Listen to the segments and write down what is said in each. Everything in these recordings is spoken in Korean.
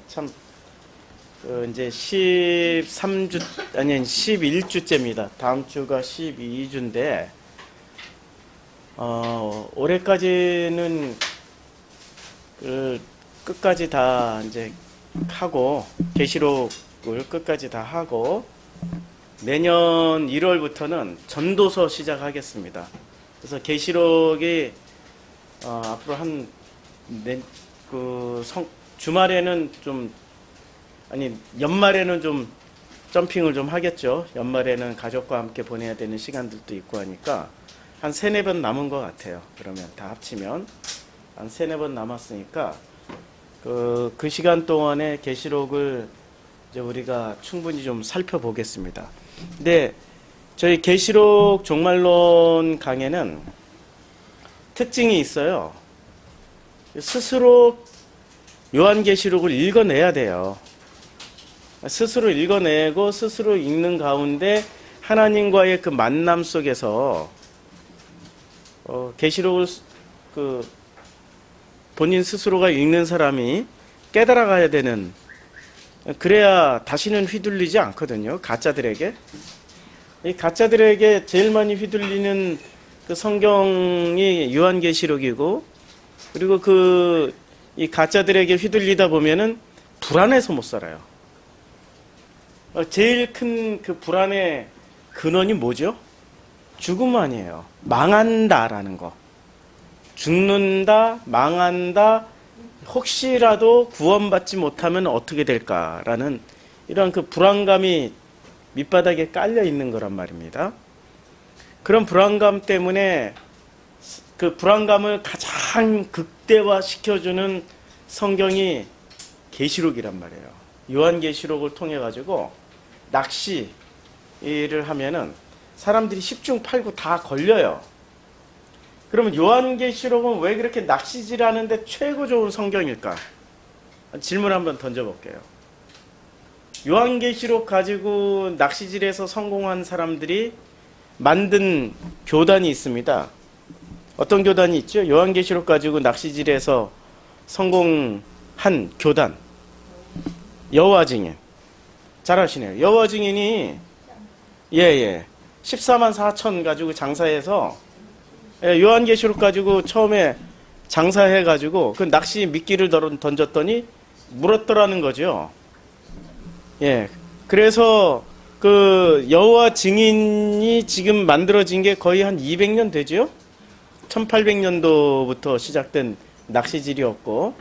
참, 이제 13주, 아니, 11주째입니다. 다음 주가 12주인데, 올해까지는 끝까지 다 이제 하고, 계시록을 끝까지 다 하고, 내년 1월부터는 전도서 시작하겠습니다. 그래서 계시록이 앞으로 주말에는 좀, 아니 연말에는 좀 점핑을 좀 하겠죠. 연말에는 가족과 함께 보내야 되는 시간들도 있고 하니까 한 3-4번 남은 것 같아요. 그러면 다 합치면 한 3-4번 남았으니까 그 시간 동안에 계시록을 이제 우리가 충분히 좀 살펴보겠습니다. 근데 저희 계시록 종말론 강해는 특징이 있어요. 스스로 요한계시록을 읽어내야 돼요. 스스로 읽어내고 스스로 읽는 가운데 하나님과의 그 만남 속에서 계시록을 본인 스스로가 읽는 사람이 깨달아가야 되는, 그래야 다시는 휘둘리지 않거든요. 가짜들에게. 이 가짜들에게 제일 많이 휘둘리는 그 성경이 요한계시록이고, 그리고 이 가짜들에게 휘둘리다 보면은 불안해서 못 살아요. 제일 큰 그 불안의 근원이 뭐죠? 죽음 아니에요. 망한다라는 거. 죽는다, 망한다, 혹시라도 구원받지 못하면 어떻게 될까라는 이런 그 불안감이 밑바닥에 깔려 있는 거란 말입니다. 그런 불안감 때문에 그 불안감을 가장 극대화시켜주는 성경이 계시록이란 말이에요. 요한계시록을 통해 가지고 낚시를 하면은 사람들이 10중 8구 다 걸려요. 그러면 요한계시록은 왜 그렇게 낚시질하는데 최고 좋은 성경일까? 질문 한번 던져볼게요. 요한계시록 가지고 낚시질에서 성공한 사람들이 만든 교단이 있습니다. 어떤 교단이 있죠? 요한계시록 가지고 낚시질에서 성공한 교단. 여호와 증인. 잘 아시네요. 여호와 증인이 14만 4천 가지고 장사해서 요한계시록 가지고 처음에 장사해 가지고 그 낚시 미끼를 던졌더니 물었더라는 거죠. 그래서 그 여호와 증인이 지금 만들어진 게 거의 한 200년 되죠. 1800년도부터 시작된 낚시질이었고,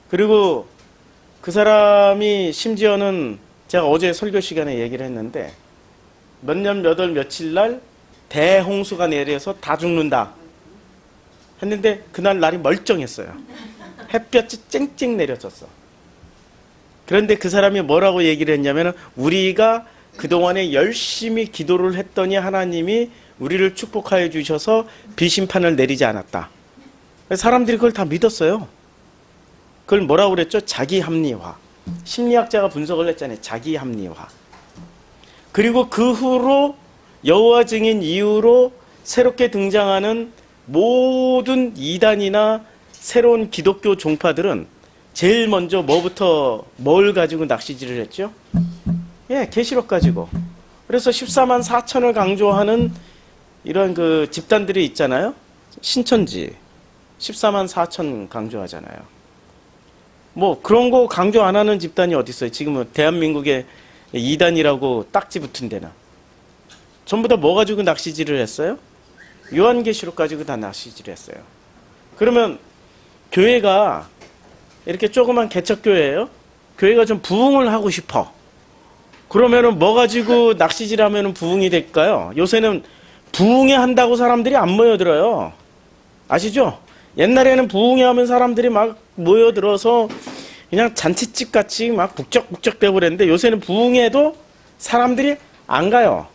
그리고 그 사람이 심지어는 제가 어제 설교 시간에 얘기를 했는데 몇 년 몇 월 며칠 날 대홍수가 내려서 다 죽는다 했는데 그날 날이 멀쩡했어요. 햇볕이 쨍쨍 내려졌어. 그런데 그 사람이 뭐라고 얘기를 했냐면, 우리가 그동안에 열심히 기도를 했더니 하나님이 우리를 축복하여 주셔서 비심판을 내리지 않았다. 사람들이 그걸 다 믿었어요. 그걸 뭐라고 그랬죠? 자기 합리화. 심리학자가 분석을 했잖아요. 자기 합리화. 그리고 그 후로 여호와 증인 이후로 새롭게 등장하는 모든 이단이나 새로운 기독교 종파들은 제일 먼저 뭘 가지고 낚시질을 했죠? 계시록 가지고. 그래서 14만 4천을 강조하는 이런 그 집단들이 있잖아요. 신천지 14만 4천 강조하잖아요. 뭐 그런 거 강조 안 하는 집단이 어디 있어요? 지금은 대한민국에 이단이라고 딱지 붙은 데는 전부 다 뭐 가지고 낚시질을 했어요? 요한계시록 가지고 다 낚시질을 했어요. 그러면 교회가 이렇게 조그만 개척교회예요. 교회가 좀 부흥을 하고 싶어. 그러면은 뭐 가지고 낚시질하면은 부흥이 될까요? 요새는 부흥회 한다고 사람들이 안 모여들어요. 아시죠? 옛날에는 부흥회 하면 사람들이 막 모여들어서 그냥 잔치집 같이 막 북적북적 되고 그랬는데, 요새는 부흥회도 사람들이 안 가요.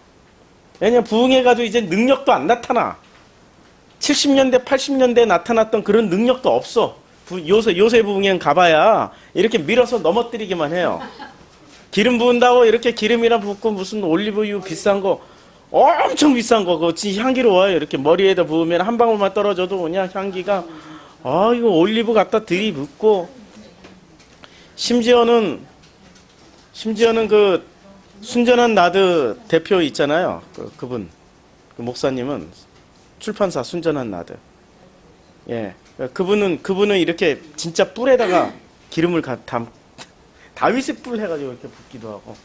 왜냐면 부흥회 가도 이제 능력도 안 나타나. 70년대 80년대에 나타났던 그런 능력도 없어. 요새 부흥회는 가봐야 이렇게 밀어서 넘어뜨리기만 해요. 기름 부은다고 이렇게 기름이나 붓고 무슨 올리브유 비싼 거, 엄청 비싼 거, 그거 진짜 향기로워요. 이렇게 머리에다 부으면 한 방울만 떨어져도 그냥 향기가, 이거 올리브 갖다 들이붓고. 심지어는 그 순전한 나드 대표 있잖아요. 그분, 그 목사님은 출판사 순전한 나드. 예, 그분은 이렇게 진짜 뿔에다가 기름을 다윗의 뿔 해가지고 이렇게 붓기도 하고.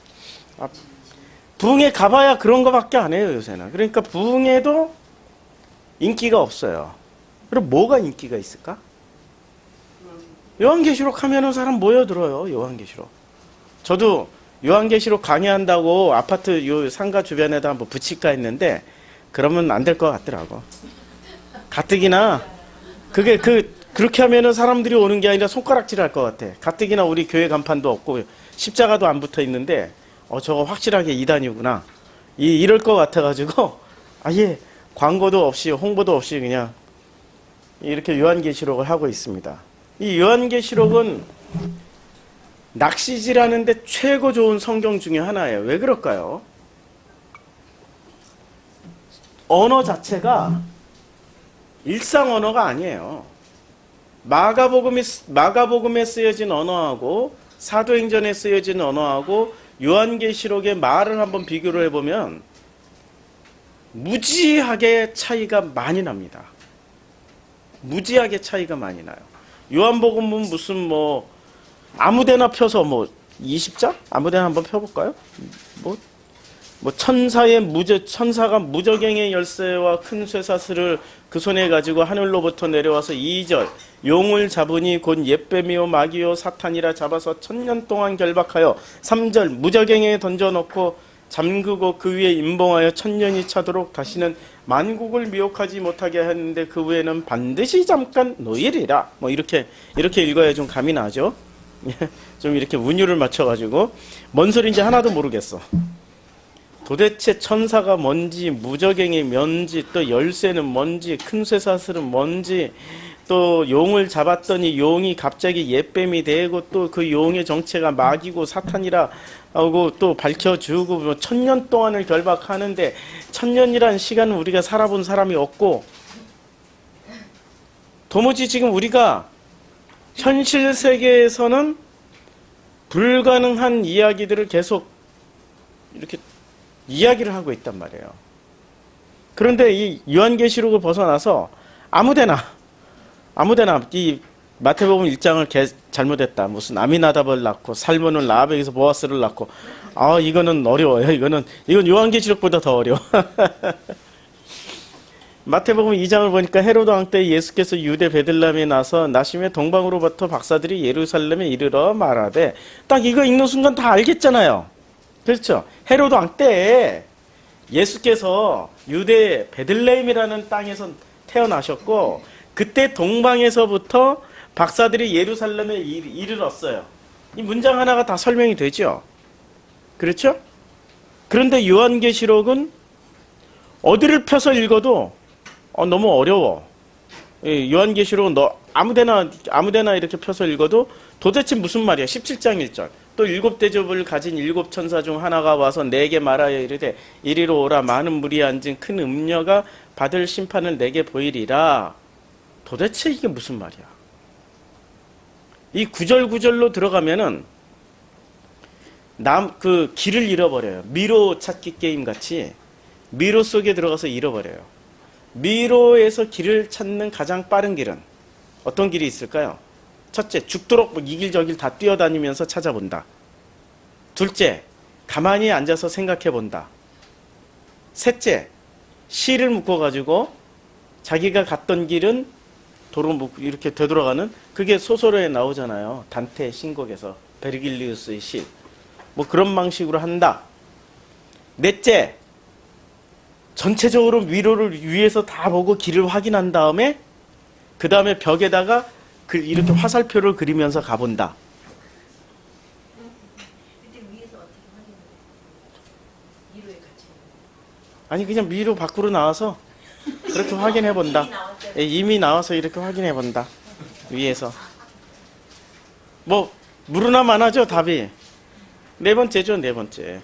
부흥회 가봐야 그런 거밖에 안 해요, 요새는. 그러니까 부흥회도 인기가 없어요. 그럼 뭐가 인기가 있을까? 요한계시록 하면은 사람 모여들어요, 요한계시록. 저도 요한계시록 강의한다고 아파트 요 상가 주변에다 한번 붙일까 했는데, 그러면 안 될 것 같더라고. 가뜩이나, 그렇게 하면은 사람들이 오는 게 아니라 손가락질 할 것 같아. 가뜩이나 우리 교회 간판도 없고, 십자가도 안 붙어 있는데, 저거 확실하게 이단이구나. 이럴 것 같아가지고, 아예 광고도 없이, 홍보도 없이 그냥, 이렇게 요한계시록을 하고 있습니다. 이 요한계시록은 낚시질하는데 최고 좋은 성경 중에 하나예요. 왜 그럴까요? 언어 자체가 일상 언어가 아니에요. 마가복음에 쓰여진 언어하고 사도행전에 쓰여진 언어하고 요한계시록의 말을 한번 비교를 해보면 무지하게 차이가 많이 납니다. 무지하게 차이가 많이 나요. 요한복음은 무슨 아무데나 펴서 20장? 아무데나 한번 펴볼까요? 천사가 무저갱의 열쇠와 큰 쇠사슬을 그 손에 가지고 하늘로부터 내려와서 2절 용을 잡으니 곧 옛뱀이요 마귀요 사탄이라 잡아서 1000년 동안 결박하여 3절 무저갱에 던져놓고 잠그고 그 위에 임봉하여 1000년이 차도록 다시는 만국을 미혹하지 못하게 하는데 그 후에는 반드시 잠깐 노일이라. 이렇게 읽어야 좀 감이 나죠. 좀 이렇게 운율을 맞춰가지고 뭔 소리인지 하나도 모르겠어. 도대체 천사가 뭔지, 무저갱이 뭔지, 또 열쇠는 뭔지, 큰 쇠사슬은 뭔지, 또 용을 잡았더니 용이 갑자기 옛뱀이 되고 또 그 용의 정체가 마귀고 사탄이라 하고 또 밝혀주고 1000년 동안을 결박하는데 1000년이란 시간은 우리가 살아본 사람이 없고 도무지 지금 우리가 현실 세계에서는 불가능한 이야기들을 계속 이렇게 이야기를 하고 있단 말이에요. 그런데 이 요한계시록을 벗어나서 아무데나 이 마태복음 1장을 잘못했다. 무슨 아미나답을 낳고 살몬을 라합에게서 보아스를 낳고 이거는 어려워요. 이건 요한계시록보다 더 어려워. 마태복음 2장을 보니까 헤로드 왕 때 예수께서 유대 베들레헴에 나서 나심에 동방으로부터 박사들이 예루살렘에 이르러 말하되 딱 이거 읽는 순간 다 알겠잖아요. 그렇죠? 헤로드 왕 때 예수께서 유대 베들레헴이라는 땅에서 태어나셨고 그때 동방에서부터 박사들이 예루살렘에 이르렀어요. 이 문장 하나가 다 설명이 되죠. 그렇죠? 그런데 요한계시록은 어디를 펴서 읽어도 너무 어려워. 요한계시록은 아무데나 이렇게 펴서 읽어도 도대체 무슨 말이야. 17장 1절. 또 7대접을 가진 7천사 중 하나가 와서 내게 말하여 이르되 이리로 오라. 많은 물이 앉은 큰 음녀가 받을 심판을 내게 보이리라. 도대체 이게 무슨 말이야. 이 구절구절로 들어가면은 그 길을 잃어버려요. 미로 찾기 게임 같이 미로 속에 들어가서 잃어버려요. 미로에서 길을 찾는 가장 빠른 길은 어떤 길이 있을까요? 첫째, 죽도록 이 길 저 길 다 뛰어다니면서 찾아본다. 둘째, 가만히 앉아서 생각해본다. 셋째, 실을 묶어가지고 자기가 갔던 길은 도로 이렇게 되돌아가는 그게 소설에 나오잖아요. 단테의 신곡에서 베르길리우스의 실. 그런 방식으로 한다. 넷째, 전체적으로 위로를 위에서 다 보고 길을 확인한 다음에 그 다음에 벽에다가 이렇게 화살표를 그리면서 가본다. 그때 위에서 어떻게 확인해요? 미로에 같이. 아니 그냥 미로 밖으로 나와서 그렇게 확인해 본다. 이미 나와서 이렇게 확인해 본다. 위에서. 무르나 많아죠 답이. 네 번째죠, 네 번째.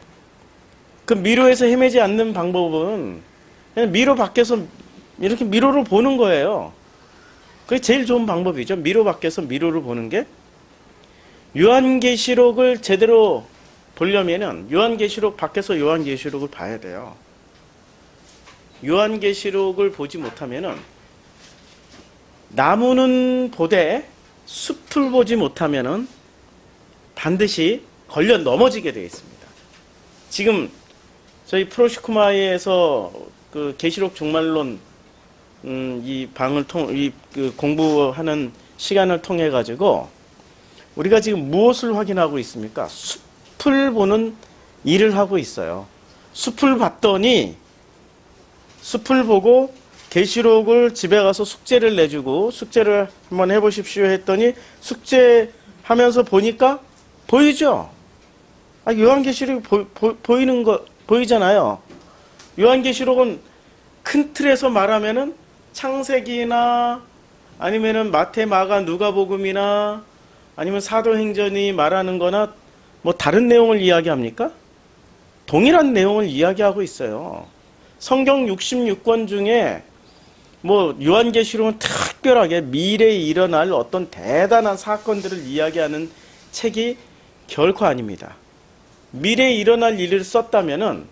그 미로에서 헤매지 않는 방법은 그냥 미로 밖에서 이렇게 미로를 보는 거예요. 그게 제일 좋은 방법이죠. 미로 밖에서 미로를 보는 게. 요한계시록을 제대로 보려면은 요한계시록 밖에서 요한계시록을 봐야 돼요. 요한계시록을 보지 못하면은 나무는 보되 숲을 보지 못하면은 반드시 걸려 넘어지게 되어 있습니다. 지금 저희 프로시쿠마에서 그 계시록 종말론 이 방을 그 공부하는 시간을 통해 가지고 우리가 지금 무엇을 확인하고 있습니까? 숲을 보는 일을 하고 있어요. 숲을 봤더니 숲을 보고 계시록을 집에 가서 숙제를 내주고 숙제를 한번 해보십시오 했더니 숙제하면서 보니까 보이죠? 요한계시록이 보이는 거 보이잖아요. 요한계시록은 큰 틀에서 말하면은 창세기나 아니면은 마태, 마가, 누가복음이나 아니면 사도행전이 말하는 거나 뭐 다른 내용을 이야기합니까? 동일한 내용을 이야기하고 있어요. 성경 66권 중에 뭐 요한계시록은 특별하게 미래에 일어날 어떤 대단한 사건들을 이야기하는 책이 결코 아닙니다. 미래에 일어날 일을 썼다면은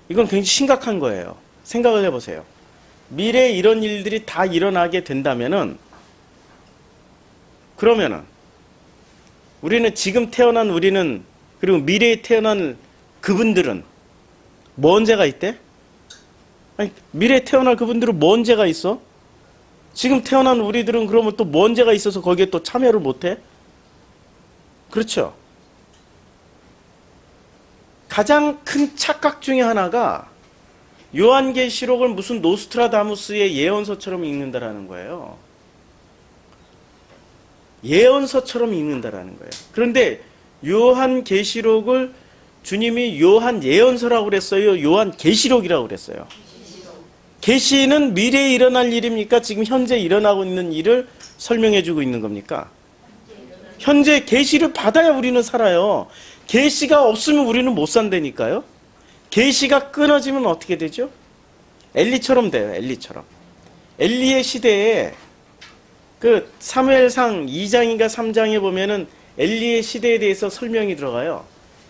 이건 굉장히 심각한 거예요. 생각을 해보세요. 미래에 이런 일들이 다 일어나게 된다면은 그러면은 우리는 지금 태어난 우리는 그리고 미래에 태어난 그분들은 뭔 죄가 있대? 아니, 미래에 태어날 그분들은 뭔 죄가 있어? 지금 태어난 우리들은 그러면 또 뭔 죄가 있어서 거기에 또 참여를 못해? 그렇죠. 가장 큰 착각 중에 하나가 요한계시록을 무슨 노스트라다무스의 예언서처럼 읽는다라는 거예요. 예언서처럼 읽는다라는 거예요. 그런데 요한계시록을 주님이 요한 예언서라고 그랬어요? 요한 계시록이라고 그랬어요? 계시는 미래에 일어날 일입니까? 지금 현재 일어나고 있는 일을 설명해 주고 있는 겁니까? 현재 계시를 받아야 우리는 살아요. 계시가 없으면 우리는 못 산다니까요. 계시가 끊어지면 어떻게 되죠? 엘리처럼 돼요. 엘리처럼. 엘리의 시대에 그 사무엘상 2장인가 3장에 보면은 엘리의 시대에 대해서 설명이 들어가요.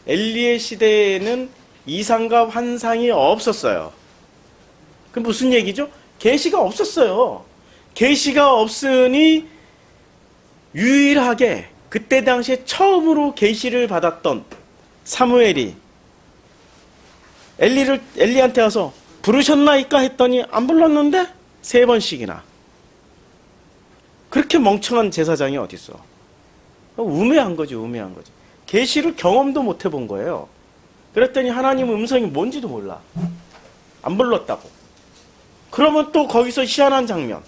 엘리의 시대에는 이상과 환상이 없었어요. 그 무슨 얘기죠? 계시가 없었어요. 계시가 없으니 유일하게 그때 당시에 처음으로 계시를 받았던 사무엘이 엘리한테 와서 부르셨나이까 했더니 안 불렀는데 3번씩이나. 그렇게 멍청한 제사장이 어딨어? 우매한 거지, 우매한 거지. 계시를 경험도 못 해본 거예요. 그랬더니 하나님 음성이 뭔지도 몰라. 안 불렀다고. 그러면 또 거기서 희한한 장면.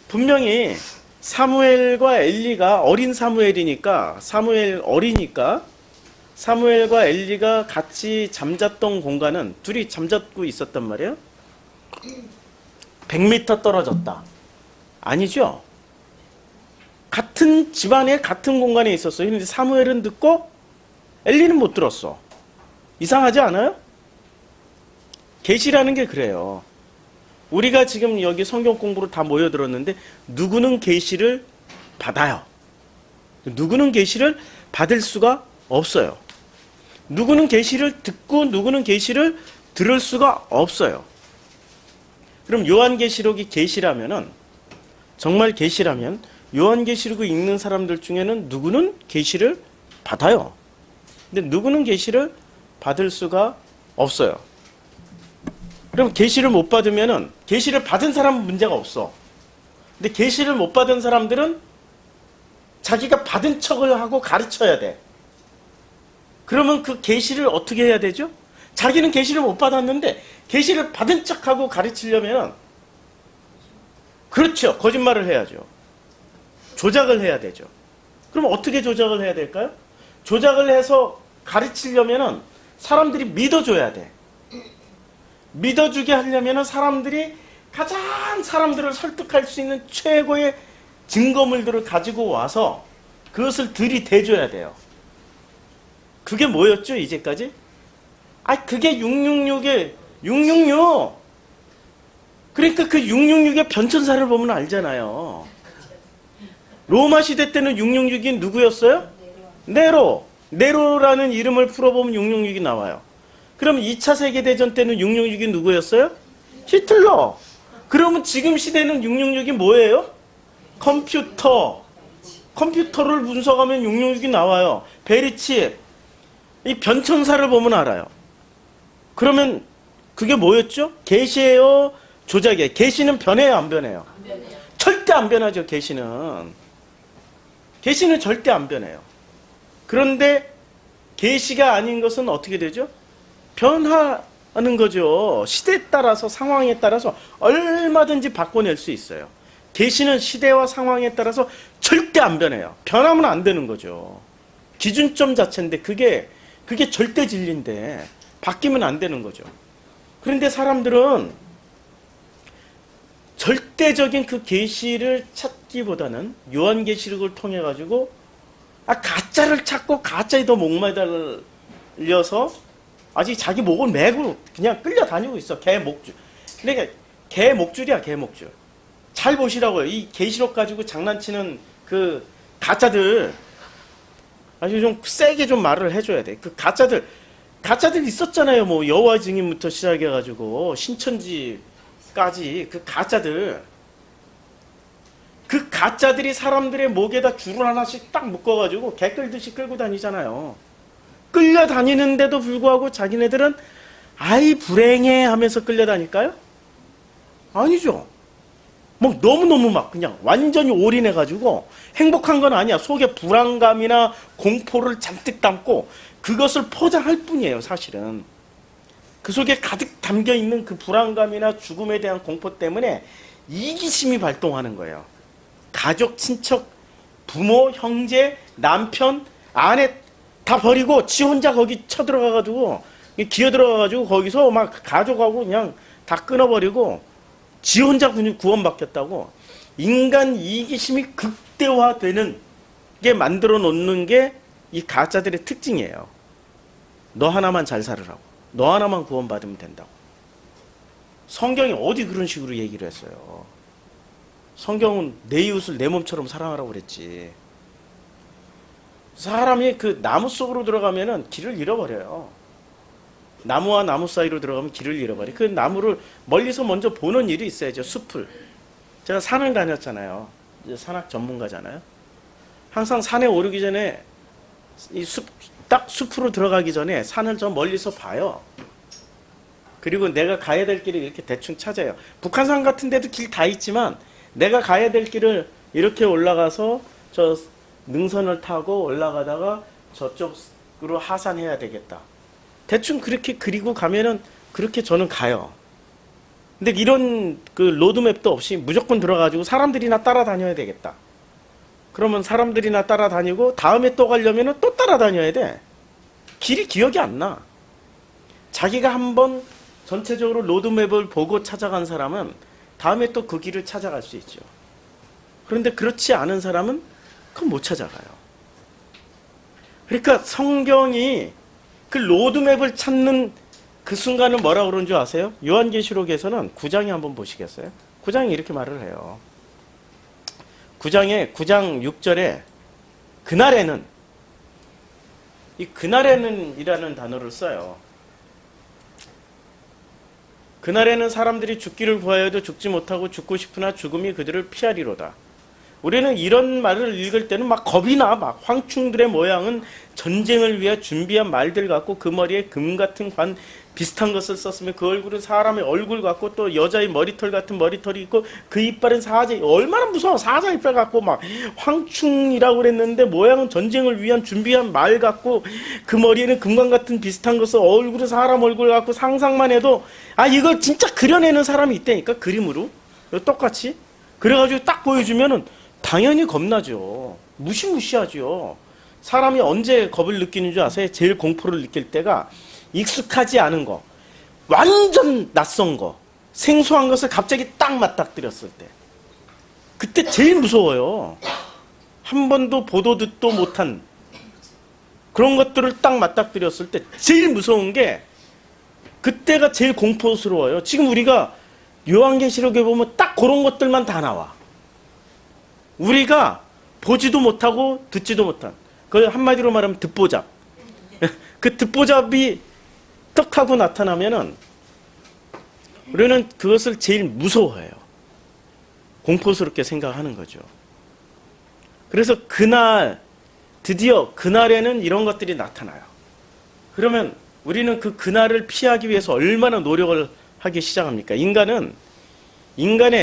분명히 사무엘과 엘리가 어린 사무엘이니까 사무엘 어리니까 사무엘과 엘리가 같이 잠잤던 공간은 둘이 잠자고 있었단 말이에요. 100m 떨어졌다. 아니죠. 같은 집안에 같은 공간에 있었어요. 그런데 사무엘은 듣고 엘리는 못 들었어. 이상하지 않아요? 계시라는 게 그래요. 우리가 지금 여기 성경 공부로 다 모여들었는데 누구는 계시를 받아요. 누구는 계시를 받을 수가 없어요. 누구는 계시를 듣고 누구는 계시를 들을 수가 없어요. 그럼 요한계시록이 계시라면은 정말 계시라면 요한계시록을 읽는 사람들 중에는 누구는 계시를 받아요. 근데 누구는 계시를 받을 수가 없어요. 그럼 계시를 못 받으면은 계시를 받은 사람은 문제가 없어. 근데 계시를 못 받은 사람들은 자기가 받은 척을 하고 가르쳐야 돼. 그러면 그 계시를 어떻게 해야 되죠? 자기는 계시를 못 받았는데 계시를 받은 척하고 가르치려면 그렇죠. 거짓말을 해야죠. 조작을 해야 되죠. 그럼 어떻게 조작을 해야 될까요? 조작을 해서 가르치려면 사람들이 믿어줘야 돼. 믿어주게 하려면 사람들이 가장 사람들을 설득할 수 있는 최고의 증거물들을 가지고 와서 그것을 들이대줘야 돼요. 그게 뭐였죠, 이제까지? 그게 666의 666. 그러니까 그 666의 변천사를 보면 알잖아요. 로마 시대 때는 666이 누구였어요? 내려와. 네로라는 이름을 풀어보면 666이 나와요. 그럼 2차 세계대전 때는 666이 누구였어요? 히틀러. 그러면 지금 시대는 666이 뭐예요? 컴퓨터를 분석하면 666이 나와요. 베리칩. 이 변천사를 보면 알아요. 그러면 그게 뭐였죠? 계시예요? 조작이에요? 계시는 변해요? 안 변해요? 안 변해요. 절대 안 변하죠. 계시는 절대 안 변해요. 그런데 계시가 아닌 것은 어떻게 되죠? 변화하는 거죠. 시대에 따라서 상황에 따라서 얼마든지 바꿔낼 수 있어요. 계시는 시대와 상황에 따라서 절대 안 변해요. 변하면 안 되는 거죠. 기준점 자체인데 그게 절대 진리인데 바뀌면 안 되는 거죠. 그런데 사람들은 절대적인 그 계시를 찾기보다는 요한계시록을 통해 가지고 가짜를 찾고 가짜에 더 목매달려서 아직 자기 목을 메고 그냥 끌려다니고 있어. 개 목줄. 그러니까 개 목줄이야, 개 목줄. 잘 보시라고요. 이 계시록 가지고 장난치는 그 가짜들 아주 좀 세게 좀 말을 해줘야 돼. 그 가짜들 있었잖아요. 뭐 여호와 증인부터 시작해가지고 신천지까지 그 가짜들이 사람들의 목에다 줄을 하나씩 딱 묶어가지고 개 끌듯이 끌고 다니잖아요. 끌려다니는데도 불구하고 자기네들은 아이 불행해 하면서 끌려다닐까요? 아니죠. 뭐 너무너무 막 그냥 완전히 올인해가지고 행복한 건 아니야. 속에 불안감이나 공포를 잔뜩 담고 그것을 포장할 뿐이에요. 사실은 그 속에 가득 담겨있는 그 불안감이나 죽음에 대한 공포 때문에 이기심이 발동하는 거예요. 가족, 친척, 부모, 형제, 남편, 아내 다 버리고 지 혼자 거기 쳐들어가가지고 기어들어가가지고 거기서 막 가족하고 그냥 다 끊어버리고 지 혼자 구원받겠다고 인간 이기심이 극대화되는 게 만들어 놓는 게 이 가짜들의 특징이에요. 너 하나만 잘 살으라고. 너 하나만 구원받으면 된다고. 성경이 어디 그런 식으로 얘기를 했어요. 성경은 내 이웃을 내 몸처럼 사랑하라고 그랬지. 사람이 그 나무 속으로 들어가면은 길을 잃어버려요. 나무와 나무 사이로 들어가면 길을 잃어버려. 그 나무를 멀리서 먼저 보는 일이 있어야죠. 숲을. 제가 산을 다녔잖아요. 이제 산악 전문가잖아요. 항상 산에 오르기 전에 딱 숲으로 들어가기 전에 산을 저 멀리서 봐요. 그리고 내가 가야 될 길을 이렇게 대충 찾아요. 북한산 같은 데도 길 다 있지만 내가 가야 될 길을 이렇게 올라가서 저 능선을 타고 올라가다가 저쪽으로 하산해야 되겠다. 대충 그렇게 그리고 가면은 그렇게 저는 가요. 근데 이런 그 로드맵도 없이 무조건 들어가지고 사람들이나 따라다녀야 되겠다. 그러면 사람들이나 따라다니고 다음에 또 가려면은 또 따라다녀야 돼. 길이 기억이 안 나. 자기가 한번 전체적으로 로드맵을 보고 찾아간 사람은 다음에 또 그 길을 찾아갈 수 있죠. 그런데 그렇지 않은 사람은 그건 못 찾아가요. 그러니까 성경이 그 로드맵을 찾는 그 순간을 뭐라고 그러는 줄 아세요? 요한계시록에서는 9장에 한번 보시겠어요? 9장에 이렇게 말을 해요. 9장 6절에 그날에는 이 그날에는 이라는 단어를 써요. 그날에는 사람들이 죽기를 구하여도 죽지 못하고 죽고 싶으나 죽음이 그들을 피하리로다. 우리는 이런 말을 읽을 때는 막 겁이 나. 막 황충들의 모양은 전쟁을 위해 준비한 말들 같고 그 머리에 금 같은 관 비슷한 것을 썼으며 그 얼굴은 사람의 얼굴 같고 또 여자의 머리털 같은 머리털이 있고 그 이빨은 사자. 얼마나 무서워. 사자 이빨 같고 막 황충이라고 그랬는데 모양은 전쟁을 위한 준비한 말 같고 그 머리에는 금관 같은 비슷한 것을 얼굴은 사람 얼굴 같고 상상만 해도 이걸 진짜 그려내는 사람이 있다니까. 그림으로 똑같이 그래가지고 딱 보여주면은 당연히 겁나죠. 무시무시하죠. 사람이 언제 겁을 느끼는 줄 아세요? 제일 공포를 느낄 때가 익숙하지 않은 거, 완전 낯선 거, 생소한 것을 갑자기 딱 맞닥뜨렸을 때. 그때 제일 무서워요. 한 번도 보도 듣도 못한 그런 것들을 딱 맞닥뜨렸을 때 제일 무서운 게 그때가 제일 공포스러워요. 지금 우리가 요한계시록에 보면 딱 그런 것들만 다 나와. 우리가 보지도 못하고 듣지도 못한. 그 한마디로 말하면 듣보잡. 그 듣보잡이 떡 하고 나타나면은 우리는 그것을 제일 무서워해요. 공포스럽게 생각하는 거죠. 그래서 그날, 드디어 그날에는 이런 것들이 나타나요. 그러면 우리는 그날을 피하기 위해서 얼마나 노력을 하기 시작합니까? 인간의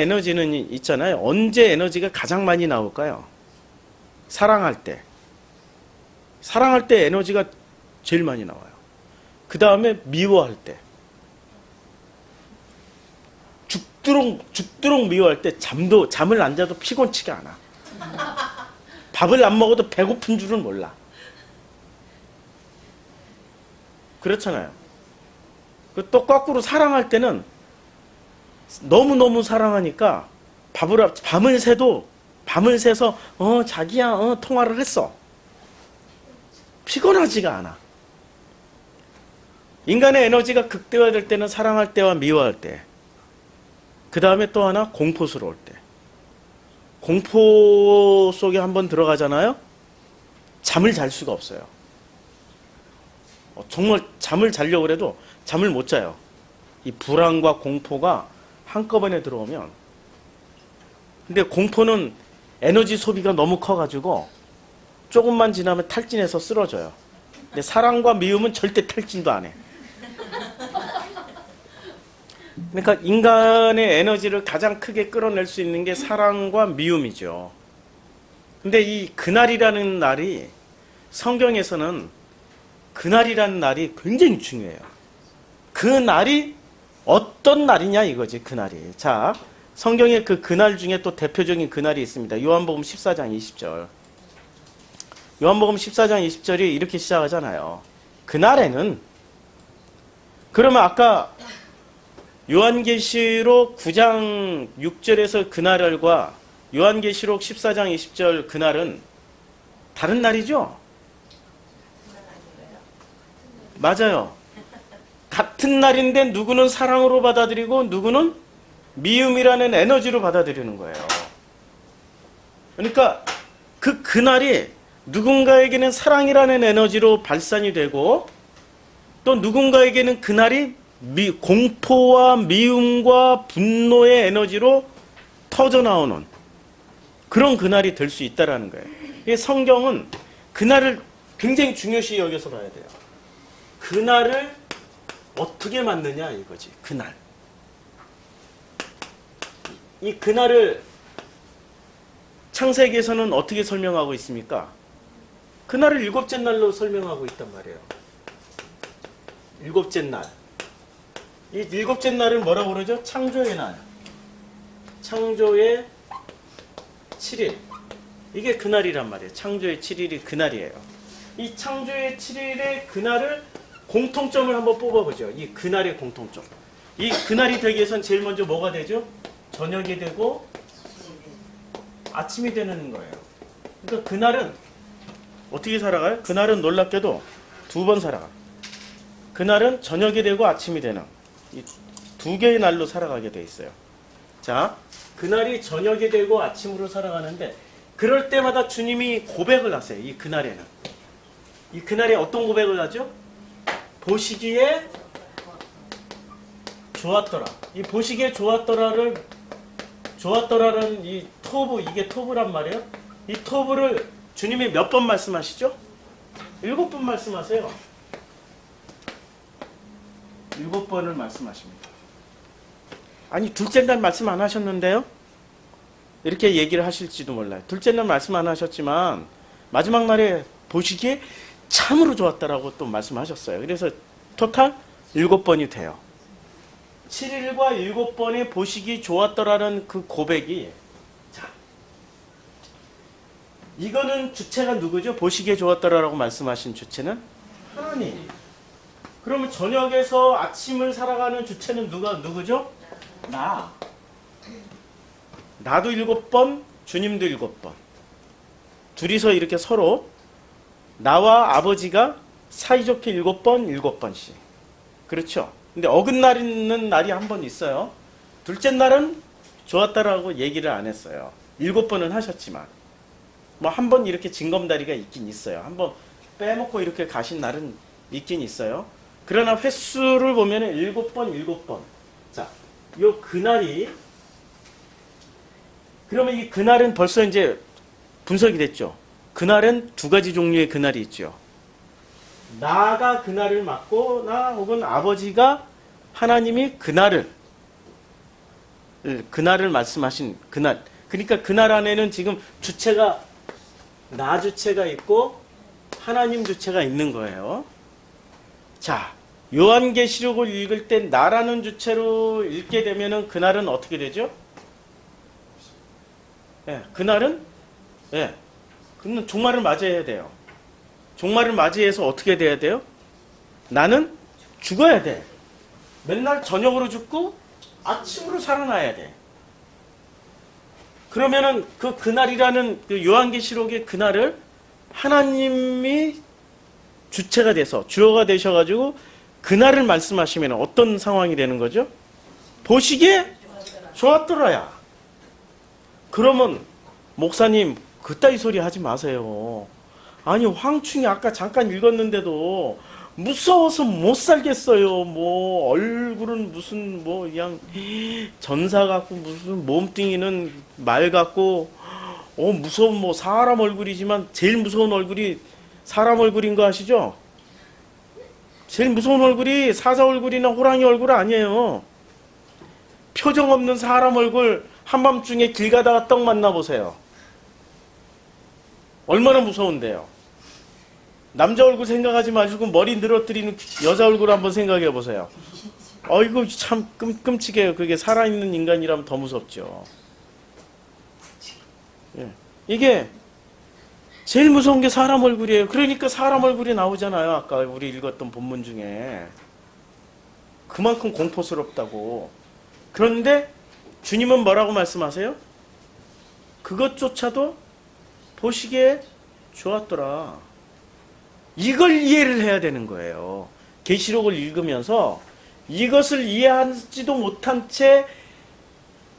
에너지는 있잖아요. 언제 에너지가 가장 많이 나올까요? 사랑할 때. 사랑할 때 에너지가 제일 많이 나와요. 그 다음에 미워할 때. 죽도록 미워할 때 잠을 안 자도 피곤치가 않아. 밥을 안 먹어도 배고픈 줄은 몰라. 그렇잖아요. 또 거꾸로 사랑할 때는 너무너무 사랑하니까 밤을 새서 자기야 통화를 했어. 피곤하지가 않아. 인간의 에너지가 극대화될 때는 사랑할 때와 미워할 때. 그 다음에 또 하나 공포스러울 때. 공포 속에 한번 들어가잖아요. 잠을 잘 수가 없어요. 정말 잠을 자려고 해도 잠을 못 자요. 이 불안과 공포가 한꺼번에 들어오면. 근데 공포는 에너지 소비가 너무 커가지고 조금만 지나면 탈진해서 쓰러져요. 근데 사랑과 미움은 절대 탈진도 안 해. 그러니까 인간의 에너지를 가장 크게 끌어낼 수 있는 게 사랑과 미움이죠. 근데 이 그날이라는 날이 성경에서는 그날이라는 날이 굉장히 중요해요. 그 날이 어떤 날이냐 이거지, 그날이. 자, 성경에 그날 중에 또 대표적인 그날이 있습니다. 요한복음 14장 20절. 요한복음 14장 20절이 이렇게 시작하잖아요. 그날에는, 그러면 아까 요한계시록 9장 6절에서 그날과 요한계시록 14장 20절 그날은 다른 날이죠? 맞아요. 같은 날인데 누구는 사랑으로 받아들이고 누구는 미움이라는 에너지로 받아들이는 거예요. 그러니까 그날이 누군가에게는 사랑이라는 에너지로 발산이 되고 또 누군가에게는 그날이 공포와 미움과 분노의 에너지로 터져나오는 그런 그날이 될 수 있다는 거예요. 성경은 그날을 굉장히 중요시 여겨서 봐야 돼요. 그날을 어떻게 만드냐 이거지. 그날. 이 그날을 창세기에서는 어떻게 설명하고 있습니까? 그날을 일곱째 날로 설명하고 있단 말이에요. 일곱째 날. 이 일곱째 날을 뭐라고 그러죠? 창조의 날. 창조의 7일. 이게 그날이란 말이에요. 창조의 7일이 그날이에요. 이 창조의 7일의 그날을 공통점을 한번 뽑아보죠. 이 그날의 공통점. 이 그날이 되기 위해선 제일 먼저 뭐가 되죠? 저녁이 되고 아침이 되는 거예요. 그러니까 그날은 어떻게 살아가요? 그날은 놀랍게도 2번 살아가. 그날은 저녁이 되고 아침이 되는 이 2개의 날로 살아가게 돼 있어요. 자, 그날이 저녁이 되고 아침으로 살아가는데 그럴 때마다 주님이 고백을 하세요. 이 그날에는. 이 그날에 어떤 고백을 하죠? 보시기에 좋았더라. 이 보시기에 좋았더라는 이 토브, 이게 토브란 말이에요. 이 토브를 주님이 몇 번 말씀하시죠? 7번 말씀하세요. 7번을 말씀하십니다. 아니, 둘째 날 말씀 안 하셨는데요? 이렇게 얘기를 하실지도 몰라요. 둘째 날 말씀 안 하셨지만 마지막 날에 보시기에 참으로 좋았다라고 또 말씀하셨어요. 그래서 토탈 7번이 돼요. 7일과 7번의 보시기 좋았더라는 그 고백이, 자, 이거는 주체가 누구죠? 보시기에 좋았더라라고 말씀하신 주체는 하나님. 그러면 저녁에서 아침을 살아가는 주체는 누구죠? 나. 나도 7번, 주님도 7번. 둘이서 이렇게 서로 나와 아버지가 사이좋게 7번, 7번씩. 그렇죠? 근데 어긋나는 날이 한 번 있어요. 둘째 날은 좋았다라고 얘기를 안 했어요. 7번은 하셨지만. 뭐 한 번 이렇게 징검다리가 있긴 있어요. 한 번 빼먹고 이렇게 가신 날은 있긴 있어요. 그러나 횟수를 보면은 7번, 7번. 자, 요 그날이, 그러면 이 그날은 벌써 이제 분석이 됐죠. 그날은 두 가지 종류의 그날이 있죠. 나가 그날을 맡고, 나 혹은 아버지가 하나님이 그날을 말씀하신 그날. 그러니까 그날 안에는 지금 주체가, 나 주체가 있고 하나님 주체가 있는 거예요. 자, 요한계시록을 읽을 때 나라는 주체로 읽게 되면은 그날은 어떻게 되죠? 예, 그날은, 예, 그는 종말을 맞이해야 돼요. 종말을 맞이해서 어떻게 돼야 돼요? 나는 죽어야 돼. 맨날 저녁으로 죽고 아침으로 살아나야 돼. 그러면은 그 그날이라는 그 요한계시록의 그날을 하나님이 주체가 돼서 주어가 되셔가지고 그날을 말씀하시면 어떤 상황이 되는 거죠? 보시기에 좋았더라야. 그러면 목사님 그따위 소리 하지 마세요. 아니 황충이 아까 잠깐 읽었는데도 무서워서 못 살겠어요. 뭐 얼굴은 무슨 뭐 그냥 전사 같고 무슨 몸뚱이는 말 같고 무서운 뭐 사람 얼굴이지만 제일 무서운 얼굴이 사람 얼굴인 거 아시죠? 제일 무서운 얼굴이 사자 얼굴이나 호랑이 얼굴 아니에요. 표정 없는 사람 얼굴 한밤중에 길 가다가 떡 만나보세요. 얼마나 무서운데요. 남자 얼굴 생각하지 마시고 머리 늘어뜨리는 여자 얼굴 한번 생각해 보세요. 이거 참 끔찍해요. 그게 살아있는 인간이라면 더 무섭죠. 예. 이게 제일 무서운 게 사람 얼굴이에요. 그러니까 사람 얼굴이 나오잖아요. 아까 우리 읽었던 본문 중에. 그만큼 공포스럽다고. 그런데 주님은 뭐라고 말씀하세요? 그것조차도 보시기에 좋았더라. 이걸 이해를 해야 되는 거예요. 계시록을 읽으면서 이것을 이해하지도 못한 채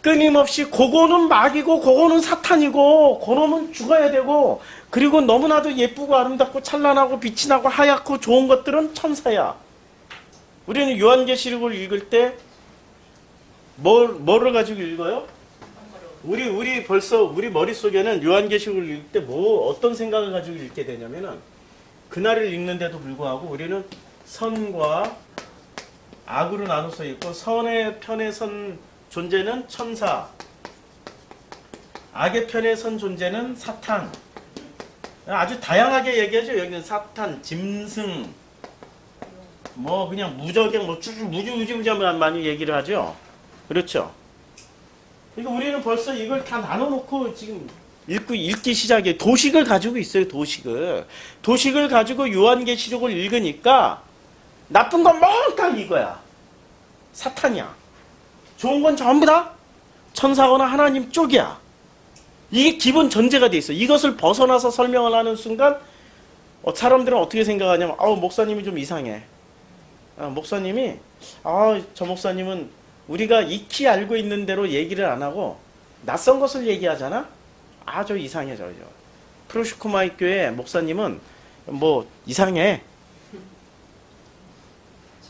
끊임없이 그거는 마귀고 그거는 사탄이고 그놈은 죽어야 되고 그리고 너무나도 예쁘고 아름답고 찬란하고 빛이 나고 하얗고 좋은 것들은 천사야. 우리는 요한계시록을 읽을 때 뭐를 가지고 읽어요? 우리 벌써 우리 머릿속에는 요한계시록을 읽을 때 어떤 생각을 가지고 읽게 되냐면은 그날을 읽는데도 불구하고 우리는 선과 악으로 나눠서 읽고 선의 편에 선 존재는 천사, 악의 편에 선 존재는 사탄. 아주 다양하게 얘기하죠. 여기는 사탄, 짐승, 뭐 그냥 무적행, 뭐 무지무지한 많이 얘기를 하죠. 그렇죠. 그러니까 우리는 벌써 이걸 다 나눠놓고 지금 읽기 시작해. 도식을 가지고 있어요. 도식을 가지고 요한계시록을 읽으니까 나쁜 건 몽땅 이거야. 사탄이야. 좋은 건 전부 다 천사거나 하나님 쪽이야. 이게 기본 전제가 돼 있어. 이것을 벗어나서 설명을 하는 순간 사람들은 어떻게 생각하냐면 목사님이 좀 이상해. 목사님이 저 목사님은 우리가 익히 알고 있는 대로 얘기를 안 하고 낯선 것을 얘기하잖아. 저 이상해. 저 프로슈코마이 교회 목사님은 뭐 이상해.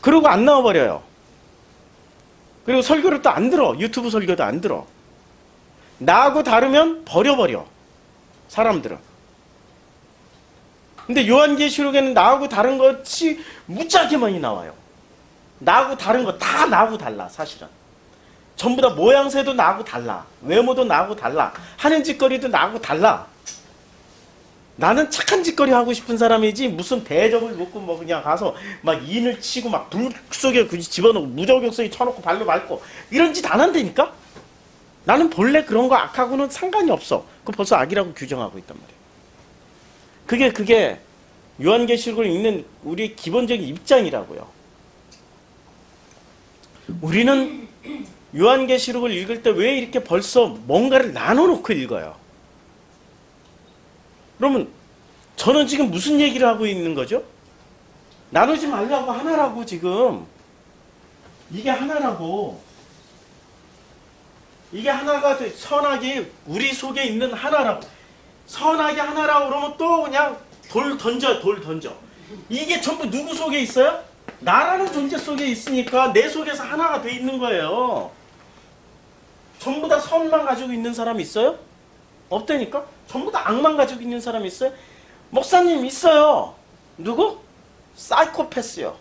그러고 안 나와버려요. 그리고 설교를 또 안 들어. 유튜브 설교도 안 들어. 나하고 다르면 버려버려. 사람들은. 근데 요한계시록에는 나하고 다른 것이 무지하게 많이 나와요. 나하고 다른 거 다 나하고 달라. 사실은. 전부 다 모양새도 나하고 달라. 외모도 나하고 달라. 하는 짓거리도 나하고 달라. 나는 착한 짓거리 하고 싶은 사람이지 무슨 대접을 먹고 뭐 그냥 가서 막 인을 치고 막 불 속에 집어넣고 무저격성이 쳐놓고 발로 밟고 이런 짓 안 한다니까? 나는 본래 그런 거 악하고는 상관이 없어. 그거 벌써 악이라고 규정하고 있단 말이에요. 그게 요한계시록을 읽는 우리의 기본적인 입장이라고요. 우리는 요한계시록을 읽을 때 왜 이렇게 벌써 뭔가를 나눠놓고 읽어요? 그러면 저는 지금 무슨 얘기를 하고 있는 거죠? 나누지 말라고 하나라고 지금. 이게 하나라고. 이게 하나가 선악이 우리 속에 있는 하나라고. 선하게 하나라고 그러면 또 그냥 돌 던져. 이게 전부 누구 속에 있어요? 나라는 존재 속에 있으니까 내 속에서 하나가 돼 있는 거예요. 전부 다 선만 가지고 있는 사람 있어요? 없다니까? 전부 다 악만 가지고 있는 사람 있어요? 목사님 있어요. 누구? 사이코패스요.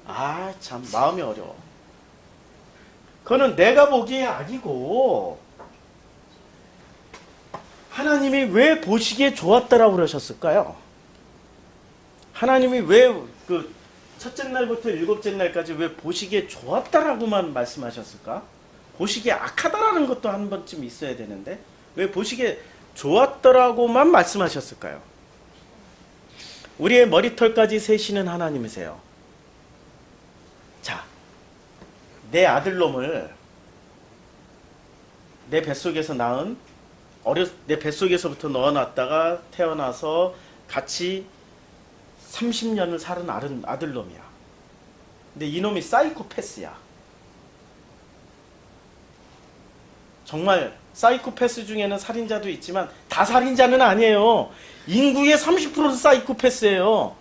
아, 참 마음이 어려워. 그거는 내가 보기에 아니고 하나님이 왜 보시기에 좋았다라고 그러셨을까요? 하나님이 왜 그 첫째 날부터 일곱째 날까지 왜 보시기에 좋았다라고만 말씀하셨을까? 보시기에 악하다라는 것도 한 번쯤 있어야 되는데 왜 보시기에 좋았다라고만 말씀하셨을까요? 우리의 머리털까지 세시는 하나님이세요. 자, 내 아들놈을 내 뱃속에서 낳은 내 뱃속에서부터 넣어놨다가 태어나서 같이 30년을 살은 아들놈이야. 근데 이놈이 사이코패스야. 정말 사이코패스 중에는 살인자도 있지만 다 살인자는 아니에요. 인구의 30%는 사이코패스예요.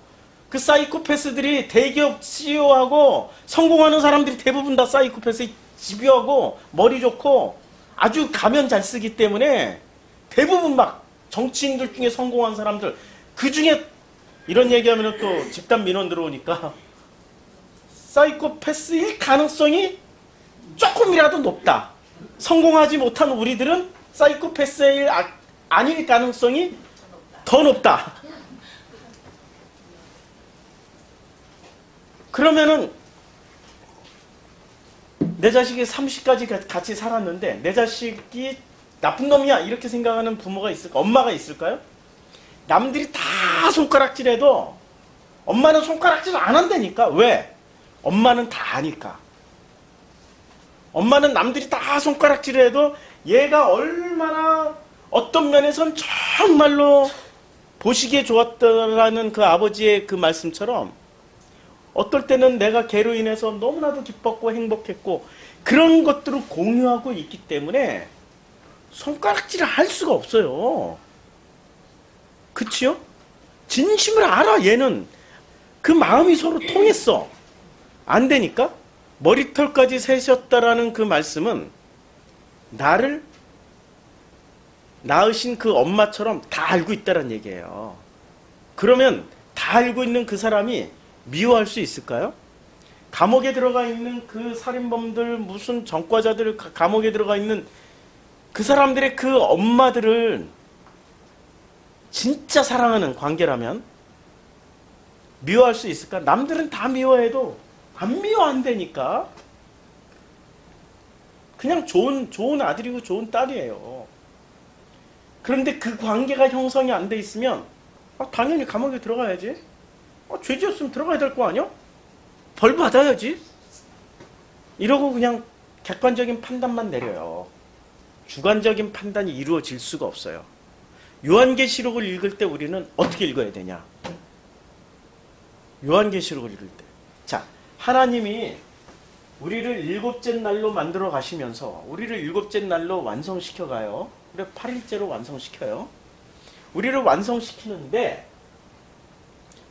그 사이코패스들이 대기업 CEO하고 성공하는 사람들이 대부분 다 사이코패스 집요하고 머리 좋고 아주 가면 잘 쓰기 때문에 대부분 막 정치인들 중에 성공한 사람들 그 중에 이런 얘기하면 또 집단 민원 들어오니까 사이코패스일 가능성이 조금이라도 높다. 성공하지 못한 우리들은 사이코패스일 아닐 가능성이 더 높다. 그러면은 내 자식이 30까지 같이 살았는데 내 자식이 나쁜 놈이야 이렇게 생각하는 부모가 있을까? 엄마가 있을까요? 남들이 다 손가락질해도 엄마는 손가락질 안 한다니까. 왜? 엄마는 다 아니까. 엄마는 남들이 다 손가락질해도 얘가 얼마나 어떤 면에선 정말로 보시기에 좋았다라는 그 아버지의 그 말씀처럼 어떨 때는 내가 걔로 인해서 너무나도 기뻤고 행복했고 그런 것들을 공유하고 있기 때문에 손가락질을 할 수가 없어요. 그치요? 진심을 알아. 얘는 그 마음이 서로 통했어. 안 되니까 머리털까지 세셨다라는 그 말씀은 나를 낳으신 그 엄마처럼 다 알고 있다는 얘기예요. 그러면 다 알고 있는 그 사람이 미워할 수 있을까요? 감옥에 들어가 있는 그 살인범들, 무슨 전과자들, 감옥에 들어가 있는 그 사람들의 그 엄마들을 진짜 사랑하는 관계라면 미워할 수 있을까? 남들은 다 미워해도 안 미워한다니까. 그냥 좋은 아들이고 좋은 딸이에요. 그런데 그 관계가 형성이 안 돼 있으면 당연히 감옥에 들어가야지. 죄 지었으면 들어가야 될 거 아니야? 벌 받아야지. 이러고 그냥 객관적인 판단만 내려요. 주관적인 판단이 이루어질 수가 없어요. 요한계시록을 읽을 때 우리는 어떻게 읽어야 되냐? 요한계시록을 읽을 때. 자, 하나님이 우리를 일곱째 날로 만들어 가시면서 우리를 일곱째 날로 완성시켜 가요. 그래 8일째로 완성시켜요. 우리를 완성시키는데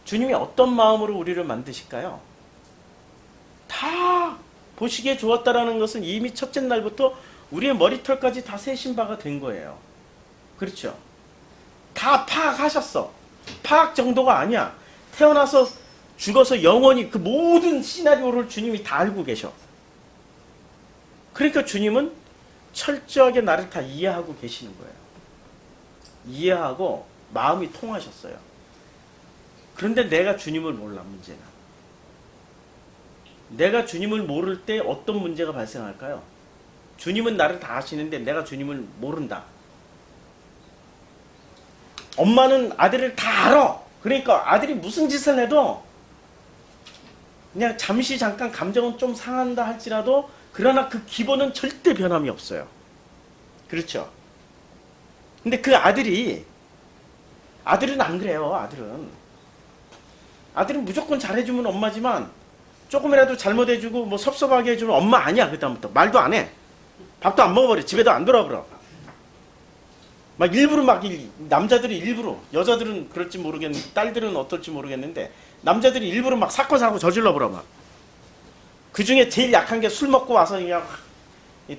주님이 어떤 마음으로 우리를 만드실까요? 다 보시기에 좋았다라는 것은 이미 첫째 날부터 우리의 머리털까지 다 세신 바가 된 거예요. 그렇죠? 다 파악하셨어. 파악 정도가 아니야. 태어나서 죽어서 영원히 그 모든 시나리오를 주님이 다 알고 계셔. 그러니까 주님은 철저하게 나를 다 이해하고 계시는 거예요. 이해하고 마음이 통하셨어요. 그런데 내가 주님을 몰라, 문제는. 내가 주님을 모를 때 어떤 문제가 발생할까요? 주님은 나를 다 아시는데 내가 주님을 모른다. 엄마는 아들을 다 알아. 그러니까 아들이 무슨 짓을 해도 그냥 잠깐 감정은 좀 상한다 할지라도 그러나 그 기본은 절대 변함이 없어요. 그렇죠? 근데 그 아들은 안 그래요. 아들은 무조건 잘해주면 엄마지만 조금이라도 잘못해주고 뭐 섭섭하게 해주면 엄마 아니야. 그다음부터 말도 안 해. 밥도 안 먹어버려. 집에도 안 돌아버려. 막 일부러 막 남자들이 일부러, 여자들은 그럴지 모르겠는데 딸들은 어떨지 모르겠는데 남자들이 일부러 막 사건 사고 저질러 버려 막. 그 중에 제일 약한 게 술 먹고 와서 그냥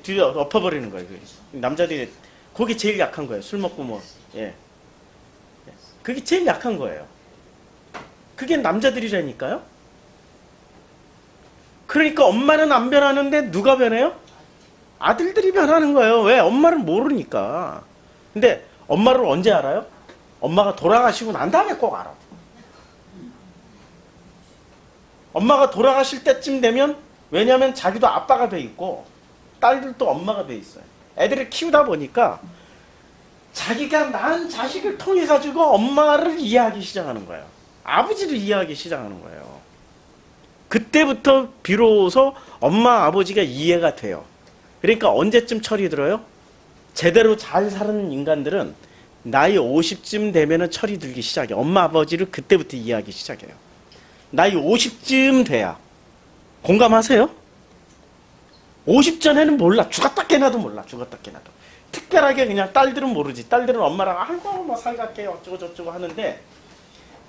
뒤에 엎어버리는 거예요. 남자들이 그게 제일 약한 거예요. 술 먹고 뭐 예. 그게 제일 약한 거예요. 그게 남자들이라니까요. 그러니까 엄마는 안 변하는데 누가 변해요? 아들들이 변하는 거예요. 왜? 엄마를 모르니까. 근데 엄마를 언제 알아요? 엄마가 돌아가시고 난 다음에 꼭 알아. 엄마가 돌아가실 때쯤 되면, 왜냐하면 자기도 아빠가 돼 있고 딸들도 엄마가 돼 있어요. 애들을 키우다 보니까 자기가 낳은 자식을 통해 가지고 엄마를 이해하기 시작하는 거예요. 아버지를 이해하기 시작하는 거예요. 그때부터 비로소 엄마 아버지가 이해가 돼요. 그러니까 언제쯤 철이 들어요? 제대로 잘 사는 인간들은 나이 50쯤 되면은 철이 들기 시작해요. 엄마 아버지를 그때부터 이해하기 시작해요. 나이 50쯤 돼야. 공감하세요? 50 전에는 몰라. 죽었다 깨나도 몰라. 죽었다 깨나도. 특별하게 그냥 딸들은 모르지. 딸들은 엄마랑 아이고 뭐 살갑게 어쩌고 저쩌고 하는데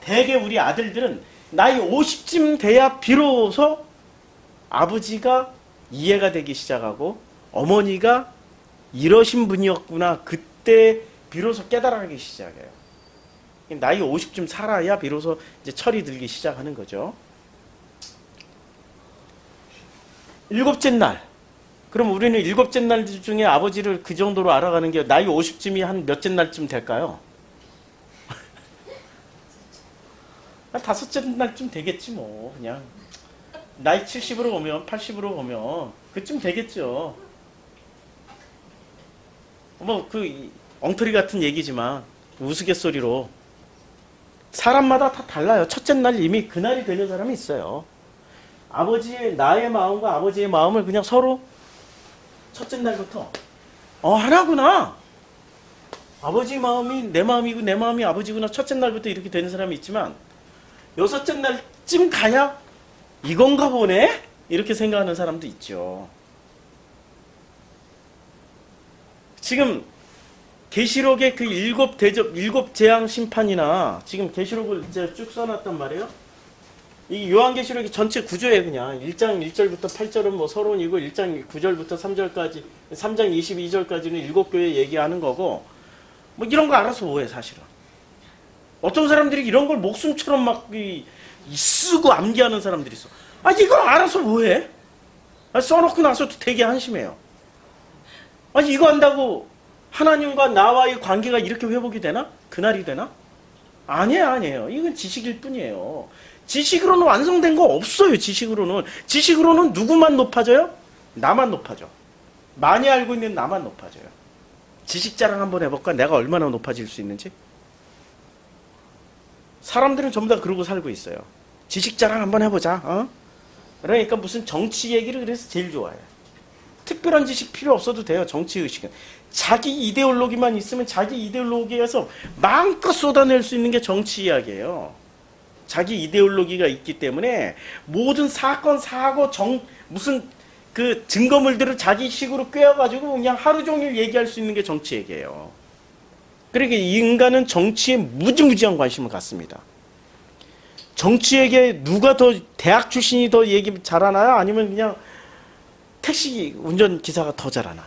대개 우리 아들들은 나이 50쯤 돼야 비로소 아버지가 이해가 되기 시작하고 어머니가 이러신 분이었구나. 그때 비로소 깨달아가기 시작해요. 나이 50쯤 살아야 비로소 이제 철이 들기 시작하는 거죠. 일곱째 날. 그럼 우리는 일곱째 날 중에 아버지를 그 정도로 알아가는 게 나이 50쯤이 한 몇째 날쯤 될까요? 다섯째 날쯤 되겠지 뭐. 그냥 나이 70으로 오면 80으로 오면 그쯤 되겠죠. 뭐 그 엉터리 같은 얘기지만 우스갯소리로 사람마다 다 달라요. 첫째 날 이미 그날이 되는 사람이 있어요. 아버지의 나의 마음과 아버지의 마음을 그냥 서로 첫째 날부터 하나구나. 아버지 마음이 내 마음이고 내 마음이 아버지구나. 첫째 날부터 이렇게 되는 사람이 있지만 여섯째 날쯤 가야 이건가 보네? 이렇게 생각하는 사람도 있죠. 지금 계시록의 그 일곱 재앙 심판이나 지금 계시록을 이제 쭉 써놨단 말이에요. 이 요한계시록이 전체 구조예요. 그냥 1장 1절부터 8절은 뭐 서론이고 1장 9절부터 3절까지 3장 22절까지는 일곱 교회 얘기하는 거고 뭐 이런 거 알아서 뭐해 사실은. 어떤 사람들이 이런 걸 목숨처럼 막 쓰고 암기하는 사람들이 있어. 이거 알아서 뭐해? 써놓고 나서도 되게 한심해요. 이거 한다고 하나님과 나와의 관계가 이렇게 회복이 되나? 그날이 되나? 아니에요. 이건 지식일 뿐이에요. 지식으로는 완성된 거 없어요. 지식으로는 누구만 높아져요? 나만 높아져. 많이 알고 있는 나만 높아져요. 지식 자랑 한번 해볼까? 내가 얼마나 높아질 수 있는지? 사람들은 전부 다 그러고 살고 있어요. 지식 자랑 한번 해보자. 그러니까 무슨 정치 얘기를 그래서 제일 좋아해요. 특별한 지식 필요 없어도 돼요. 정치의식은. 자기 이데올로기만 있으면 자기 이데올로기에서 마음껏 쏟아낼 수 있는 게 정치 이야기예요. 자기 이데올로기가 있기 때문에 모든 사건, 사고, 무슨 그 증거물들을 자기 식으로 꿰어가지고 그냥 하루 종일 얘기할 수 있는 게 정치 얘기예요. 그러니까 이 인간은 정치에 무지무지한 관심을 갖습니다. 정치에게 누가 더 대학 출신이 더 얘기 잘하나요? 아니면 그냥 택시 운전기사가 더 잘하나?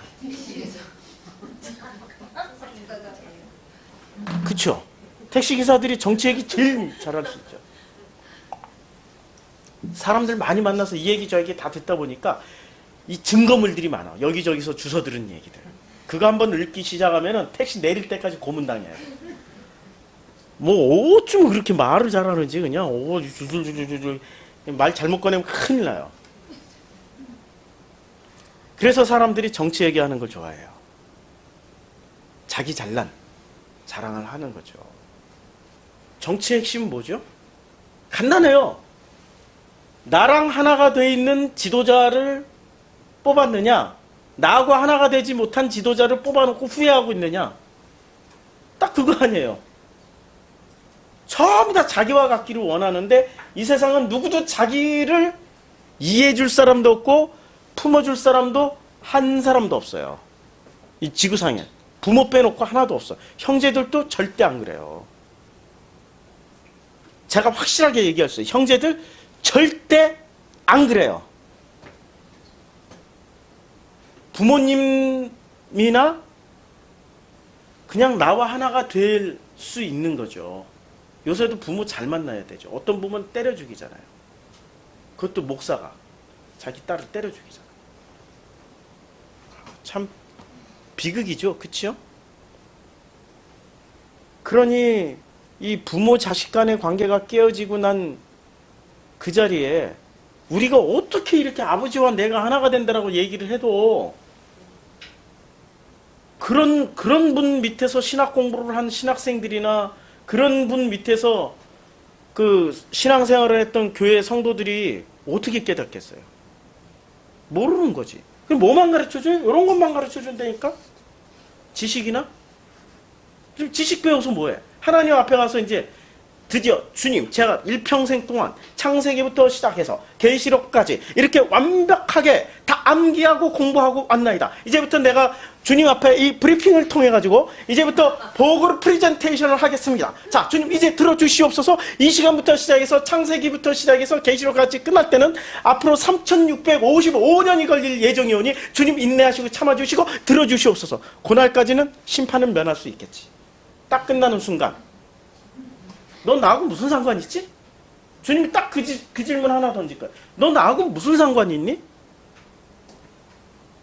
그쵸? 택시기사들이 정치 얘기 제일 잘할 수 있죠. 사람들 많이 만나서 이 얘기 저 얘기 다 듣다 보니까 이 증거물들이 많아. 여기저기서 주워 들은 얘기들. 그거 한번 읽기 시작하면 택시 내릴 때까지 고문당해야 돼. 뭐 어쩜 그렇게 말을 잘하는지 그냥 줄줄줄줄 말 잘못 꺼내면 큰일 나요. 그래서 사람들이 정치 얘기하는 걸 좋아해요. 자기 잘난 자랑을 하는 거죠. 정치의 핵심은 뭐죠? 간단해요. 나랑 하나가 돼 있는 지도자를 뽑았느냐, 나하고 하나가 되지 못한 지도자를 뽑아놓고 후회하고 있느냐, 딱 그거 아니에요. 전부 다 자기와 같기를 원하는데 이 세상은 누구도 자기를 이해해줄 사람도 없고 품어줄 사람도 한 사람도 없어요. 이 지구상에 부모 빼놓고 하나도 없어. 형제들도 절대 안 그래요. 제가 확실하게 얘기했어요. 형제들 절대 안 그래요. 부모님이나 그냥 나와 하나가 될 수 있는 거죠. 요새도 부모 잘 만나야 되죠. 어떤 부모는 때려 죽이잖아요. 그것도 목사가 자기 딸을 때려 죽이잖아요. 참 비극이죠. 그치요? 그러니 이 부모 자식 간의 관계가 깨어지고 난 그 자리에 우리가 어떻게 이렇게 아버지와 내가 하나가 된다라고 얘기를 해도 그런 분 밑에서 신학 공부를 한 신학생들이나 그런 분 밑에서 그 신앙생활을 했던 교회 성도들이 어떻게 깨닫겠어요? 모르는 거지. 그럼 뭐만 가르쳐줘요? 이런 것만 가르쳐준다니까? 지식이나? 지금 지식 배워서 뭐해? 하나님 앞에 가서 이제 드디어 주님 제가 일평생 동안 창세기부터 시작해서 계시록까지 이렇게 완벽하게 다 암기하고 공부하고 왔나이다. 이제부터 내가 주님 앞에 이 브리핑을 통해 가지고 이제부터 보고를 프레젠테이션을 하겠습니다. 자, 주님 이제 들어주시옵소서. 이 시간부터 시작해서 창세기부터 시작해서 계시록까지 끝날 때는 앞으로 3655년이 걸릴 예정이오니 주님 인내하시고 참아주시고 들어주시옵소서. 그날까지는 심판을 면할 수 있겠지. 딱 끝나는 순간 너 나하고 무슨 상관이 있지? 주님이 딱 그 질문 하나 던질 거야. 너 나하고 무슨 상관이 있니?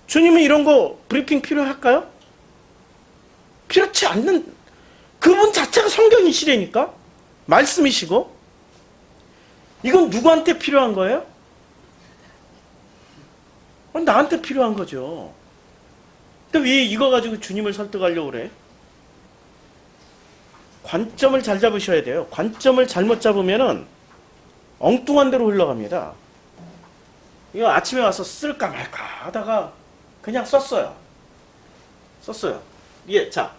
주님은 이런 거 브리핑 필요할까요? 필요치 않는 그분 자체가 성경이시라니까? 말씀이시고 이건 누구한테 필요한 거예요? 나한테 필요한 거죠. 근데 왜 이거 가지고 주님을 설득하려고 그래? 관점을 잘 잡으셔야 돼요. 관점을 잘못 잡으면은 엉뚱한 데로 흘러갑니다. 이거 아침에 와서 쓸까 말까 하다가 그냥 썼어요. 예, 자,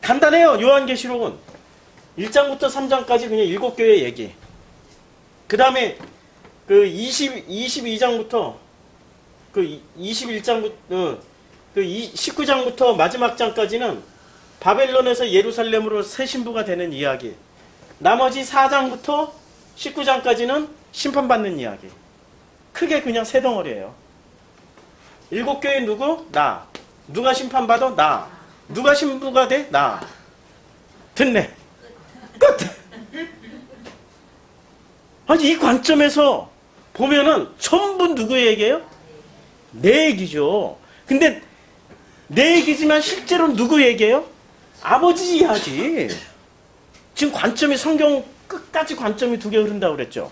간단해요. 요한계시록은 1장부터 3장까지 그냥 7교회 얘기. 그 다음에 그 22장부터 그 21장부터 그 19장부터 마지막 장까지는 바벨론에서 예루살렘으로 새 신부가 되는 이야기. 나머지 4장부터 19장까지는 심판받는 이야기. 크게 그냥 세 덩어리예요. 7교회 누구? 나. 누가 심판받아? 나. 누가 신부가 돼? 나. 됐네. 끝! 아니 이 관점에서 보면은 전부 누구 얘기예요? 내 얘기죠. 근데 내 얘기지만 실제로 누구 얘기예요? 아버지 이야기. 지금 관점이 성경 끝까지 관점이 두 개 흐른다고 그랬죠.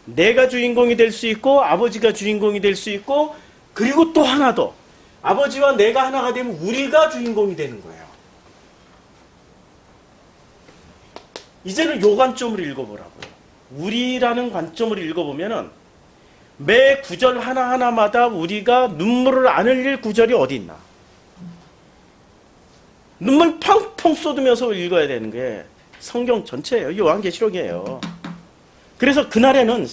내가 주인공이 될 수 있고 아버지가 주인공이 될 수 있고 그리고 또 하나 더. 아버지와 내가 하나가 되면 우리가 주인공이 되는 거예요. 이제는 요 관점을 읽어보라고요. 우리라는 관점을 읽어보면은 매 구절 하나하나마다 우리가 눈물을 안 흘릴 구절이 어디 있나. 눈물 펑펑 쏟으면서 읽어야 되는 게 성경 전체예요. 요한계시록이에요. 그래서 그날에는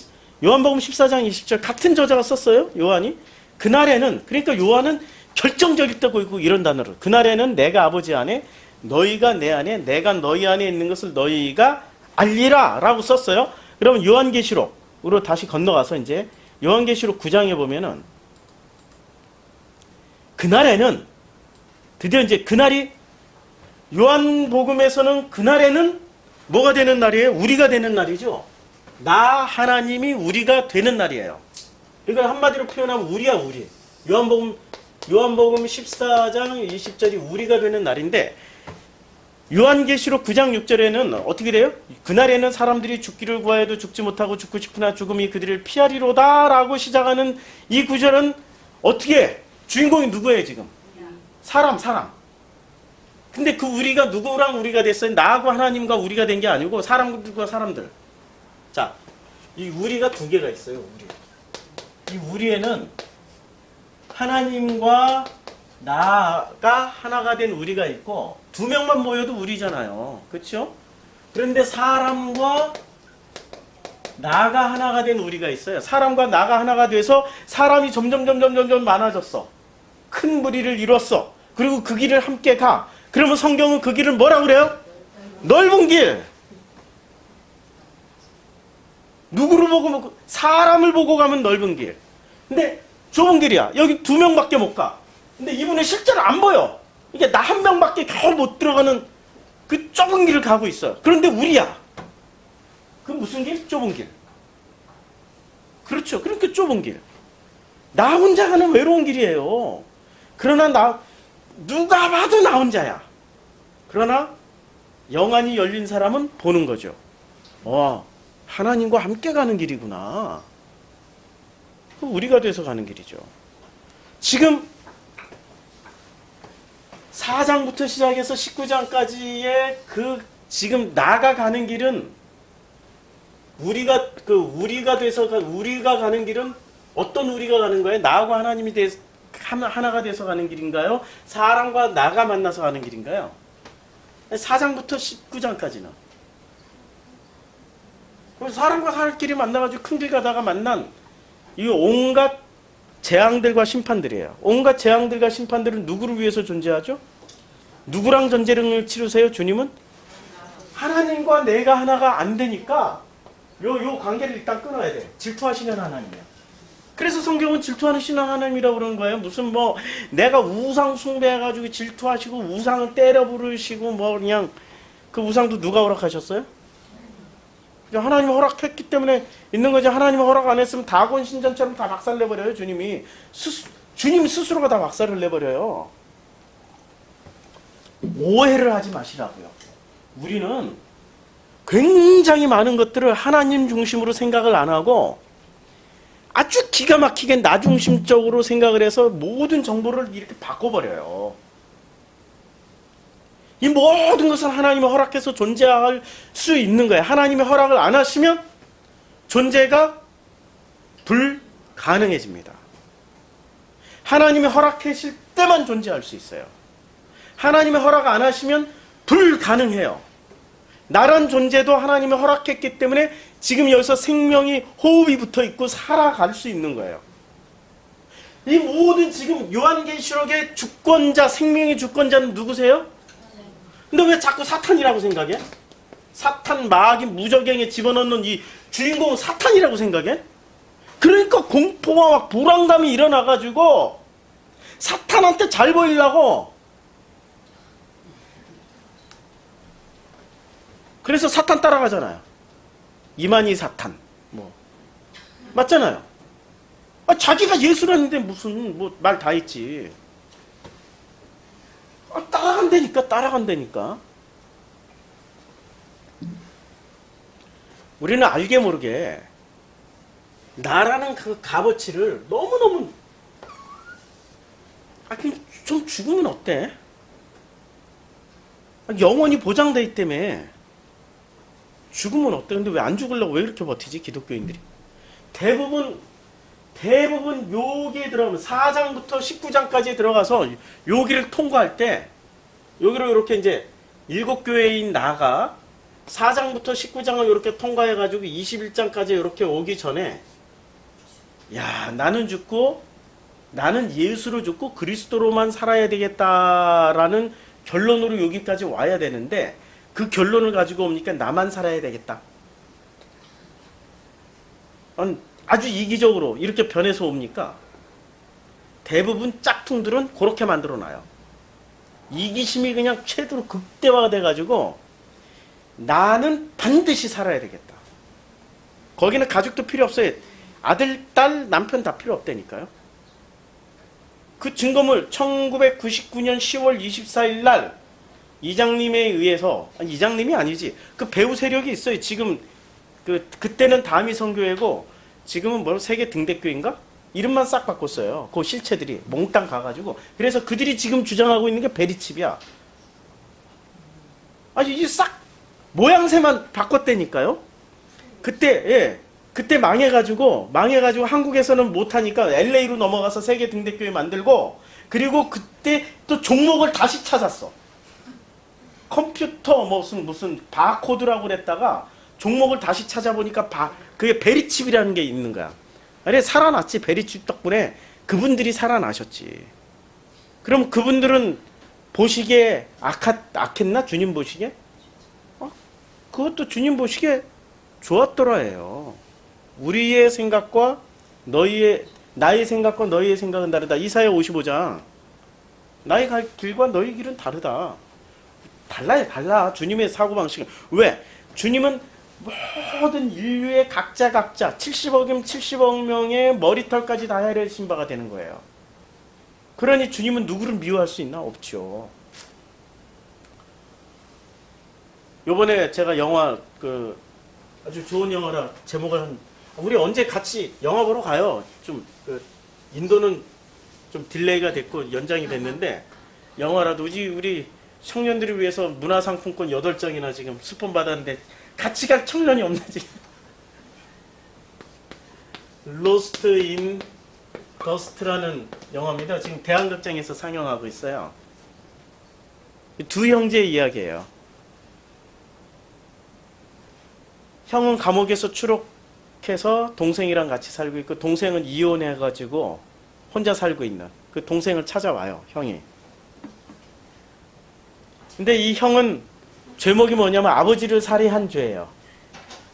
요한복음 14장 20절 같은 저자가 썼어요. 요한이. 그날에는 그러니까 요한은 결정적이다고 있고 이런 단어로 그날에는 내가 아버지 안에 너희가 내 안에 내가 너희 안에 있는 것을 너희가 알리라 라고 썼어요. 그러면 요한계시록으로 다시 건너가서 이제 요한계시록 9장에 보면은 그날에는 드디어 이제 그날이 요한복음에서는 그날에는 뭐가 되는 날이에요? 우리가 되는 날이죠. 나 하나님이 우리가 되는 날이에요. 이걸 한마디로 표현하면 우리야 우리. 요한복음 14장 20절이 우리가 되는 날인데 요한계시록 9장 6절에는 어떻게 돼요? 그날에는 사람들이 죽기를 구하여도 죽지 못하고 죽고 싶으나 죽음이 그들을 피하리로다 라고 시작하는 이 구절은 어떻게 주인공이 누구예요 지금? 사람. 근데 그 우리가 누구랑 우리가 됐어요? 나하고 하나님과 우리가 된 게 아니고 사람들과 사람들. 자, 이 우리가 두 개가 있어요. 우리. 이 우리에는 하나님과 나가 하나가 된 우리가 있고 두 명만 모여도 우리잖아요. 그렇죠? 그런데 사람과 나가 하나가 된 우리가 있어요. 사람과 나가 하나가 돼서 사람이 점점 많아졌어. 큰 무리를 이뤘어. 그리고 그 길을 함께 가. 그러면 성경은 그 길을 뭐라 그래요? 넓은 길. 누구를 보고, 사람을 보고 가면 넓은 길. 근데 좁은 길이야. 여기 2명밖에 못 가. 근데 이분은 실제로 안 보여. 이게 나 한 명밖에 겨우 못 들어가는 그 좁은 길을 가고 있어요. 그런데 우리야. 그 무슨 길? 좁은 길. 그렇죠. 그러니까 좁은 길. 나 혼자 가는 외로운 길이에요. 그러나 누가 봐도 나 혼자야. 그러나 영안이 열린 사람은 보는 거죠. 하나님과 함께 가는 길이구나. 우리가 돼서 가는 길이죠. 지금 4장부터 시작해서 19장까지의 지금 나가 가는 길은 우리가 가는 길은 어떤 우리가 가는 거예요? 나하고 하나님이 하나가 돼서 가는 길인가요? 사람과 나가 만나서 가는 길인가요? 4장부터 19장까지는. 사람과 사람끼리 만나가지고 큰 길 가다가 만난 이 온갖 재앙들과 심판들이에요. 온갖 재앙들과 심판들은 누구를 위해서 존재하죠? 누구랑 전쟁을 치르세요? 주님은? 하나님과 내가 하나가 안 되니까 요 관계를 일단 끊어야 돼. 질투하시는 하나님이야. 그래서 성경은 질투하시는 하나님이라고 그러는 거예요. 무슨 내가 우상 숭배해가지고 질투하시고 우상을 때려 부르시고 그냥 그 우상도 누가 허락하셨어요? 하나님이 허락했기 때문에 있는 거지. 하나님이 허락 안 했으면 다곤 신전처럼 다 박살내버려요. 주님 스스로가 다 박살을 내버려요. 오해를 하지 마시라고요. 우리는 굉장히 많은 것들을 하나님 중심으로 생각을 안 하고 아주 기가 막히게 나 중심적으로 생각을 해서 모든 정보를 이렇게 바꿔버려요. 이 모든 것은 하나님이 허락해서 존재할 수 있는 거예요. 하나님이 허락을 안 하시면 존재가 불가능해집니다. 하나님이 허락하실 때만 존재할 수 있어요. 하나님이 허락 안 하시면 불가능해요. 나란 존재도 하나님이 허락했기 때문에 지금 여기서 생명이 호흡이 붙어 있고 살아갈 수 있는 거예요. 이 모든 지금 요한계시록의 주권자, 생명의 주권자는 누구세요? 근데 왜 자꾸 사탄이라고 생각해? 사탄, 마귀, 무적행에 집어넣는 이 주인공은 사탄이라고 생각해? 그러니까 공포와 막 불안감이 일어나가지고 사탄한테 잘 보이려고. 그래서 사탄 따라가잖아요. 이만희 사탄. 맞잖아요. 자기가 예수라는데 무슨 말 다 했지. 따라간다니까. 우리는 알게 모르게 나라는 그 값어치를 너무너무 그냥 좀 죽으면 어때? 영원히 보장돼 있다며. 죽으면 어때? 근데 왜 안 죽으려고 왜 이렇게 버티지? 기독교인들이. 대부분 여기에 들어가면 4장부터 19장까지 들어가서 여기를 통과할 때 여기로 이렇게 이제 7교회인 나가 4장부터 19장을 이렇게 통과해가지고 21장까지 이렇게 오기 전에 나는 죽고 나는 예수로 죽고 그리스도로만 살아야 되겠다라는 결론으로 여기까지 와야 되는데 그 결론을 가지고 오니까 나만 살아야 되겠다. 아주 이기적으로 이렇게 변해서 옵니까? 대부분 짝퉁들은 그렇게 만들어놔요. 이기심이 그냥 최대로 극대화돼가지고 나는 반드시 살아야 되겠다. 거기는 가족도 필요 없어요. 아들, 딸, 남편 다 필요 없다니까요. 그 증거물 1999년 10월 24일 날 이장님에 의해서, 이장님이 아니지, 그 배우 세력이 있어요. 지금 그때는 다미 선교회고 지금은 세계 등대교인가? 이름만 싹 바꿨어요. 그 실체들이 몽땅 가가지고. 그래서 그들이 지금 주장하고 있는 게 베리칩이야. 이게 싹 모양새만 바꿨다니까요. 그때 망해가지고 한국에서는 못하니까 LA로 넘어가서 세계 등대교회 만들고, 그리고 그때 또 종목을 다시 찾았어. 컴퓨터 무슨 바코드라고 그랬다가 종목을 다시 찾아보니까 그게 베리칩이라는 게 있는 거야. 아니 살아났지. 베리칩 덕분에 그분들이 살아나셨지. 그럼 그분들은 보시기에 악했나? 주님 보시기에? 그것도 주님 보시기에 좋았더라예요. 우리의 생각과 나의 생각과 너희의 생각은 다르다. 이사야 55장. 나의 갈 길과 너희 길은 다르다. 달라. 주님의 사고방식은. 왜? 주님은 모든 인류의 각자 70억이면 70억 명의 머리털까지 다 헤아리신 바가 되는 거예요. 그러니 주님은 누구를 미워할 수 있나? 없죠. 요번에 제가 영화 아주 좋은 영화라 제목을 우리 언제 같이 영화 보러 가요. 좀 인도는 좀 딜레이가 됐고 연장이 됐는데 영화라도 우리 청년들을 위해서 문화상품권 8장이나 지금 스폰 받았는데 같이 갈 청년이 없나 지금. 로스트 인 더스트라는 영화입니다. 지금 대한극장에서 상영하고 있어요. 두 형제의 이야기예요. 형은 감옥에서 추록해서 동생이랑 같이 살고 있고 동생은 이혼해가지고 혼자 살고 있는 그 동생을 찾아와요. 형이. 근데 이 형은 죄목이 뭐냐면 아버지를 살해한 죄예요.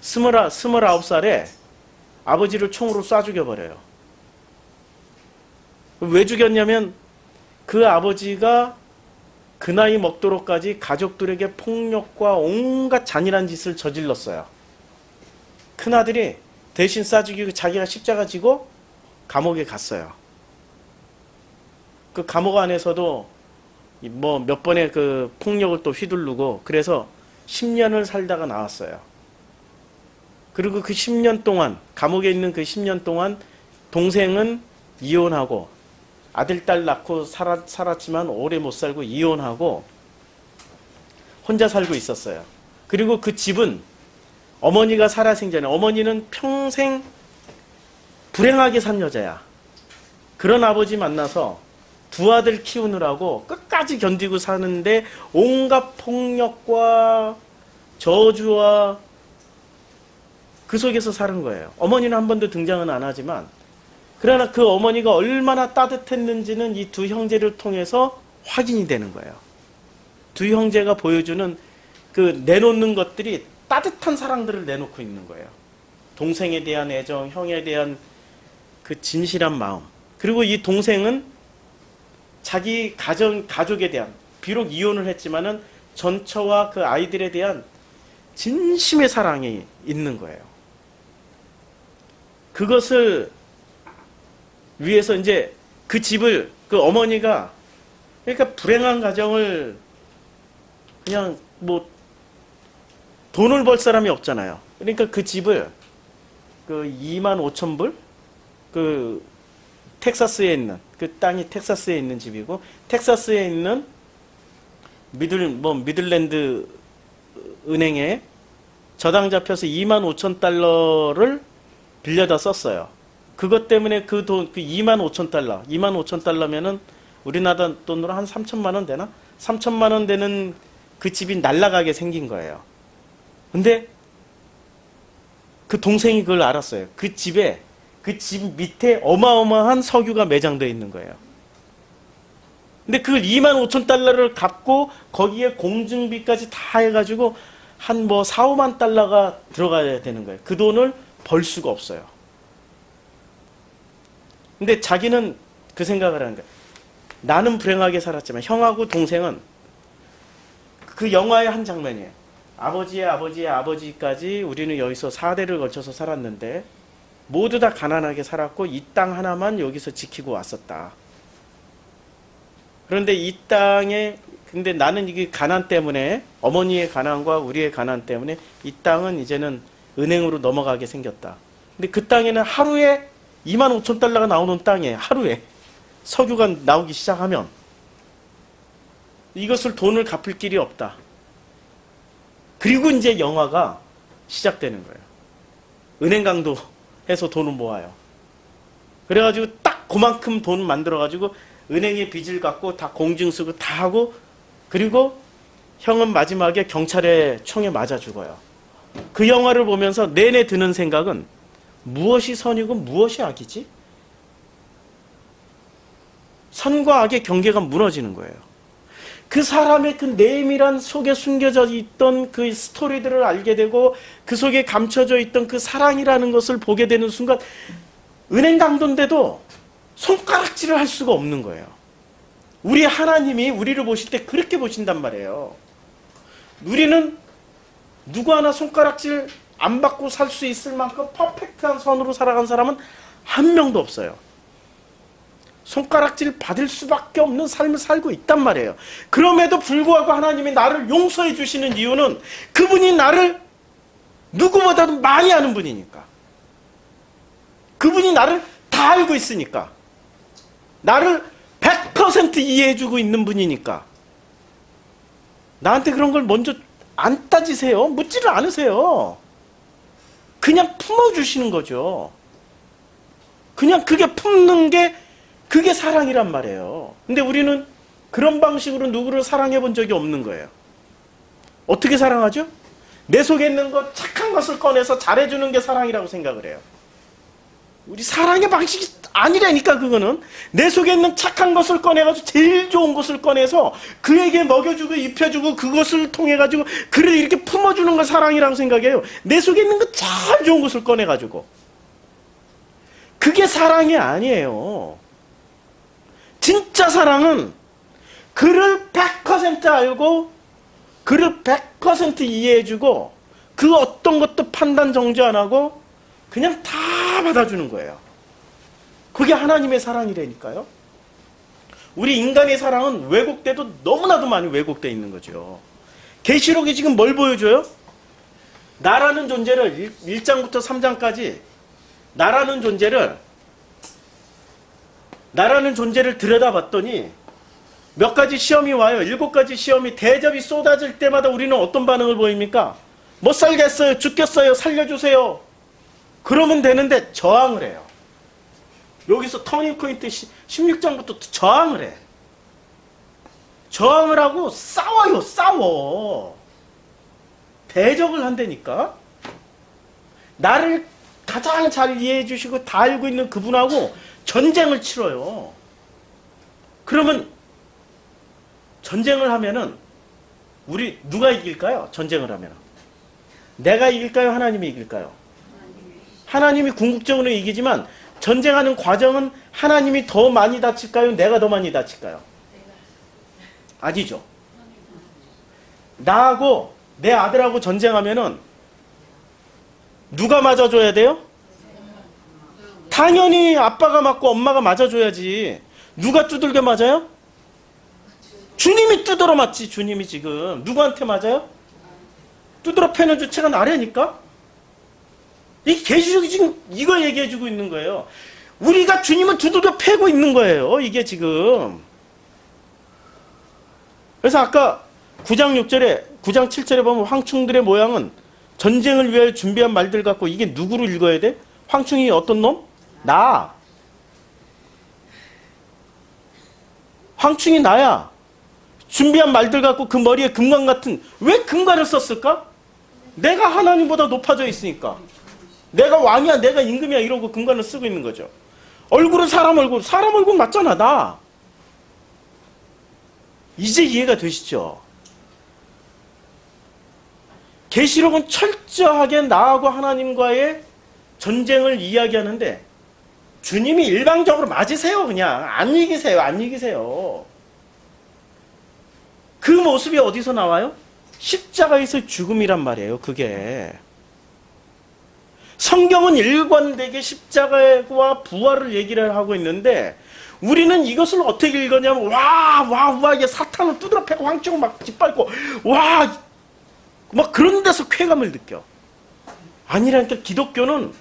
29살에 아버지를 총으로 쏴 죽여버려요. 왜 죽였냐면 그 아버지가 그 나이 먹도록까지 가족들에게 폭력과 온갖 잔인한 짓을 저질렀어요. 큰아들이 대신 쏴 죽이고 자기가 십자가 지고 감옥에 갔어요. 그 감옥 안에서도 뭐 몇 번의 그 폭력을 또 휘두르고 그래서 10년을 살다가 나왔어요. 그리고 그 10년 동안 감옥에 있는 그 10년 동안 동생은 이혼하고 아들 딸 낳고 살았지만 오래 못 살고 이혼하고 혼자 살고 있었어요. 그리고 그 집은 어머니가 살아생전에 어머니는 평생 불행하게 산 여자야. 그런 아버지 만나서 두 아들 키우느라고 끝까지 견디고 사는데 온갖 폭력과 저주와 그 속에서 사는 거예요. 어머니는 한 번도 등장은 안 하지만 그러나 그 어머니가 얼마나 따뜻했는지는 이 두 형제를 통해서 확인이 되는 거예요. 두 형제가 보여주는 그 내놓는 것들이 따뜻한 사랑들을 내놓고 있는 거예요. 동생에 대한 애정, 형에 대한 그 진실한 마음. 그리고 이 동생은 자기 가족에 대한 비록 이혼을 했지만은 전처와 그 아이들에 대한 진심의 사랑이 있는 거예요. 그것을 위해서 이제 그 집을 그 어머니가 그러니까 불행한 가정을 그냥 뭐 돈을 벌 사람이 없잖아요. 그러니까 그 집을 그 25,000불 그 텍사스에 있는 그 땅이 텍사스에 있는 집이고 텍사스에 있는 미들랜드 은행에 저당 잡혀서 25,000달러를 빌려다 썼어요. 그것 때문에 그 돈, 그 25,000달러, 25,000달러면은 우리나라 돈으로 한 3천만 원 되나? 3천만 원 되는 그 집이 날아가게 생긴 거예요. 근데 그 동생이 그걸 알았어요. 그 집 밑에 어마어마한 석유가 매장되어 있는 거예요. 근데 그걸 25,000달러를 갚고 거기에 공증비까지 다 해가지고 한 뭐 4, 5만 달러가 들어가야 되는 거예요. 그 돈을 벌 수가 없어요. 근데 자기는 그 생각을 하는 거예요. 나는 불행하게 살았지만 형하고 동생은 그 영화의 한 장면이에요. 아버지의 아버지까지 우리는 여기서 4대를 걸쳐서 살았는데 모두 다 가난하게 살았고 이 땅 하나만 여기서 지키고 왔었다. 그런데 이 땅에 근데 나는 이게 가난 때문에 어머니의 가난과 우리의 가난 때문에 이 땅은 이제는 은행으로 넘어가게 생겼다. 근데 그 땅에는 하루에 25,000달러가 나오는 땅이에요. 하루에 석유가 나오기 시작하면 이것을 돈을 갚을 길이 없다. 그리고 이제 영화가 시작되는 거예요. 은행 강도 해서 돈을 모아요. 그래가지고 딱 그만큼 돈 만들어가지고 은행에 빚을 갚고 다 공증 쓰고 다 하고 그리고 형은 마지막에 경찰의 총에 맞아 죽어요. 그 영화를 보면서 내내 드는 생각은 무엇이 선이고 무엇이 악이지? 선과 악의 경계가 무너지는 거예요. 그 사람의 그 내밀한 속에 숨겨져 있던 그 스토리들을 알게 되고 그 속에 감춰져 있던 그 사랑이라는 것을 보게 되는 순간 은행 강도인데도 손가락질을 할 수가 없는 거예요. 우리 하나님이 우리를 보실 때 그렇게 보신단 말이에요. 우리는 누구 하나 손가락질 안 받고 살 수 있을 만큼 퍼펙트한 선으로 살아간 사람은 한 명도 없어요. 손가락질 받을 수밖에 없는 삶을 살고 있단 말이에요. 그럼에도 불구하고 하나님이 나를 용서해 주시는 이유는 그분이 나를 누구보다도 많이 아는 분이니까. 그분이 나를 다 알고 있으니까. 나를 100% 이해해 주고 있는 분이니까. 나한테 그런 걸 먼저 안 따지세요. 묻지를 않으세요. 그냥 품어주시는 거죠. 그냥 그게 품는 게 그게 사랑이란 말이에요. 근데 우리는 그런 방식으로 누구를 사랑해 본 적이 없는 거예요. 어떻게 사랑하죠? 내 속에 있는 것, 착한 것을 꺼내서 잘해주는 게 사랑이라고 생각을 해요. 우리 사랑의 방식이 아니라니까 그거는. 내 속에 있는 착한 것을 꺼내가지고 제일 좋은 것을 꺼내서 그에게 먹여주고 입혀주고 그것을 통해가지고 그를 이렇게 품어주는 걸 사랑이라고 생각해요. 내 속에 있는 것 제일 좋은 것을 꺼내가지고. 그게 사랑이 아니에요. 진짜 사랑은 그를 100% 알고 그를 100% 이해해주고 그 어떤 것도 판단 정지 안 하고 그냥 다 받아주는 거예요. 그게 하나님의 사랑이라니까요. 우리 인간의 사랑은 왜곡돼도 너무나도 많이 왜곡되어 있는 거죠. 계시록이 지금 뭘 보여줘요? 나라는 존재를 1장부터 3장까지 나라는 존재를 들여다봤더니 몇 가지 시험이 와요. 7가지 시험이 대접이 쏟아질 때마다 우리는 어떤 반응을 보입니까? 못 살겠어요. 죽겠어요. 살려주세요. 그러면 되는데 저항을 해요. 여기서 터닝포인트 16장부터 저항을 해. 저항을 하고 싸워요. 싸워. 대적을 한다니까. 나를 가장 잘 이해해 주시고 다 알고 있는 그분하고 전쟁을 치러요. 그러면 전쟁을 하면은 우리 누가 이길까요? 전쟁을 하면 내가 이길까요? 하나님이 이길까요? 하나님이 궁극적으로 이기지만 전쟁하는 과정은 하나님이 더 많이 다칠까요? 내가 더 많이 다칠까요? 아니죠. 나하고 내 아들하고 전쟁하면은 누가 맞아줘야 돼요? 당연히 아빠가 맞고 엄마가 맞아줘야지. 누가 두들겨 맞아요? 주님이 두드러 맞지. 주님이 지금 누구한테 맞아요? 두드러 패는 주체가 나라니까. 이 계시록이 지금 이거 얘기해주고 있는 거예요. 우리가 주님을 두드려 패고 있는 거예요. 이게 지금. 그래서 아까 9장 6절에 9장 7절에 보면 황충들의 모양은 전쟁을 위하여 준비한 말들 같고, 이게 누구를 읽어야 돼? 황충이 어떤 놈? 나. 황충이 나야. 준비한 말들 같고 그 머리에 금관 같은, 왜 금관을 썼을까? 내가 하나님보다 높아져 있으니까. 내가 왕이야, 내가 임금이야 이러고 금관을 쓰고 있는 거죠. 얼굴은 사람 얼굴 맞잖아, 나. 이제 이해가 되시죠? 계시록은 철저하게 나하고 하나님과의 전쟁을 이야기하는데 주님이 일방적으로 맞으세요. 그냥 안 이기세요. 안 이기세요. 그 모습이 어디서 나와요? 십자가에서 죽음이란 말이에요. 그게 성경은 일관되게 십자가와 부활을 얘기를 하고 있는데 우리는 이것을 어떻게 읽었냐면 와 이게 사탄을 두드러 패고 황충을 막 짓밟고 막 그런 데서 쾌감을 느껴. 아니라니까. 기독교는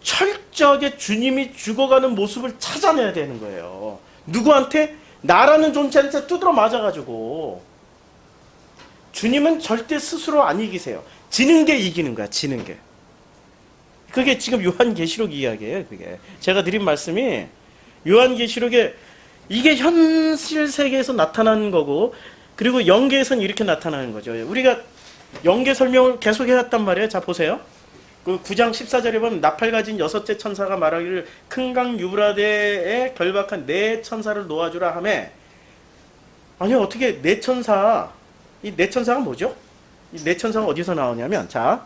철저하게 주님이 죽어가는 모습을 찾아내야 되는 거예요. 누구한테? 나라는 존재한테 두드러 맞아가지고. 주님은 절대 스스로 안 이기세요. 지는 게 이기는 거야. 지는 게. 그게 지금 요한계시록 이야기예요. 그게 제가 드린 말씀이 요한계시록에 이게 현실 세계에서 나타나는 거고, 그리고 영계에서는 이렇게 나타나는 거죠. 우리가 영계 설명을 계속 해왔단 말이에요. 자, 보세요. 그 9장 14절에 보면 나팔 가진 여섯째 천사가 말하기를 큰 강 유브라데에 결박한 네 천사를 놓아주라 하매, 아니 어떻게 네 천사, 이 네 천사가 뭐죠? 이 네 천사가 어디서 나오냐면, 자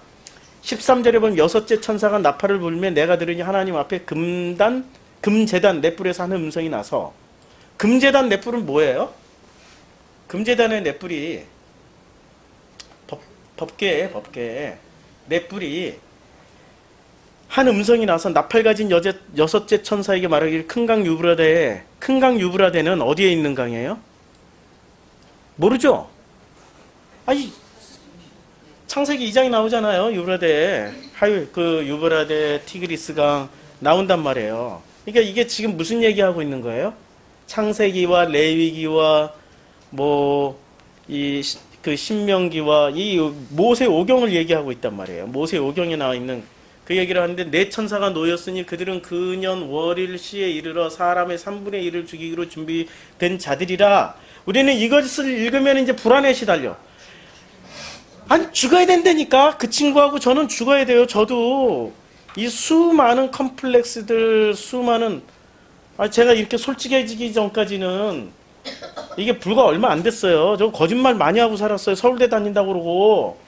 13절에 보면 여섯째 천사가 나팔을 불며 내가 들으니 하나님 앞에 금제단 넷불에서 하는 음성이 나서, 금제단 넷불은 뭐예요? 금제단의 넷불이 법계에 넷불이 한 음성이 나서 나팔 가진 여섯째 천사에게 말하기를 큰 강 유브라데는 어디에 있는 강이에요? 모르죠? 아니 창세기 2장이 나오잖아요. 유브라데, 유브라데 티그리스강 나온단 말이에요. 그러니까 이게 지금 무슨 얘기하고 있는 거예요? 창세기와 레위기와 그 신명기와 이 모세 오경을 얘기하고 있단 말이에요. 모세 오경에 나와 있는 그 얘기를 하는데, 네 천사가 놓였으니 그들은 그년 월일 시에 이르러 사람의 3분의 1을 죽이기로 준비된 자들이라. 우리는 이것을 읽으면 이제 불안에 시달려. 아니 죽어야 된다니까. 그 친구하고 저는 죽어야 돼요. 저도 이 수많은 컴플렉스들, 제가 이렇게 솔직해지기 전까지는 이게 불과 얼마 안 됐어요. 저 거짓말 많이 하고 살았어요. 서울대 다닌다고 그러고,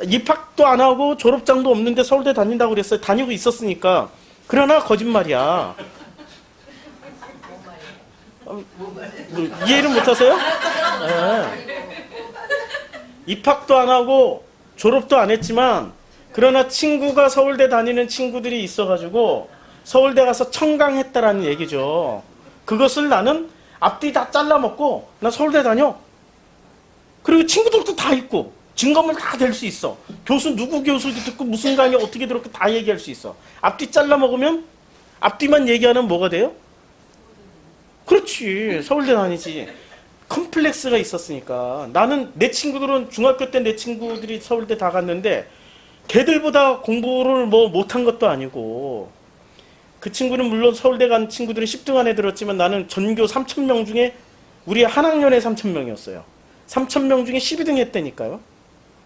입학도 안 하고 졸업장도 없는데 서울대 다닌다고 그랬어요. 다니고 있었으니까. 그러나 거짓말이야. 이해를 못하세요? 네. 입학도 안 하고 졸업도 안 했지만, 그러나 친구가 서울대 다니는 친구들이 있어가지고 서울대 가서 청강했다라는 얘기죠. 그것을 나는 앞뒤 다 잘라먹고 나 서울대 다녀. 그리고 친구들도 다 있고 증거물 다 될 수 있어. 누구 교수 듣고 무슨 강의 어떻게 들었고 다 얘기할 수 있어. 앞뒤 잘라먹으면 앞뒤만 얘기하면 뭐가 돼요? 그렇지. 서울대 다니지. 컴플렉스가 있었으니까. 나는 내 친구들은 중학교 때 내 친구들이 서울대 다 갔는데 걔들보다 공부를 못한 것도 아니고, 그 친구는 물론 서울대 간 친구들은 10등 안에 들었지만 나는 전교 3,000명 중에 우리 한 학년에 3,000명이었어요. 3,000명 중에 12등 했다니까요.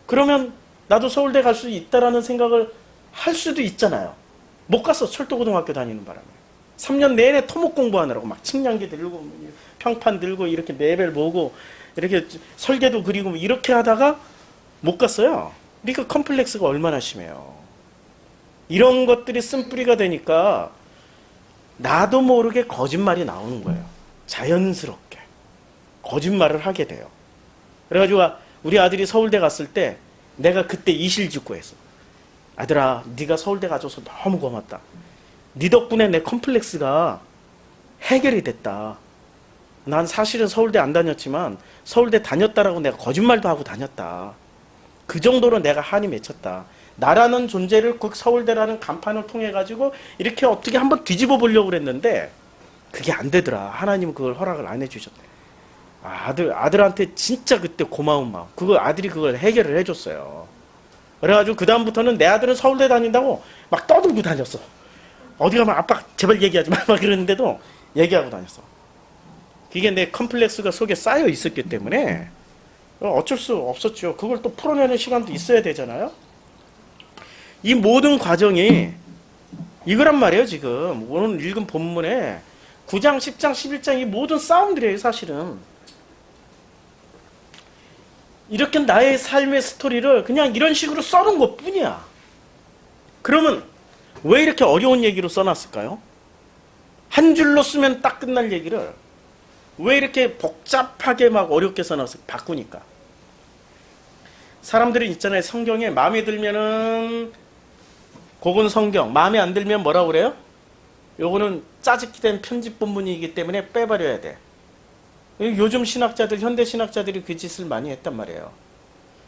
그러면 나도 서울대 갈 수 있다라는 생각을 할 수도 있잖아요. 못 갔어. 철도고등학교 다니는 바람에. 3년 내내 토목 공부하느라고 막 측량기 들고 평판 들고 이렇게 레벨 보고 이렇게 설계도 그리고 이렇게 하다가 못 갔어요. 그러니까 컴플렉스가 얼마나 심해요. 이런 것들이 쓴뿌리가 되니까 나도 모르게 거짓말이 나오는 거예요. 자연스럽게 거짓말을 하게 돼요. 그래가지고 우리 아들이 서울대 갔을 때 내가 그때 이실직고했어. 아들아, 네가 서울대 가줘서 너무 고맙다. 네 덕분에 내 컴플렉스가 해결이 됐다. 난 사실은 서울대 안 다녔지만 서울대 다녔다라고 내가 거짓말도 하고 다녔다. 그 정도로 내가 한이 맺혔다. 나라는 존재를 그 서울대라는 간판을 통해 가지고 이렇게 어떻게 한번 뒤집어 보려고 그랬는데 그게 안 되더라. 하나님은 그걸 허락을 안 해주셨대. 아들한테 진짜 그때 고마운 마음. 아들이 그걸 해결을 해줬어요. 그래가지고 그 다음부터는 내 아들은 서울대 다닌다고 막 떠들고 다녔어. 어디 가면 아빠 제발 얘기하지 마 막 그러는데도 얘기하고 다녔어. 그게 내 컴플렉스가 속에 쌓여 있었기 때문에 어쩔 수 없었죠. 그걸 또 풀어내는 시간도 있어야 되잖아요. 이 모든 과정이 이거란 말이에요. 지금 오늘 읽은 본문에 9장, 10장, 11장 이 모든 싸움들이에요. 사실은 이렇게 나의 삶의 스토리를 그냥 이런 식으로 써놓은 것 뿐이야. 그러면 왜 이렇게 어려운 얘기로 써놨을까요? 한 줄로 쓰면 딱 끝날 얘기를 왜 이렇게 복잡하게 막 어렵게 써놨을까? 바꾸니까. 사람들이 있잖아요. 성경에 마음에 들면은 그건 성경, 마음에 안 들면 뭐라고 그래요? 요거는 짜집기 된 편집 본문이기 때문에 빼버려야 돼. 요즘 신학자들, 현대 신학자들이 그 짓을 많이 했단 말이에요.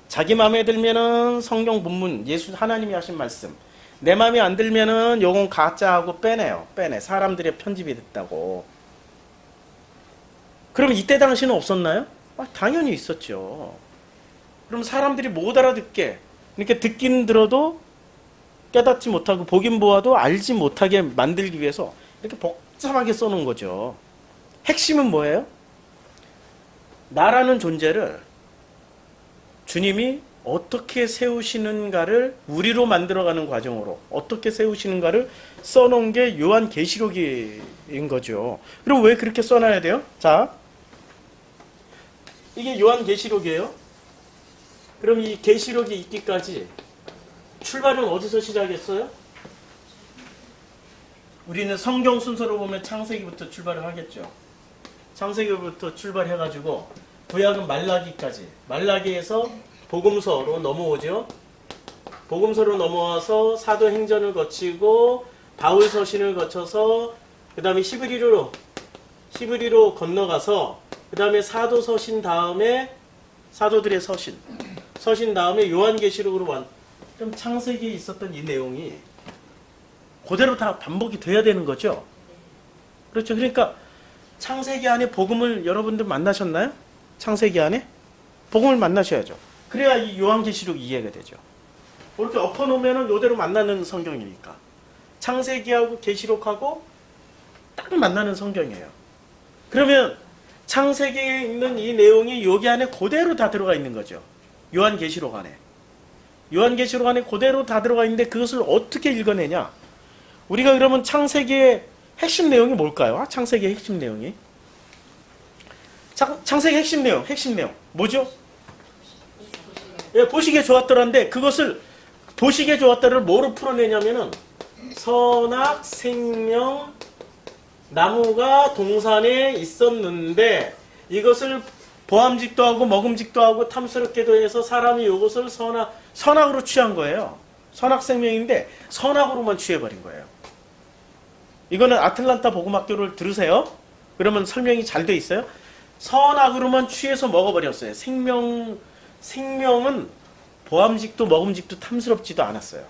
자기 마음에 들면은 성경 본문, 예수 하나님이 하신 말씀, 내 마음에 안 들면은 요건 가짜하고 빼내요. 빼내. 사람들의 편집이 됐다고. 그럼 이때 당시는 없었나요? 당연히 있었죠. 그럼 사람들이 못 알아듣게, 이렇게 듣긴 들어도 깨닫지 못하고 보긴 보아도 알지 못하게 만들기 위해서 이렇게 복잡하게 써놓은 거죠. 핵심은 뭐예요? 나라는 존재를 주님이 어떻게 세우시는가를 우리로 만들어가는 과정으로 어떻게 세우시는가를 써놓은 게 요한계시록인 거죠. 그럼 왜 그렇게 써놔야 돼요? 자, 이게 요한계시록이에요. 그럼 이 계시록이 있기까지 출발은 어디서 시작했어요? 우리는 성경 순서로 보면 창세기부터 출발을 하겠죠. 창세기부터 출발해가지고 구약은 말라기까지, 말라기에서 복음서로 넘어오죠. 복음서로 넘어와서 사도행전을 거치고 바울 서신을 거쳐서 그 다음에 히브리로 건너가서 그 다음에 사도 서신 다음에 사도들의 서신 다음에 요한계시록으로 좀 창세기에 있었던 이 내용이 그대로 다 반복이 돼야 되는 거죠. 그렇죠. 그러니까 창세기 안에 복음을 여러분들 만나셨나요? 창세기 안에 복음을 만나셔야죠. 그래야 이 요한계시록 이해가 되죠. 이렇게 엎어놓으면 이대로 만나는 성경이니까. 창세기하고 계시록하고 딱 만나는 성경이에요. 그러면 창세기에 있는 이 내용이 여기 안에 그대로 다 들어가 있는 거죠. 요한계시록 안에. 요한계시록 안에 그대로 다 들어가 있는데 그것을 어떻게 읽어내냐? 우리가 그러면 창세기의 핵심 내용이 뭘까요? 창세기의 핵심 내용이. 창세기 핵심 내용. 뭐죠? 예, 보시기에 좋았더란데 그것을 보시기에 좋았더를 뭐로 풀어내냐면은 선악, 생명, 나무가 동산에 있었는데 이것을 보암직도 하고 먹음직도 하고 탐스럽게도 해서 사람이 이것을 선악으로 취한 거예요. 선악 생명인데 선악으로만 취해버린 거예요. 이거는 아틀란타 복음학교를 들으세요. 그러면 설명이 잘 돼 있어요. 선악으로만 취해서 먹어버렸어요. 생명은 보암직도 먹음직도 탐스럽지도 않았어요.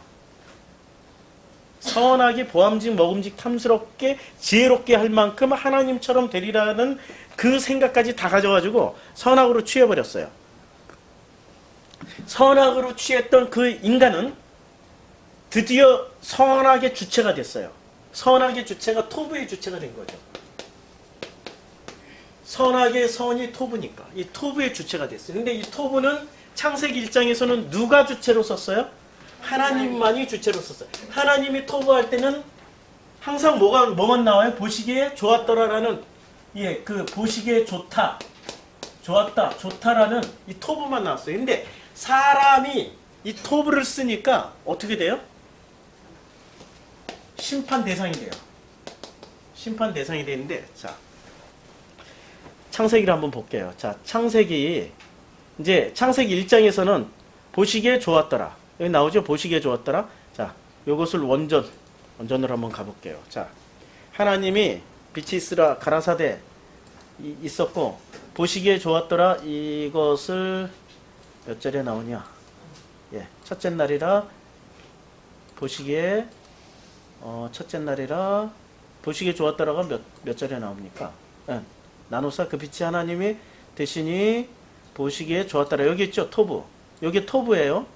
선악이 보암직 먹음직 탐스럽게 지혜롭게 할 만큼 하나님처럼 되리라는 그 생각까지 다 가져가지고 선악으로 취해버렸어요. 선악으로 취했던 그 인간은 드디어 선악의 주체가 됐어요. 선악의 주체가 토부의 주체가 된 거죠. 선악의 선이 토부니까 이 토부의 주체가 됐어요. 근데 이 토부는 창세기 1장에서는 누가 주체로 썼어요? 하나님만이 주체로 썼어요. 하나님이 토부할 때는 항상 뭐만 나와요? 보시기에 좋았더라라는 그 보시기에 좋다, 좋았다, 좋다라는 이 토부만 나왔어요. 근데 사람이 이 토부를 쓰니까 어떻게 돼요? 심판 대상이 돼요. 심판 대상이 되는데, 자, 창세기를 한번 볼게요. 자, 창세기 1장에서는 보시기에 좋았더라. 여기 나오죠? 보시기에 좋았더라. 자, 요것을 원전으로 한번 가볼게요. 자, 하나님이 빛이 있으라 가라사대 있었고, 보시기에 좋았더라. 이것을 몇 절에 나오냐? 예, 첫째 날이라 보시기에 첫째 날이라 보시기에 좋았더라가 몇 절에 나옵니까? 예, 나노사 그 빛이 하나님이 되시니 보시기에 좋았더라. 여기 있죠? 토부. 여기 토부예요.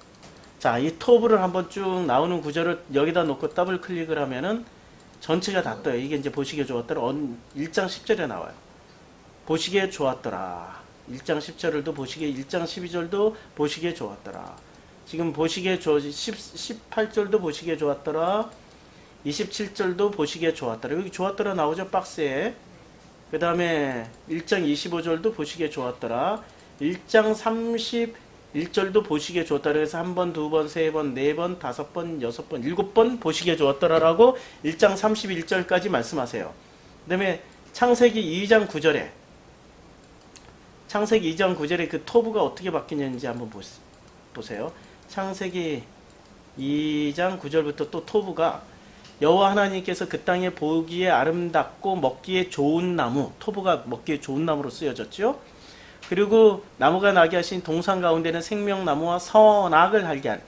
자, 이 토부를 한번 쭉 나오는 구절을 여기다 놓고 더블 클릭을 하면은 전체가 다 떠요. 이게 이제 보시기에 좋았더라. 1장 10절에 나와요. 보시기에 좋았더라. 1장 10절도 보시기에 1장 12절도 보시기에 좋았더라. 지금 보시기에 18절도 보시기에 좋았더라. 27절도 보시기에 좋았더라. 여기 좋았더라 나오죠? 박스에. 그 다음에 1장 25절도 보시기에 좋았더라. 1장 31절도 보시기에 좋았더라. 그래서 한 번, 두 번, 세 번, 네 번, 다섯 번, 여섯 번, 일곱 번 보시기에 좋았더라라고 1장 31절까지 말씀하세요. 그 다음에 창세기 2장 9절에 그 토부가 어떻게 바뀌는지 한번 보세요. 창세기 2장 9절부터 또 토부가 여호와 하나님께서 그 땅에 보기에 아름답고 먹기에 좋은 나무, 토부가 먹기에 좋은 나무로 쓰여졌죠. 그리고 나무가 나게 하신 동산 가운데는 생명나무와 선악을 알게 한.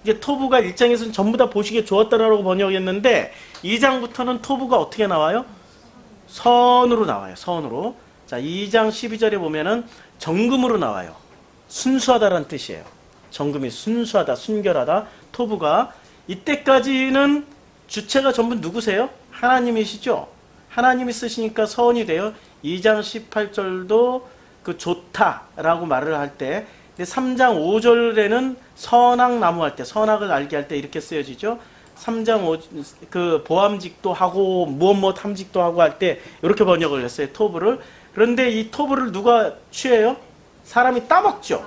이게 토부가 1장에서는 전부 다 보시기에 좋았다라고 번역했는데 2장부터는 토부가 어떻게 나와요? 선으로 나와요. 선으로. 자, 2장 12절에 보면은 정금으로 나와요. 순수하다라는 뜻이에요. 정금이 순수하다, 순결하다. 토부가 이때까지는 주체가 전부 누구세요? 하나님이시죠? 하나님이 쓰시니까 선이 돼요. 2장 18절도 그 좋다라고 말을 할 때 3장 5절에는 선악나무 할 때, 선악을 알게 할 때 이렇게 쓰여지죠. 3장 5, 그 보암직도 하고 무엇 탐직도 하고 할 때 이렇게 번역을 했어요. 토부를. 그런데 이 토부를 누가 취해요? 사람이 따먹죠.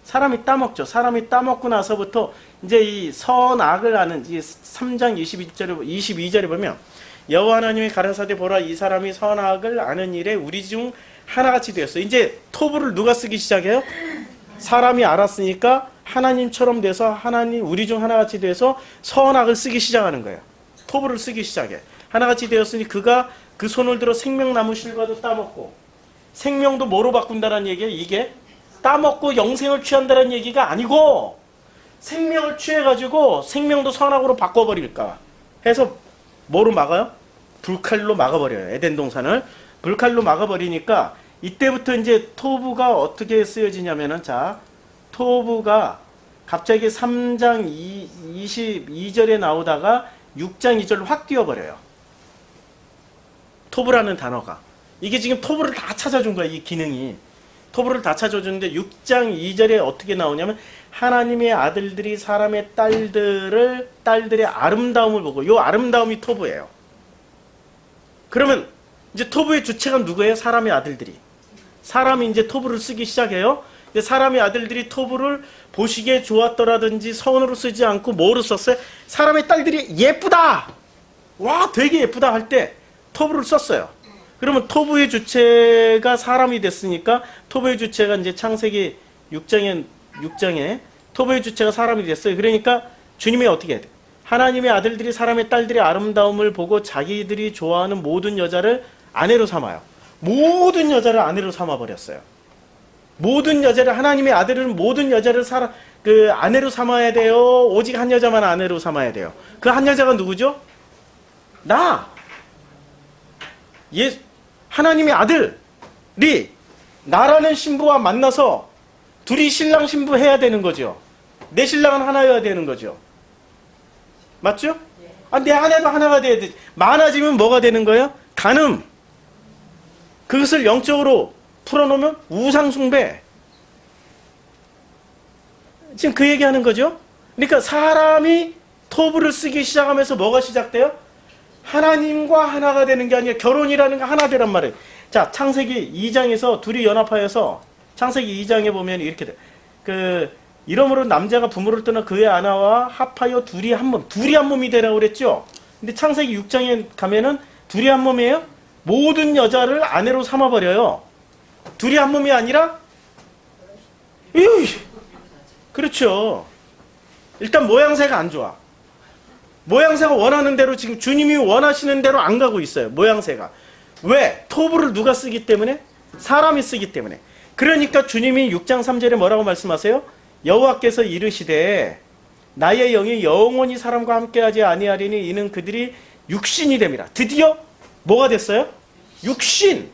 사람이 따먹죠. 사람이 따먹고 나서부터 이제 이 선악을 아는 이 3장 22절에 보면 여호와 하나님이 가라사대 보라 이 사람이 선악을 아는 일에 우리 중 하나같이 되었어. 이제 토부를 누가 쓰기 시작해요? 사람이 알았으니까 하나님처럼 돼서 하나님 우리 중 하나같이 돼서 선악을 쓰기 시작하는 거예요. 토부를 쓰기 시작해. 하나같이 되었으니 그가 그 손을 들어 생명나무 실과도 따먹고 생명도 뭐로 바꾼다는 얘기예요? 이게 따먹고 영생을 취한다는 얘기가 아니고 생명을 취해가지고 생명도 선악으로 바꿔버릴까 해서 뭐로 막아요? 불칼로 막아버려요. 에덴 동산을 불칼로 막아버리니까 이때부터 이제 토부가 어떻게 쓰여지냐면은 자 토부가 갑자기 3장 22절에 나오다가 6장 2절로 확 뛰어버려요. 토부라는 단어가 이게 지금 토부를 다 찾아준 거야. 이 기능이 토부를 다 찾아주는데 6장 2절에 어떻게 나오냐면 하나님의 아들들이 사람의 딸들의 아름다움을 보고 이 아름다움이 토부예요. 그러면 이제 토부의 주체가 누구예요? 사람의 아들들이. 사람이 이제 토부를 쓰기 시작해요. 사람의 아들들이 토부를 보시기에 좋았더라든지 선으로 쓰지 않고 뭐로 썼어요? 사람의 딸들이 예쁘다! 와 되게 예쁘다 할 때 토부를 썼어요. 그러면 토부의 주체가 사람이 됐으니까 토부의 주체가 이제 창세기 6장에 토부의 주체가 사람이 됐어요. 그러니까 주님이 어떻게 해야 돼? 하나님의 아들들이 사람의 딸들의 아름다움을 보고 자기들이 좋아하는 모든 여자를 아내로 삼아요. 모든 여자를 아내로 삼아버렸어요. 모든 여자를 하나님의 아들은 모든 여자를 아내로 삼아야 돼요. 오직 한 여자만 아내로 삼아야 돼요. 그 한 여자가 누구죠? 나. 하나님의 아들이 나라는 신부와 만나서 둘이 신랑 신부 해야 되는 거죠. 내 신랑은 하나여야 되는 거죠. 맞죠? 내 아내도 하나가 돼야 돼. 많아지면 뭐가 되는 거예요? 간음. 그것을 영적으로 풀어놓으면 우상숭배. 지금 그 얘기하는 거죠. 그러니까 사람이 토부를 쓰기 시작하면서 뭐가 시작돼요? 하나님과 하나가 되는 게 아니라 결혼이라는 거 하나 되란 말이에요. 자, 창세기 2장에서 둘이 연합하여서 창세기 2장에 보면 이렇게 돼. 이러므로 남자가 부모를 떠나 그의 아내와 합하여 둘이 한 몸이 되라고 그랬죠. 근데 창세기 6장에 가면은 둘이 한 몸이에요? 모든 여자를 아내로 삼아버려요. 둘이 한 몸이 아니라 그렇죠. 일단 모양새가 안 좋아. 모양새가 원하는 대로 지금 주님이 원하시는 대로 안 가고 있어요. 모양새가. 왜? 토부를 누가 쓰기 때문에? 사람이 쓰기 때문에. 그러니까 주님이 6장 3절에 뭐라고 말씀하세요? 여호와께서 이르시되 나의 영이 영원히 사람과 함께하지 아니하리니 이는 그들이 육신이 됨이라. 드디어 뭐가 됐어요? 육신.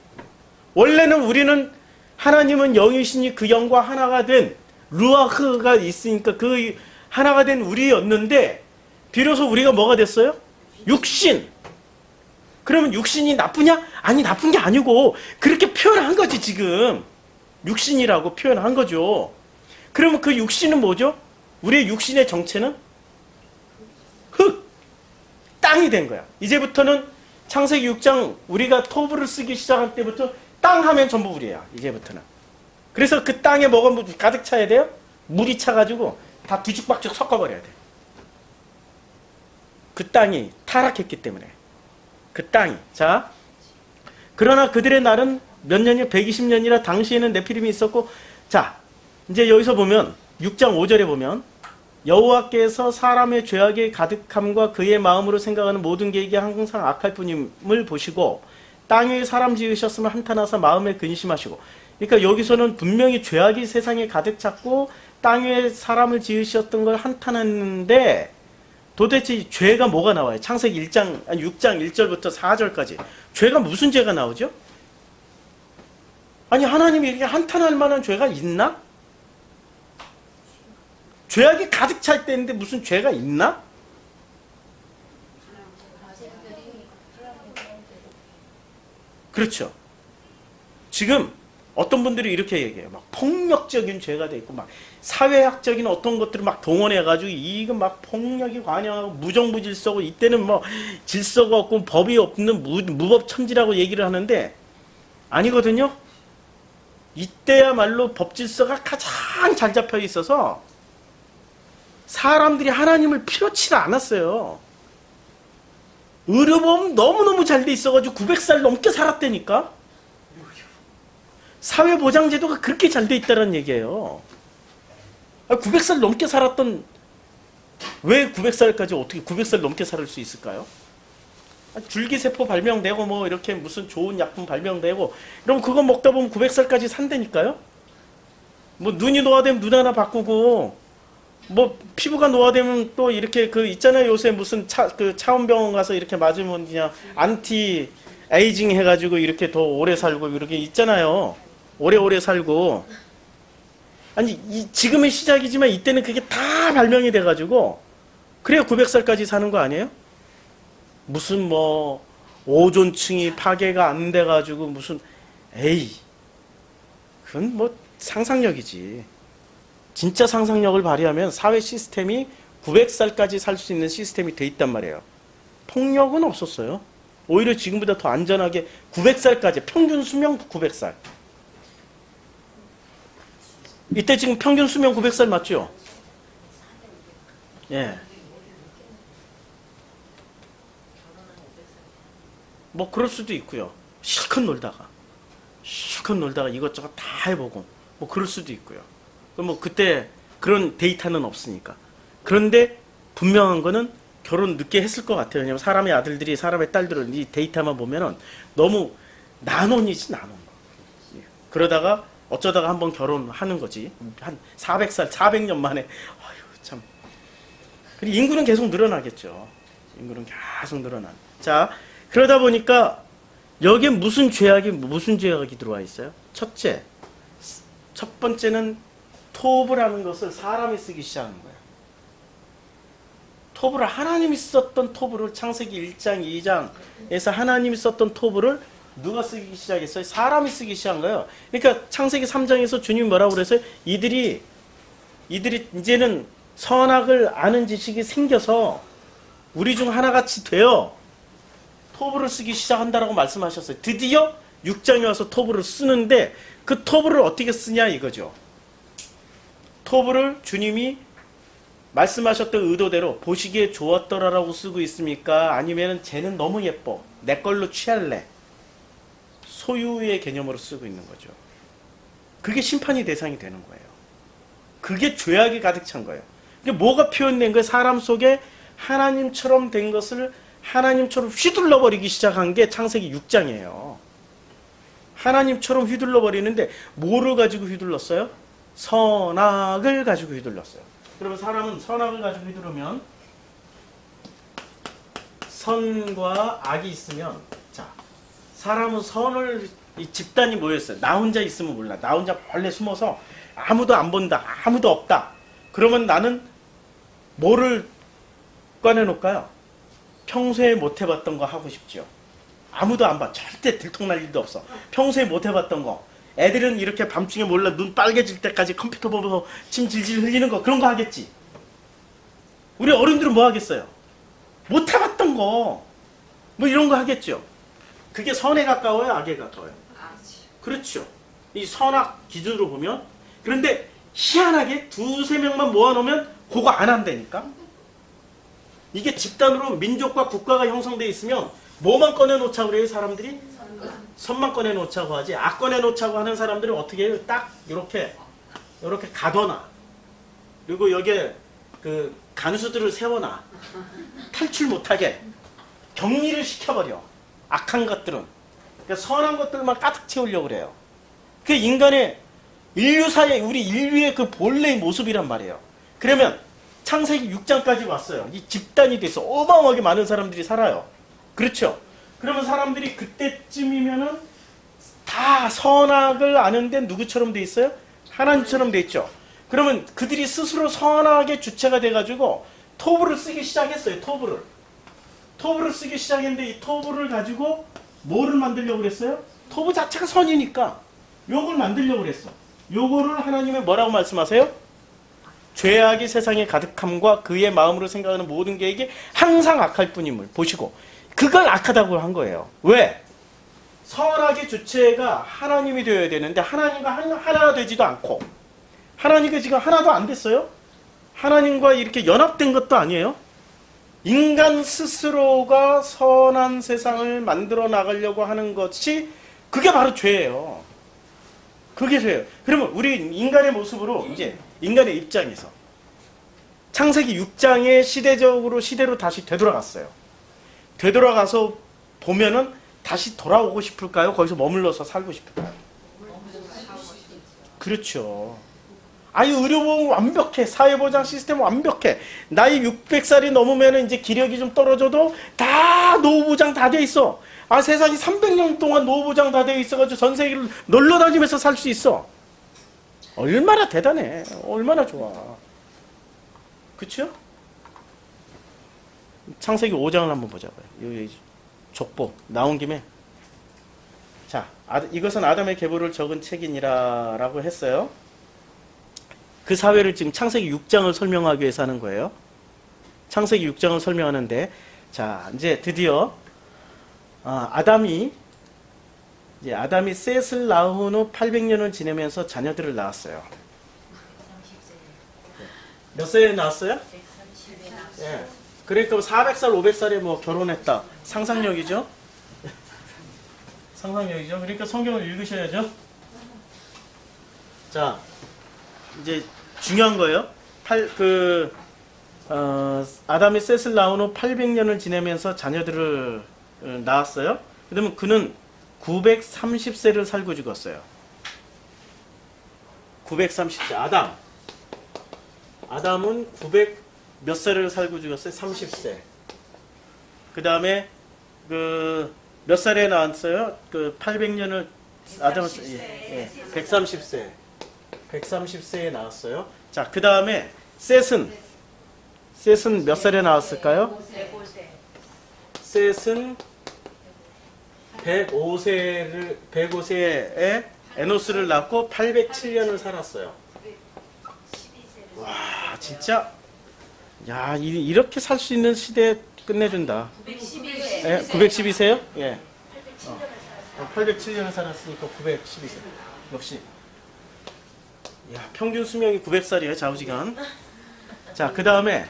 원래는 우리는 하나님은 영이시니 그 영과 하나가 된 루아흐가 있으니까 그 하나가 된 우리였는데 비로소 우리가 뭐가 됐어요? 육신. 그러면 육신이 나쁘냐? 아니 나쁜 게 아니고 그렇게 표현한 거지 지금. 육신이라고 표현한 거죠. 그러면 그 육신은 뭐죠? 우리의 육신의 정체는? 흙. 땅이 된 거야. 이제부터는 창세기 6장 우리가 토부를 쓰기 시작할 때부터 땅 하면 전부 우리야. 이제부터는. 그래서 그 땅에 뭐가 가득 차야 돼요? 물이 차가지고 다 뒤죽박죽 섞어버려야 돼. 그 땅이 타락했기 때문에. 그 땅이. 자, 그러나 그들의 날은 몇 년이요? 120년이라 당시에는 네피림이 있었고. 자, 이제 여기서 보면 6장 5절에 보면 여호와께서 사람의 죄악의 가득함과 그의 마음으로 생각하는 모든 계획이 항상 악할 뿐임을 보시고 땅 위에 사람 지으셨으면 한탄하사 마음에 근심하시고. 그러니까 여기서는 분명히 죄악이 세상에 가득 찼고 땅 위에 사람을 지으셨던 걸 한탄했는데 도대체 죄가 뭐가 나와요? 창세기 6장 1절부터 4절까지 죄가 무슨 죄가 나오죠? 아니 하나님이 이렇게 한탄할 만한 죄가 있나? 죄악이 가득 찰 때인데 무슨 죄가 있나? 그렇죠. 지금 어떤 분들이 이렇게 얘기해요. 막 폭력적인 죄가 돼 있고 막 사회학적인 어떤 것들을 막 동원해가지고 이거 막 폭력이 관여하고 무정부질서고 이때는 뭐 질서가 없고 법이 없는 무법천지라고 얘기를 하는데 아니거든요. 이때야말로 법질서가 가장 잘 잡혀 있어서 사람들이 하나님을 필요치 않았어요. 의료보험 너무너무 잘 돼 있어가지고 900살 넘게 살았다니까. 사회보장제도가 그렇게 잘 돼 있다는 얘기예요. 900살 넘게 살았던 왜 900살까지 어떻게 900살 넘게 살 수 있을까요? 줄기세포 발명되고 뭐 이렇게 무슨 좋은 약품 발명되고 그럼 그거 먹다 보면 900살까지 산다니까요. 뭐 눈이 노화되면 눈 하나 바꾸고 뭐 피부가 노화되면 또 이렇게 그 있잖아요. 요새 무슨 그 차원병원 가서 이렇게 맞으면 그냥 안티 에이징 해가지고 이렇게 더 오래 살고 이렇게 있잖아요. 오래오래 살고 아니 지금의 시작이지만 이때는 그게 다 발명이 돼가지고 그래야 900살까지 사는 거 아니에요? 무슨 뭐 오존층이 파괴가 안 돼가지고 무슨 에이 그건 뭐 상상력이지. 진짜 상상력을 발휘하면 사회 시스템이 900살까지 살 수 있는 시스템이 돼 있단 말이에요. 폭력은 없었어요. 오히려 지금보다 더 안전하게 900살까지 평균 수명 900살. 이때 지금 평균 수명 900살 맞죠? 예. 뭐 그럴 수도 있고요. 실컷 놀다가 이것저것 다 해보고 뭐 그럴 수도 있고요. 뭐 그때 그런 데이터는 없으니까. 그런데 분명한 거는 결혼 늦게 했을 것 같아요. 왜냐면 사람의 아들들이 사람의 딸들은 이 데이터만 보면은 너무 난원이지 난원. 그러다가 어쩌다가 한번 결혼하는 거지. 한 400살, 400년 만에. 아유 참. 그리고 인구는 계속 늘어나겠죠. 인구는 계속 늘어나. 자, 그러다 보니까 여기에 무슨 죄악이 들어와 있어요? 첫째, 첫 번째는 토브라는 것을 사람이 쓰기 시작한 거예요. 토브를 하나님이 썼던 토브를 창세기 1장, 2장에서 하나님이 썼던 토브를 누가 쓰기 시작했어요? 사람이 쓰기 시작한 거예요. 그러니까 창세기 3장에서 주님이 뭐라고 그랬어요? 이들이 이제는 선악을 아는 지식이 생겨서 우리 중 하나같이 되어 토브를 쓰기 시작한다라고 말씀하셨어요. 드디어 6장에 와서 토브를 쓰는데 그 토브를 어떻게 쓰냐 이거죠. 토브를 주님이 말씀하셨던 의도대로 보시기에 좋았더라라고 쓰고 있습니까? 아니면 쟤는 너무 예뻐. 내 걸로 취할래. 소유의 개념으로 쓰고 있는 거죠. 그게 심판의 대상이 되는 거예요. 그게 죄악이 가득 찬 거예요. 이게 뭐가 표현된 거예요? 사람 속에 하나님처럼 된 것을 하나님처럼 휘둘러 버리기 시작한 게 창세기 6장이에요. 하나님처럼 휘둘러 버리는데 뭐를 가지고 휘둘렀어요? 선악을 가지고 휘둘렀어요. 그러면 사람은 선악을 가지고 휘두르면 선과 악이 있으면 자 사람은 선을 이 집단이 모였어요. 나 혼자 있으면 몰라. 나 혼자 벌레 숨어서 아무도 안 본다. 아무도 없다. 그러면 나는 뭐를 꺼내놓을까요? 평소에 못 해봤던 거 하고 싶죠. 아무도 안 봐. 절대 들통날 일도 없어. 평소에 못 해봤던 거. 애들은 이렇게 밤중에 몰라 눈 빨개질 때까지 컴퓨터 보면서 침 질질 흘리는 거 그런 거 하겠지. 우리 어른들은 뭐 하겠어요? 못 해봤던 거 뭐 이런 거 하겠죠. 그게 선에 가까워요? 악에 가까워요? 그렇죠. 이 선악 기준으로 보면. 그런데 희한하게 두세 명만 모아놓으면 그거 안 한다니까. 이게 집단으로 민족과 국가가 형성되어 있으면 뭐만 꺼내놓자고 그래요 사람들이? 선만 꺼내놓자고 하지. 악 꺼내놓자고 하는 사람들은 어떻게 해요? 딱 이렇게 가둬놔. 그리고 여기에 그 간수들을 세워놔. 탈출 못하게 격리를 시켜버려. 악한 것들은. 그러니까 선한 것들만 가득 채우려고 그래요. 그게 인간의 인류사의 우리 인류의 그 본래의 모습이란 말이에요. 그러면 창세기 6장까지 왔어요. 이 집단이 돼서 어마어마하게 많은 사람들이 살아요. 그렇죠? 그러면 사람들이 그때쯤이면은 다 선악을 아는데 누구처럼 돼 있어요? 하나님처럼 돼 있죠. 그러면 그들이 스스로 선악의 주체가 돼가지고 토브를 쓰기 시작했어요. 토브를 쓰기 시작했는데 이 토브를 가지고 뭐를 만들려고 그랬어요? 토브 자체가 선이니까 요걸 만들려고 그랬어. 요거를 하나님이 뭐라고 말씀하세요? 죄악이 세상에 가득함과 그의 마음으로 생각하는 모든 계획이 항상 악할 뿐임을 보시고 그걸 악하다고 한 거예요. 왜? 선악의 주체가 하나님이 되어야 되는데 하나님과 하나가 되지도 않고 하나님과 지금 하나도 안 됐어요. 하나님과 이렇게 연합된 것도 아니에요. 인간 스스로가 선한 세상을 만들어 나가려고 하는 것이 그게 바로 죄예요. 그게 죄예요. 그러면 우리 인간의 모습으로 이제 인간의 입장에서 창세기 6장의 시대로 다시 되돌아갔어요. 되돌아가서 보면은 다시 돌아오고 싶을까요? 거기서 머물러서 살고 싶을까요? 그렇죠. 아유, 의료보험 완벽해. 사회보장 시스템 완벽해. 나이 600살이 넘으면 이제 기력이 좀 떨어져도 다 노후보장 다 돼 있어. 아, 세상이 300년 동안 노후보장 다 돼 있어가지고 전 세계를 놀러 다니면서 살 수 있어. 얼마나 대단해. 얼마나 좋아. 그쵸? 창세기 5장을 한번 보자고요. 여기 족보 나온 김에. 자, 이것은 아담의 계보를 적은 책이니라라고 했어요. 그 사회를 지금 창세기 6장을 설명하기 위해서 하는 거예요. 창세기 6장을 설명하는데, 자, 이제 드디어 아담이 셋을 낳은 후 800년을 지내면서 자녀들을 낳았어요. 몇 세에 낳았어요? 130에 예. 그러니까 400살, 500살에 뭐 결혼했다. 상상력이죠? 상상력이죠. 그러니까 성경을 읽으셔야죠. 자, 이제 중요한 거예요. 아담이 셋을 낳은 후 800년을 지내면서 자녀들을 낳았어요. 그러면 그는 930세를 살고 죽었어요. 930세. 아담은 900 몇 세를 살고 죽었어요? 30세. 그 다음에 몇 살에 낳았어요? 800년을 아담은 130세. 130세에 나왔어요. 자, 그 다음에 셋은 몇 살에 나왔을까요? 105세. 셋은 105세에 에노스를 낳고 807년을 살았어요. 12세. 와, 진짜 야, 이렇게 살 수 있는 시대 끝내준다. 912세. 예, 912세요? 예. 807년을 807년을 살았으니까 912세. 역시. 야, 평균 수명이 900살이에요, 좌우지간. 자, 그 다음에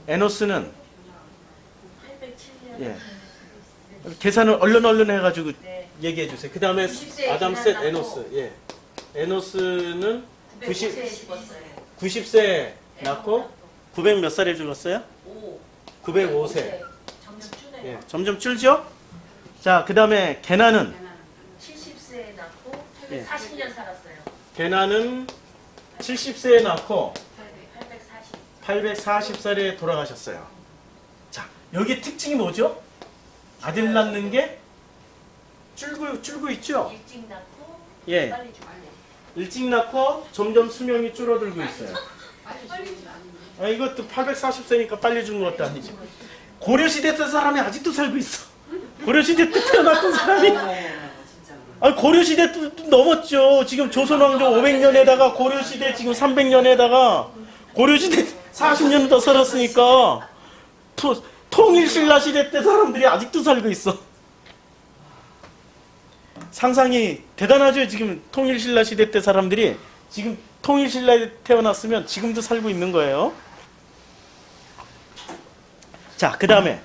에노스는 807년. 예. 계산을 얼른 해가지고 네. 얘기해 주세요. 그 다음에 90세 아담 셋 에노스. 예. 에노스는 905세 죽었어요. 90세 낳고 900 몇 살에 죽었어요? 5. 905세. 점점 줄네요. 예. 점점 줄죠? 자, 그 다음에 게나는 70세에 낳고 예. 840년 살았어요. 게나는 70세에 낳고 840. 840살에 돌아가셨어요. 자, 여기 특징이 뭐죠? 아들 낳는 게 줄고 있죠? 일찍 낳고 예. 빨리 죽네. 일찍 낳고 점점 수명이 줄어들고 있어요. 아, 이것도 840세니까 빨리 죽는 것도 아니죠. 고려시대 때 사람이 아직도 살고 있어. 고려시대 때 태어났던 사람이. 아, 고려시대 때 넘었죠. 지금 조선왕조 500년에다가 고려시대 지금 300년에다가 고려시대 40년 더 살았으니까 통일신라 시대 때 사람들이 아직도 살고 있어. 상상이 대단하죠. 지금 통일신라 시대 때 사람들이 지금 통일신라에 태어났으면 지금도 살고 있는 거예요. 자, 그 다음에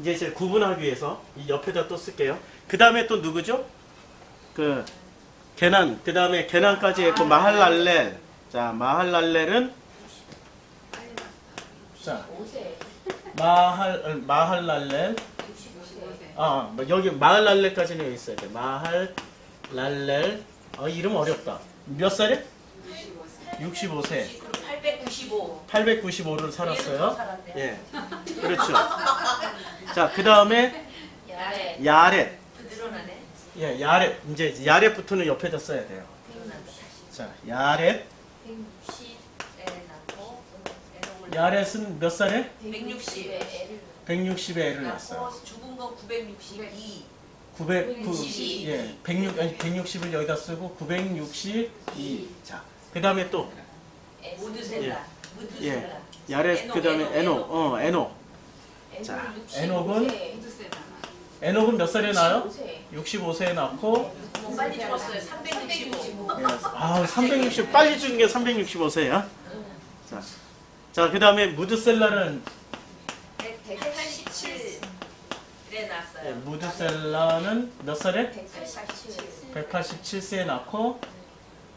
이제 제가 구분하기 위해서 이 옆에다 또 쓸게요. 그 다음에 또 누구죠? 게난. 그 다음에 게난까지 했고 마할랄렐. 자, 마할랄렐은 자, 마할랄렐. 여기 마할랄렐까지는 여기 있어야 돼. 마할랄렐. 이름 어렵다. 몇 살에? 65세. 895. 895를 살았어요. 살았네. 예. 그렇죠. 자, 그 다음에 야렛. 늘어나네. 예, 야렛. 이제 야렛부터는 옆에다 써야 돼요. 자, 야렛. 160에 낳고 야렛은 몇 살에? 160에 160에 애를 낳았어요. 죽은 건 962. 160을 여기다 쓰고 962. 자, 그 다음에 또 모드셀라. 예, 야레 그 다음에 에녹, 에녹. 자, 에녹은 몇 살에 나요? 65세에 낳고, 빨리 죽었어요. 365. 아, 360 빨리 죽은 게 365세야. 자, 그 다음에 무드셀라는 187에 났어요. 무드셀라는 몇 살에? 187. 187세에 낳고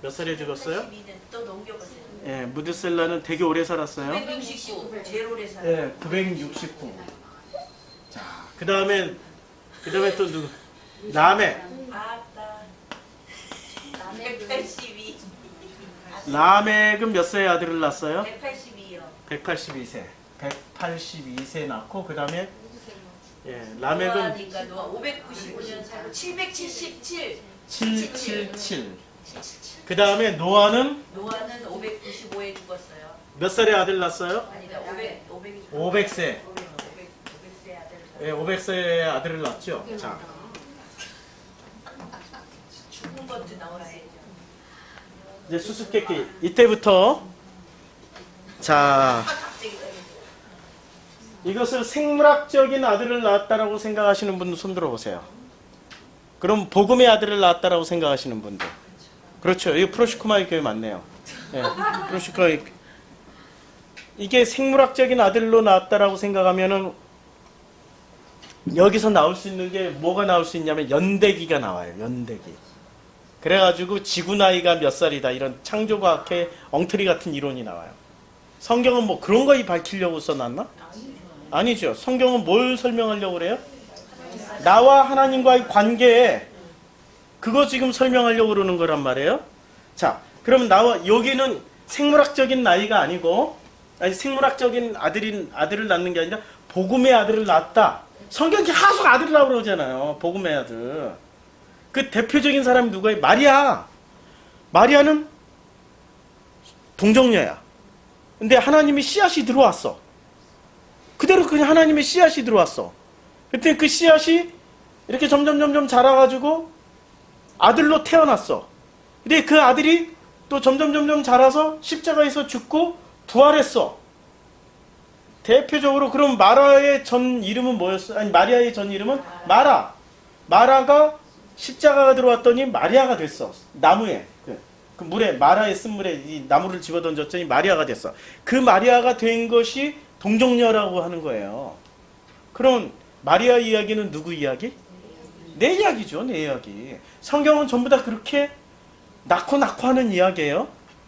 몇 살에 죽었어요? 82는 또 넘겨보세요. 예, 무드셀라는 되게 오래 살았어요. 969. 제일 오래 살아요. 예, 969. 자, 그 다음에 또 누구? 라멕. 아따. 182. 라멕은 몇 세에 아들을 낳았어요? 182요. 182세. 182세 낳고 그 다음에 예, 라멕은 노아니까 노아 595년 살고 777. 777. 그 다음에 노아는 노아는 595에 죽었어요. 몇 살에 아들 낳았어요? 아니다. 500이 500세. 500세 아들. 예, 500세에 아들을 낳았죠. 자, 죽은 것도 나와야죠. 이제 수수께끼 이때부터 자 이것을 생물학적인 아들을 낳았다라고 생각하시는 분들 손 들어보세요. 그럼 복음의 아들을 낳았다라고 생각하시는 분들. 그렇죠. 이거 프로시코마의 교회 맞네요. 예, 프로시코마의 이게 생물학적인 아들로 낳았다라고 생각하면은 여기서 나올 수 있는 게 뭐가 나올 수 있냐면 연대기가 나와요. 연대기. 그래가지고 지구 나이가 몇 살이다 이런 창조과학의 엉터리 같은 이론이 나와요. 성경은 뭐 그런 거 밝히려고 써놨나? 아니죠. 성경은 뭘 설명하려고 그래요? 나와 하나님과의 관계에 그거 지금 설명하려고 그러는 거란 말이에요. 자, 그러면 여기는 생물학적인 나이가 아니고 생물학적인 아들을 낳는 게 아니라 복음의 아들을 낳았다. 성경이 하속 아들이라고 그러잖아요. 복음의 아들. 그 대표적인 사람이 누구예요? 마리아. 마리아는 동정녀야. 근데 하나님의 씨앗이 들어왔어. 그대로 그냥 하나님의 씨앗이 들어왔어. 그때 그 씨앗이 이렇게 점점 자라가지고 아들로 태어났어. 근데 그 아들이 또 점점 자라서 십자가에서 죽고 부활했어. 대표적으로 그럼 마라의 전 이름은 뭐였어? 아니 마리아의 전 이름은 마라. 마라가 십자가가 들어왔더니 마리아가 됐어. 나무에 그 물에 마라의 쓴물에 이 나무를 집어던졌더니 마리아가 됐어. 그 마리아가 된 것이 동정녀라고 하는 거예요. 그럼 마리아 이야기는 누구 이야기? 내 이야기죠. 내 이야기. 성경은 전부 다 그렇게 낳고 하는 이야기예요.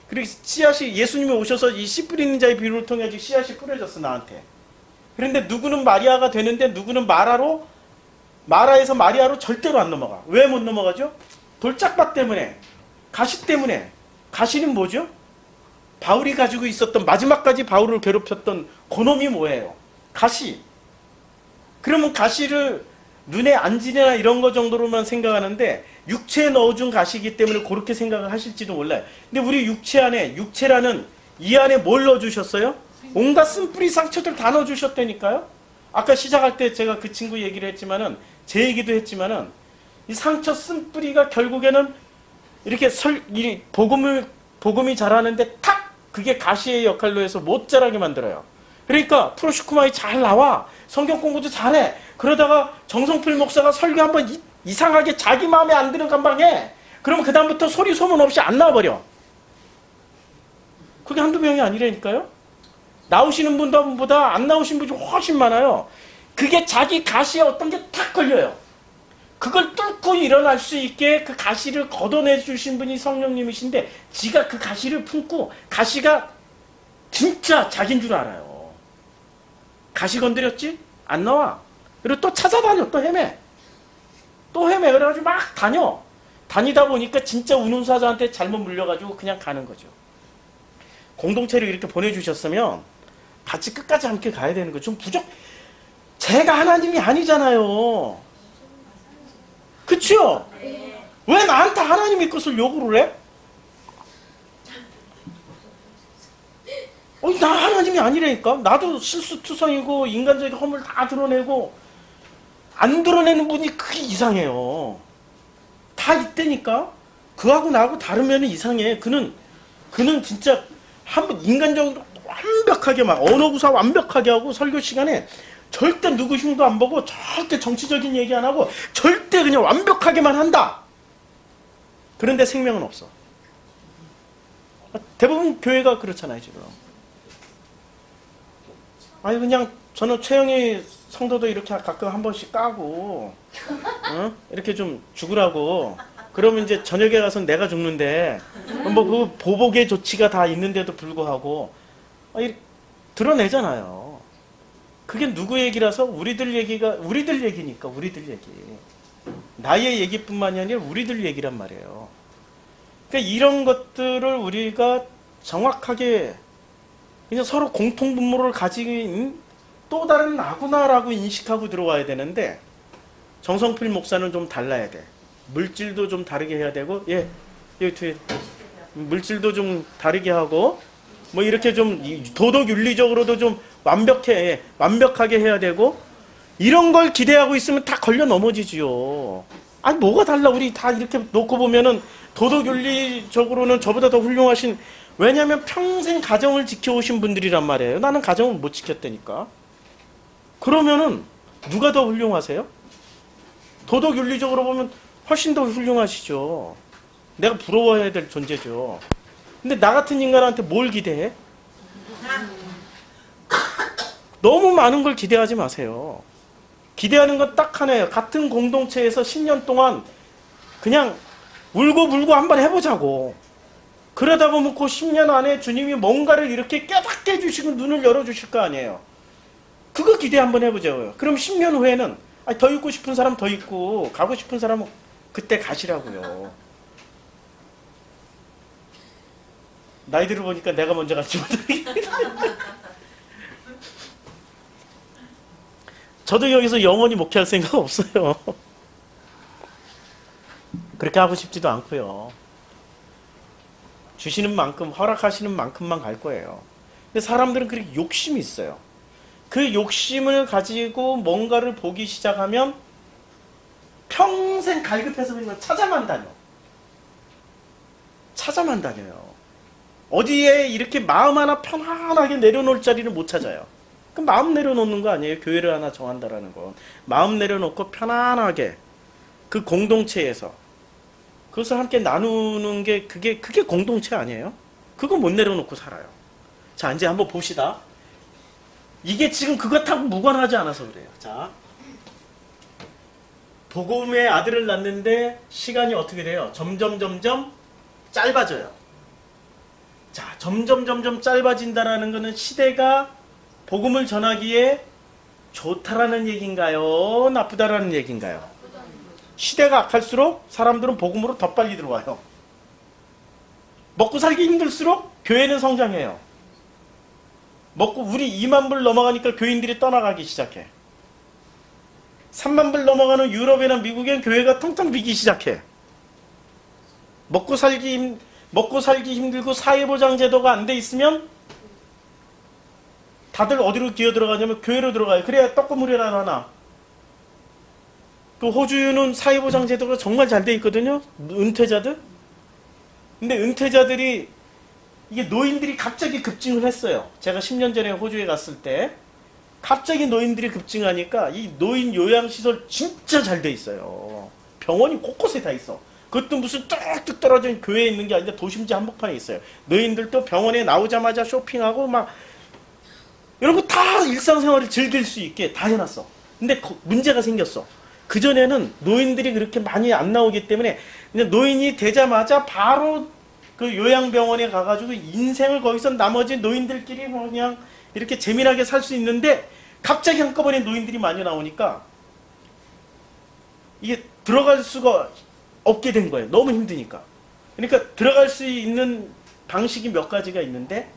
그리고 씨앗이 예수님이 오셔서 이 씨 뿌리는 자의 비유를 통해 씨앗이 뿌려졌어 나한테. 그런데 누구는 마리아가 되는데 누구는 마라에서 마리아로 절대로 안 넘어가. 왜 못 넘어가죠? 돌짝밭 때문에, 가시 때문에. 가시는 뭐죠? 바울이 가지고 있었던 마지막까지 바울을 괴롭혔던 그놈이 뭐예요? 가시. 그러면 가시를 눈에 안 지내나 이런 거 정도로만 생각하는데 육체에 넣어준 가시이기 때문에 그렇게 생각을 하실지도 몰라요. 근데 우리 육체 안에 육체라는 이 안에 뭘 넣어주셨어요? 온갖 쓴뿌리 상처들 다 넣어주셨다니까요. 아까 시작할 때 제가 그 친구 얘기를 했지만은 제 얘기도 했지만은 이 상처 쓴뿌리가 결국에는 이렇게 이 복음이 자라는데 탁 그게 가시의 역할로 해서 못 자라게 만들어요. 그러니까 프로시코마이 잘 나와. 성경 공부도 잘해. 그러다가 정성필 목사가 설교 한번 이상하게 자기 마음에 안 드는 감방에 그러면 그 다음부터 소리 소문 없이 안 나와버려. 그게 한두 명이 아니라니까요. 나오시는 분보다 안 나오신 분이 훨씬 많아요. 그게 자기 가시에 어떤 게 탁 걸려요. 그걸 뚫고 일어날 수 있게 그 가시를 걷어내 주신 분이 성령님이신데 지가 그 가시를 품고 가시가 진짜 자기인 줄 알아요. 가시 건드렸지? 안 나와. 그리고 또 찾아다녀. 또 헤매. 그래가지고 막 다녀. 다니다 보니까 진짜 운운사자한테 잘못 물려가지고 그냥 가는 거죠. 공동체를 이렇게 보내주셨으면 같이 끝까지 함께 가야 되는 거죠. 좀 제가 하나님이 아니잖아요. 그치요? 왜 나한테 하나님의 것을 요구를 해? 나 하나님이 아니라니까. 나도 실수투성이고 인간적인 허물 다 드러내고 안 드러내는 분이 그게 이상해요. 다 있다니까. 그하고 나하고 다르면 이상해. 그는 진짜 한번 인간적으로 완벽하게 막 언어 구사 완벽하게 하고 설교 시간에 절대 누구 흉도 안 보고 절대 정치적인 얘기 안 하고 절대 그냥 완벽하게만 한다. 그런데 생명은 없어. 대부분 교회가 그렇잖아요 지금. 아니 그냥 저는 최영희 성도도 이렇게 가끔 한 번씩 까고 이렇게 좀 죽으라고. 그러면 이제 저녁에 가서 내가 죽는데 뭐 그 보복의 조치가 다 있는데도 불구하고 드러내잖아요. 그게 누구 얘기라서 우리들 얘기니까 우리들 얘기. 나의 얘기뿐만이 아니라 우리들 얘기란 말이에요. 그러니까 이런 것들을 우리가 정확하게 그냥 서로 공통분모를 가진 또 다른 나구나라고 인식하고 들어와야 되는데 정성필 목사는 좀 달라야 돼. 물질도 좀 다르게 해야 되고 여기 뒤에 물질도 좀 다르게 하고 뭐 이렇게 좀 도덕 윤리적으로도 좀 완벽하게 해야 되고 이런 걸 기대하고 있으면 다 걸려 넘어지지요. 아니 뭐가 달라. 우리 다 이렇게 놓고 보면은 도덕 윤리적으로는 저보다 더 훌륭하신, 왜냐하면 평생 가정을 지켜오신 분들이란 말이에요. 나는 가정을 못 지켰다니까. 그러면은 누가 더 훌륭하세요? 도덕 윤리적으로 보면 훨씬 더 훌륭하시죠. 내가 부러워해야 될 존재죠. 근데 나 같은 인간한테 뭘 기대해? 너무 많은 걸 기대하지 마세요. 기대하는 건 딱 하나예요. 같은 공동체에서 10년 동안 그냥 울고불고 한번 해보자고. 그러다 보면 그 10년 안에 주님이 뭔가를 이렇게 깨닫게 해주시고 눈을 열어주실 거 아니에요. 그거 기대 한번 해보자고요. 그럼 10년 후에는 더 있고 싶은 사람 더 있고 가고 싶은 사람은 그때 가시라고요. 나이 들어보니까 내가 먼저 갈지 모르겠네. 저도 여기서 영원히 목회할 생각 없어요. 그렇게 하고 싶지도 않고요. 주시는 만큼, 허락하시는 만큼만 갈 거예요. 근데 사람들은 그렇게 욕심이 있어요. 그 욕심을 가지고 뭔가를 보기 시작하면 평생 갈급해서 그냥 찾아만 다녀요. 어디에 이렇게 마음 하나 편안하게 내려놓을 자리를 못 찾아요. 그럼 마음 내려놓는 거 아니에요? 교회를 하나 정한다라는 건. 마음 내려놓고 편안하게 그 공동체에서 그것을 함께 나누는 게 그게 공동체 아니에요? 그거 못 내려놓고 살아요. 자, 이제 한번 봅시다. 이게 지금 그것하고 무관하지 않아서 그래요. 자, 복음의 아들을 낳는데 시간이 어떻게 돼요? 점점 짧아져요. 자, 점점 짧아진다라는 것은 시대가 복음을 전하기에 좋다라는 얘기인가요? 나쁘다라는 얘기인가요? 시대가 악할수록 사람들은 복음으로 더 빨리 들어와요. 먹고 살기 힘들수록 교회는 성장해요. 우리 2만 불 넘어가니까 교인들이 떠나가기 시작해. 3만 불 넘어가는 유럽이나 미국엔 교회가 텅텅 비기 시작해. 먹고 살기 힘들고 사회보장 제도가 안 돼 있으면 다들 어디로 기어들어가냐면 교회로 들어가요. 그래야 떡고물이라도 하나. 그 호주는 사회보장 제도가 정말 잘 돼 있거든요. 은퇴자들. 근데 은퇴자들이 이게 노인들이 갑자기 급증을 했어요. 제가 10년 전에 호주에 갔을 때 갑자기 노인들이 급증하니까 이 노인 요양시설 진짜 잘 돼 있어요. 병원이 곳곳에 다 있어. 그것도 무슨 뚝뚝 떨어진 교회에 있는 게 아니라 도심지 한복판에 있어요. 노인들도 병원에 나오자마자 쇼핑하고 막 이런 거 다 일상생활을 즐길 수 있게 다 해놨어. 근데 문제가 생겼어. 그전에는 노인들이 그렇게 많이 안 나오기 때문에 그냥 노인이 되자마자 바로 그 요양병원에 가가지고 인생을 거기서 나머지 노인들끼리 그냥 이렇게 재미나게 살 수 있는데 갑자기 한꺼번에 노인들이 많이 나오니까 이게 들어갈 수가 없게 된 거예요. 너무 힘드니까. 그러니까 들어갈 수 있는 방식이 몇 가지가 있는데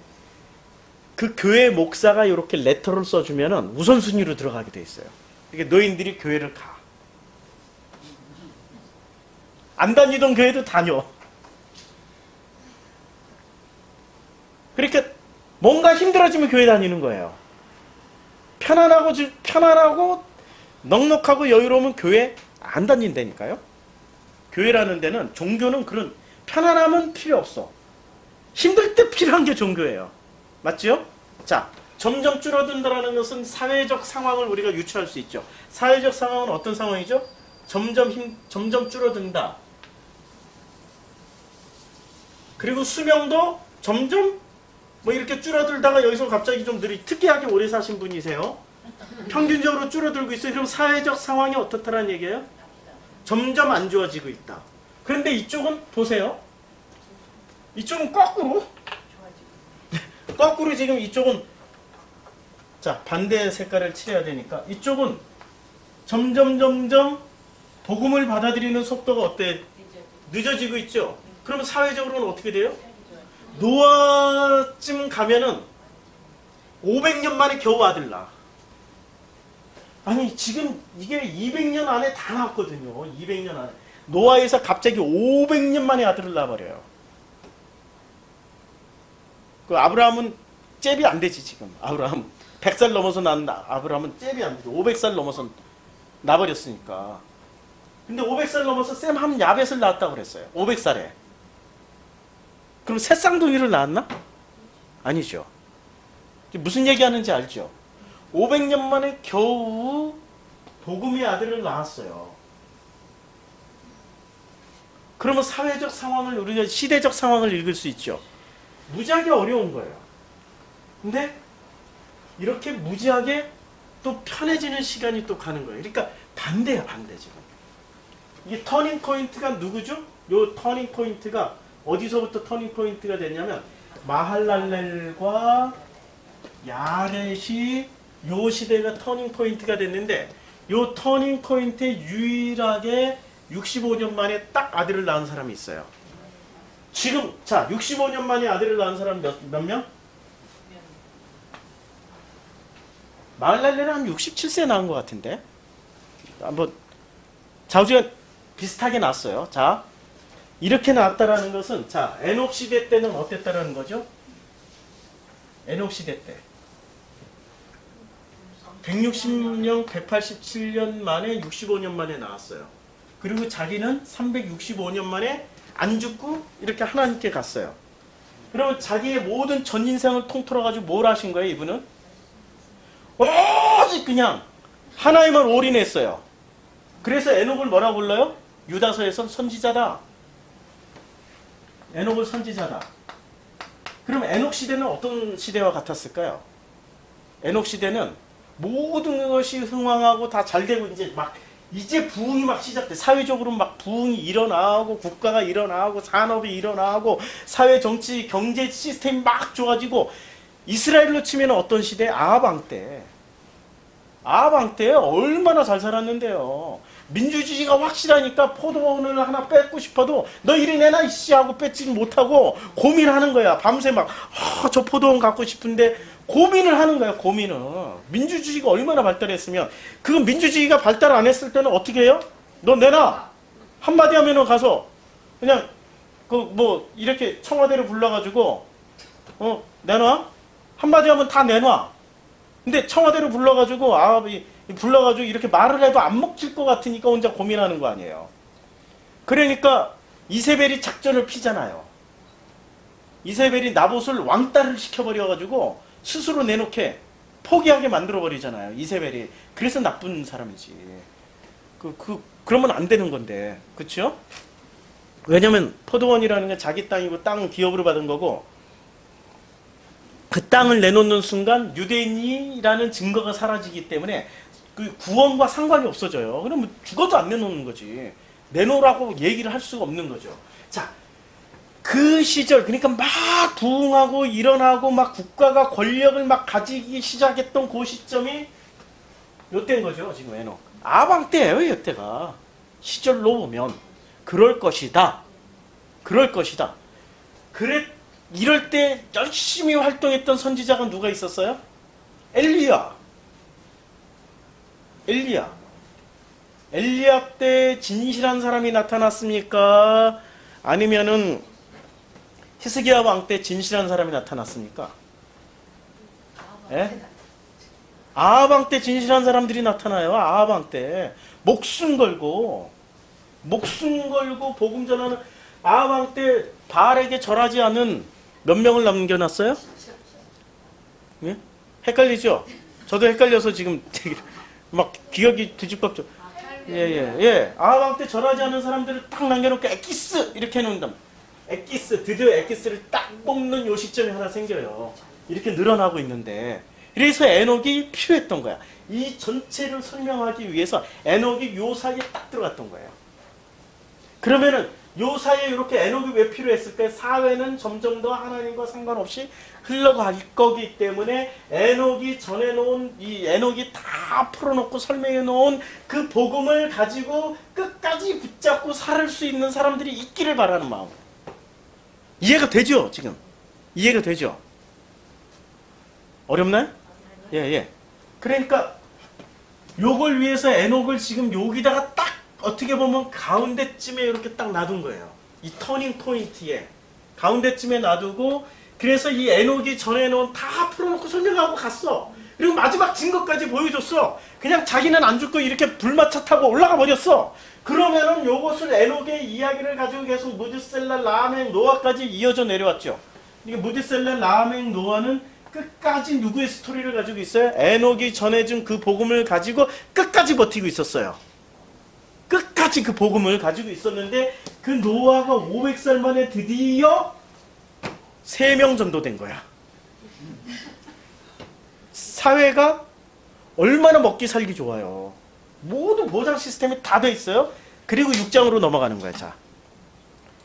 그 교회 목사가 이렇게 레터를 써주면은 우선순위로 들어가게 돼 있어요. 그러니까 노인들이 교회를 가. 안 다니던 교회도 다녀. 그러니까 뭔가 힘들어지면 교회 다니는 거예요. 편안하고 넉넉하고 여유로우면 교회 안 다닌다니까요. 교회라는 데는, 종교는 그런 편안함은 필요 없어. 힘들 때 필요한 게 종교예요. 맞죠? 자, 점점 줄어든다는 것은 사회적 상황을 우리가 유추할 수 있죠. 사회적 상황은 어떤 상황이죠? 점점 줄어든다. 그리고 수명도 점점 뭐 이렇게 줄어들다가 여기서 갑자기 좀 특이하게 오래 사신 분이세요. 평균적으로 줄어들고 있어요. 그럼 사회적 상황이 어떻다는 얘기예요? 점점 안 좋아지고 있다. 그런데 이쪽은 보세요. 이쪽은 거꾸로. 거꾸로 지금 이쪽은, 자, 반대 색깔을 칠해야 되니까 이쪽은 점점 복음을 받아들이는 속도가 어때? 늦어지고 있죠. 그러면 사회적으로는 어떻게 돼요? 노아쯤 가면은 500년 만에 겨우 아들 낳아. 아니 지금 이게 200년 안에 다 나왔거든요. 200년 안에. 노아에서 갑자기 500년 만에 아들을 낳아버려요. 그 아브라함은 잽이 안 되지 지금. 아브라함 100살 넘어서 낳은 아브라함은 잽이 안 되죠. 500살 넘어서 낳아버렸으니까. 근데 500살 넘어서 쌤 한 야벳을 낳았다고 그랬어요. 500살에. 그럼 새 쌍둥이를 낳았나? 아니죠. 무슨 얘기하는지 알죠? 500년 만에 겨우 복음의 아들을 낳았어요. 그러면 사회적 상황을, 우리가 시대적 상황을 읽을 수 있죠. 무지하게 어려운 거예요. 근데 이렇게 무지하게 또 편해지는 시간이 또 가는 거예요. 그러니까 반대야, 반대 지금. 이게 터닝 포인트가 누구죠? 요 터닝 포인트가 어디서부터 터닝 포인트가 됐냐면 마할랄렐과 야렛이 요 시대가 터닝 포인트가 됐는데, 요 터닝 포인트에 유일하게 65년 만에 딱 아들을 낳은 사람이 있어요. 지금 자 65년 만에 아들을 낳은 사람 몇 명? 마할랄렐은 한 67세 낳은 것 같은데, 한번 자우지가 비슷하게 낳았어요. 자, 이렇게 낳았다라는 것은, 자, 에녹 시대 때는 어땠다라는 거죠? 에녹 시대 때 160년, 187년 만에 65년 만에 나왔어요. 그리고 자기는 365년 만에 안 죽고 이렇게 하나님께 갔어요. 그러면 자기의 모든 전 인생을 통틀어가지고 뭘 하신 거예요, 이분은? 오직 그냥 하나님을 올인했어요. 그래서 에녹을 뭐라고 불러요? 유다서에선 선지자다. 에녹을 선지자다. 그럼 에녹 시대는 어떤 시대와 같았을까요? 에녹 시대는 모든 것이 흥왕하고 다 잘 되고 이제 부흥이 막 시작돼. 사회적으로 막 부흥이 일어나고, 국가가 일어나고, 산업이 일어나고, 사회, 정치, 경제 시스템이 막 좋아지고. 이스라엘로 치면 어떤 시대? 아합 왕 때. 아합 왕 때 얼마나 잘 살았는데요. 민주주의가 확실하니까 포도원을 하나 뺏고 싶어도 너 이리 내놔 이씨 하고 뺏지 못하고 고민하는 거야. 밤새 막 저 포도원 갖고 싶은데 고민을 하는 거야. 고민을. 민주주의가 얼마나 발달했으면. 그 민주주의가 발달 안 했을 때는 어떻게 해요? 너 내놔. 한마디 하면은 가서 그냥 이렇게 청와대를 불러가지고 내놔. 한마디 하면 다 내놔. 근데 청와대를 불러가지고 불러가지고 이렇게 말을 해도 안 먹힐 것 같으니까 혼자 고민하는 거 아니에요. 그러니까 이세벨이 작전을 피잖아요. 이세벨이 나봇을 왕따를 시켜버려가지고 스스로 내놓게 포기하게 만들어버리잖아요. 이세벨이. 그래서 나쁜 사람이지. 그러면 안 되는 건데. 그쵸? 왜냐면 포도원이라는 게 자기 땅이고 땅은 기업으로 받은 거고, 그 땅을 내놓는 순간 유대인이라는 증거가 사라지기 때문에 그 구원과 상관이 없어져요. 그러면 죽어도 안 내놓는 거지. 내놓으라고 얘기를 할 수가 없는 거죠. 자, 그 시절, 그러니까 막 부흥하고 일어나고 막 국가가 권력을 막 가지기 시작했던 그 시점이 요때인 거죠. 지금 에녹. 아방 때예요. 요때가. 시절로 보면 그럴 것이다. 그럴 것이다. 이럴 때 열심히 활동했던 선지자가 누가 있었어요? 엘리야 때 진실한 사람이 나타났습니까? 아니면은 히스기야 왕 때 진실한 사람이 나타났습니까? 예? 아하방 때 진실한 사람들이 나타나요. 아하방 때 목숨 걸고 복음 전하는 아하방 때 바알에게 절하지 않은 몇 명을 남겨놨어요? 예? 헷갈리죠? 저도 헷갈려서 지금 되게 막 기억이 뒤집박죠. 예. 아하방 때 절하지 않은 사람들을 딱 남겨놓고 엑기스 이렇게 해놓는다. 엑기스, 드디어 엑기스를 딱 뽑는 요 시점이 하나 생겨요. 이렇게 늘어나고 있는데, 그래서 에녹이 필요했던 거야. 이 전체를 설명하기 위해서 에녹이 요 사이에 딱 들어갔던 거예요. 그러면은 요 사이에 이렇게 에녹이 왜 필요했을까요? 사회는 점점 더 하나님과 상관없이 흘러갈 거기 때문에 에녹이 전해놓은 이 에녹이 다 풀어놓고 설명해놓은 그 복음을 가지고 끝까지 붙잡고 살 수 있는 사람들이 있기를 바라는 마음. 이해가 되죠? 지금 이해가 되죠? 어렵나요? 예. 그러니까 요걸 위해서 에녹을 지금 여기다가 딱 어떻게 보면 가운데쯤에 이렇게 딱 놔둔 거예요. 이 터닝 포인트에 가운데쯤에 놔두고, 그래서 이 에녹이 전해놓은 다 풀어놓고 설명하고 갔어. 그리고 마지막 증거까지 보여줬어. 그냥 자기는 안 죽고 이렇게 불마차 타고 올라가 버렸어. 그러면은 요것을 에녹의 이야기를 가지고 계속 무드셀라, 라멕, 노아까지 이어져 내려왔죠. 이게 무드셀라, 라멕, 노아는 끝까지 누구의 스토리를 가지고 있어요? 에녹이 전해준 그 복음을 가지고 끝까지 버티고 있었어요. 끝까지 그 복음을 가지고 있었는데, 그 노아가 500살 만에 드디어 3명 전도된 거야. 사회가 얼마나 먹기 살기 좋아요. 모두 보장 시스템이 다 돼 있어요. 그리고 6장으로 넘어가는 거야. 자,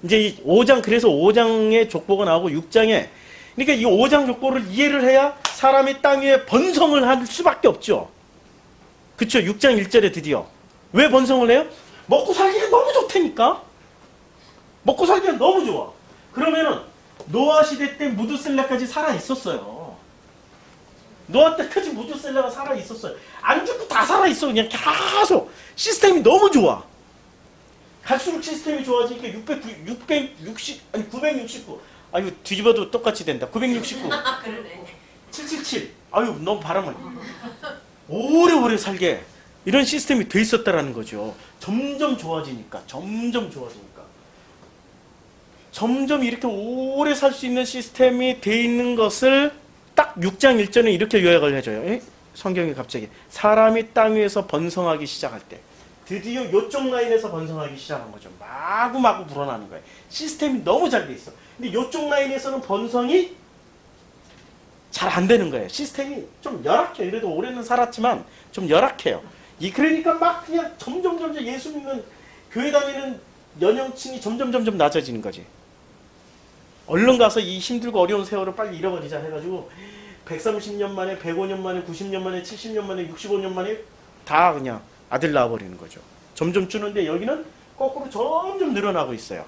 이제 이 5장, 그래서 5장의 족보가 나오고 6장에, 그러니까 이 5장 족보를 이해를 해야 사람이 땅 위에 번성을 할 수밖에 없죠. 그쵸? 6장 1절에 드디어 왜 번성을 해요? 먹고 살기가 너무 좋다니까. 먹고 살기가 너무 좋아. 그러면은 노아 시대 때 무드셀라까지 살아 있었어요. 노아 때까지 무드셀라가 살아 있었어요. 안 죽고 다 살아 있어. 그냥 계속 시스템이 너무 좋아. 갈수록 시스템이 좋아지니까 969. 아유, 뒤집어도 똑같이 된다. 969. 그러네. 777. 아유, 너무 바람을. 오래오래 살게. 이런 시스템이 돼 있었다라는 거죠. 점점 좋아지니까. 점점 이렇게 오래 살 수 있는 시스템이 돼 있는 것을 딱 6장 1절에 이렇게 요약을 해줘요. 에? 성경이 갑자기. 사람이 땅 위에서 번성하기 시작할 때. 드디어 요쪽 라인에서 번성하기 시작한 거죠. 마구마구 불어나는 거예요. 시스템이 너무 잘 돼 있어. 근데 요쪽 라인에서는 번성이 잘 안 되는 거예요. 시스템이 좀 열악해요. 그래도 오래는 살았지만 좀 열악해요. 그러니까 막 그냥 점점 예수 믿는 교회 다니는 연령층이 점점 낮아지는 거지. 얼른 가서 이 힘들고 어려운 세월을 빨리 잃어버리자 해가지고 130년 만에, 105년 만에, 90년 만에, 70년 만에, 65년 만에 다 그냥 아들 낳아버리는 거죠. 점점 주는데 여기는 거꾸로 점점 늘어나고 있어요.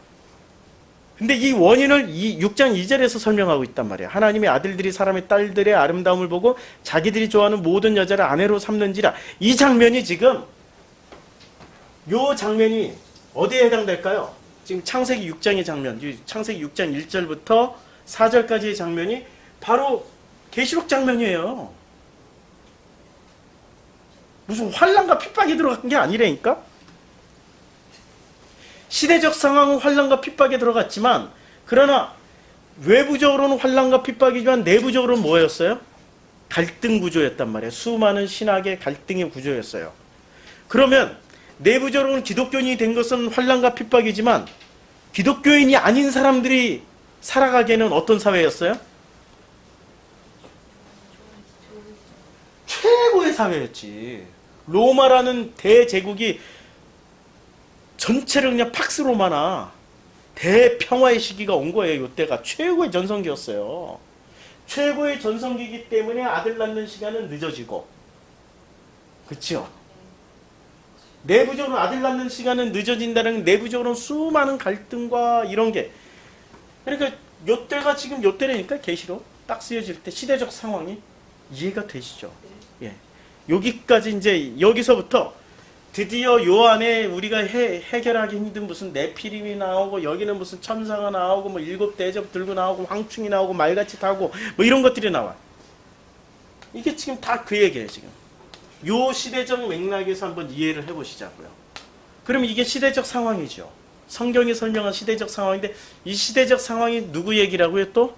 근데 이 원인을 6장 2절에서 설명하고 있단 말이에요. 하나님의 아들들이 사람의 딸들의 아름다움을 보고 자기들이 좋아하는 모든 여자를 아내로 삼는지라. 이 장면이 지금, 요 장면이 어디에 해당될까요? 지금 창세기 6장의 장면, 창세기 6장 1절부터 4절까지의 장면이 바로 계시록 장면이에요. 무슨 환난과 핍박이 들어간 게 아니라니까? 시대적 상황은 환난과 핍박에 들어갔지만, 그러나 외부적으로는 환난과 핍박이지만 내부적으로는 뭐였어요? 갈등 구조였단 말이에요. 수많은 신학의 갈등의 구조였어요. 그러면 내부적으로는 기독교인이 된 것은 환난과 핍박이지만 기독교인이 아닌 사람들이 살아가기에는 어떤 사회였어요? 최고의 사회였지. 로마라는 대제국이 전체를 그냥 팍스 로마나 대평화의 시기가 온 거예요. 이때가 최고의 전성기였어요. 최고의 전성기이기 때문에 아들 낳는 시간은 늦어지고, 그렇죠? 내부적으로 아들 낳는 시간은 늦어진다는, 내부적으로 수많은 갈등과 이런 게, 그러니까 요때가 지금 요때라니까. 계시록 딱 쓰여질 때 시대적 상황이 이해가 되시죠? 예. 여기까지 이제 여기서부터 드디어 요 안에 우리가 해결하기 힘든 무슨 네피림이 나오고, 여기는 무슨 천사가 나오고, 뭐 7 대접 들고 나오고, 황충이 나오고, 말같이 타고, 뭐 이런 것들이 나와. 이게 지금 다 그 얘기예요, 지금. 요 시대적 맥락에서 한번 이해를 해보시자고요. 그럼 이게 시대적 상황이죠. 성경이 설명한 시대적 상황인데 이 시대적 상황이 누구 얘기라고요 또?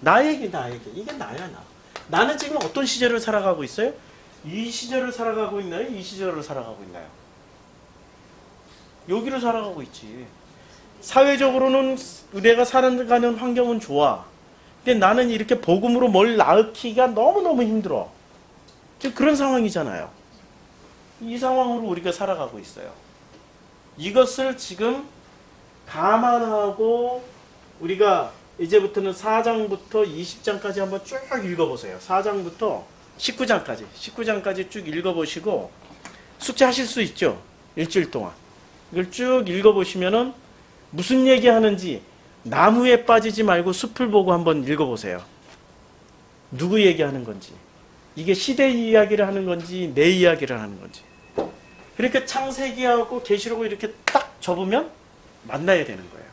나 얘기, 나 얘기. 이게 나야, 나. 나는 지금 어떤 시절을 살아가고 있어요? 이 시절을 살아가고 있나요? 이 시절을 살아가고 있나요? 여기를 살아가고 있지. 사회적으로는 내가 살아가는 환경은 좋아. 근데 나는 이렇게 복음으로 뭘 낳기가 너무너무 힘들어. 지금 그런 상황이잖아요. 이 상황으로 우리가 살아가고 있어요. 이것을 지금 감안하고 우리가 이제부터는 4장부터 20장까지 한번 쭉 읽어보세요. 4장부터 19장까지 쭉 읽어보시고 숙제하실 수 있죠. 일주일 동안. 이걸 쭉 읽어보시면은 무슨 얘기하는지 나무에 빠지지 말고 숲을 보고 한번 읽어보세요. 누구 얘기하는 건지. 이게 시대 이야기를 하는 건지 내 이야기를 하는 건지. 그러니까 창세기하고 계시록을 이렇게 딱 접으면 만나야 되는 거예요.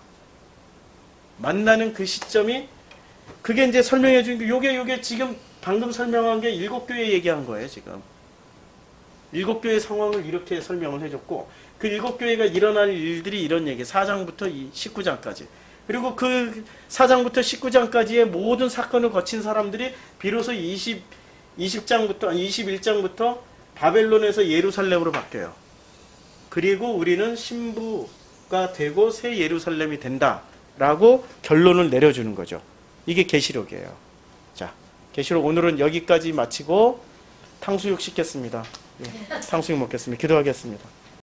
만나는 그 시점이 그게 이제 설명해 주는 게 요게 지금 방금 설명한 게 7교회 얘기한 거예요, 지금. 7교회 상황을 이렇게 설명을 해줬고 그 7교회가 일어날 일들이 이런 얘기 4장부터 19장까지 그리고 그 4장부터 19장까지의 모든 사건을 거친 사람들이 비로소 21장부터 바벨론에서 예루살렘으로 바뀌어요. 그리고 우리는 신부가 되고 새 예루살렘이 된다라고 결론을 내려주는 거죠. 이게 계시록이에요. 자, 계시록 오늘은 여기까지 마치고 탕수육 시켰습니다. 예, 탕수육 먹겠습니다. 기도하겠습니다.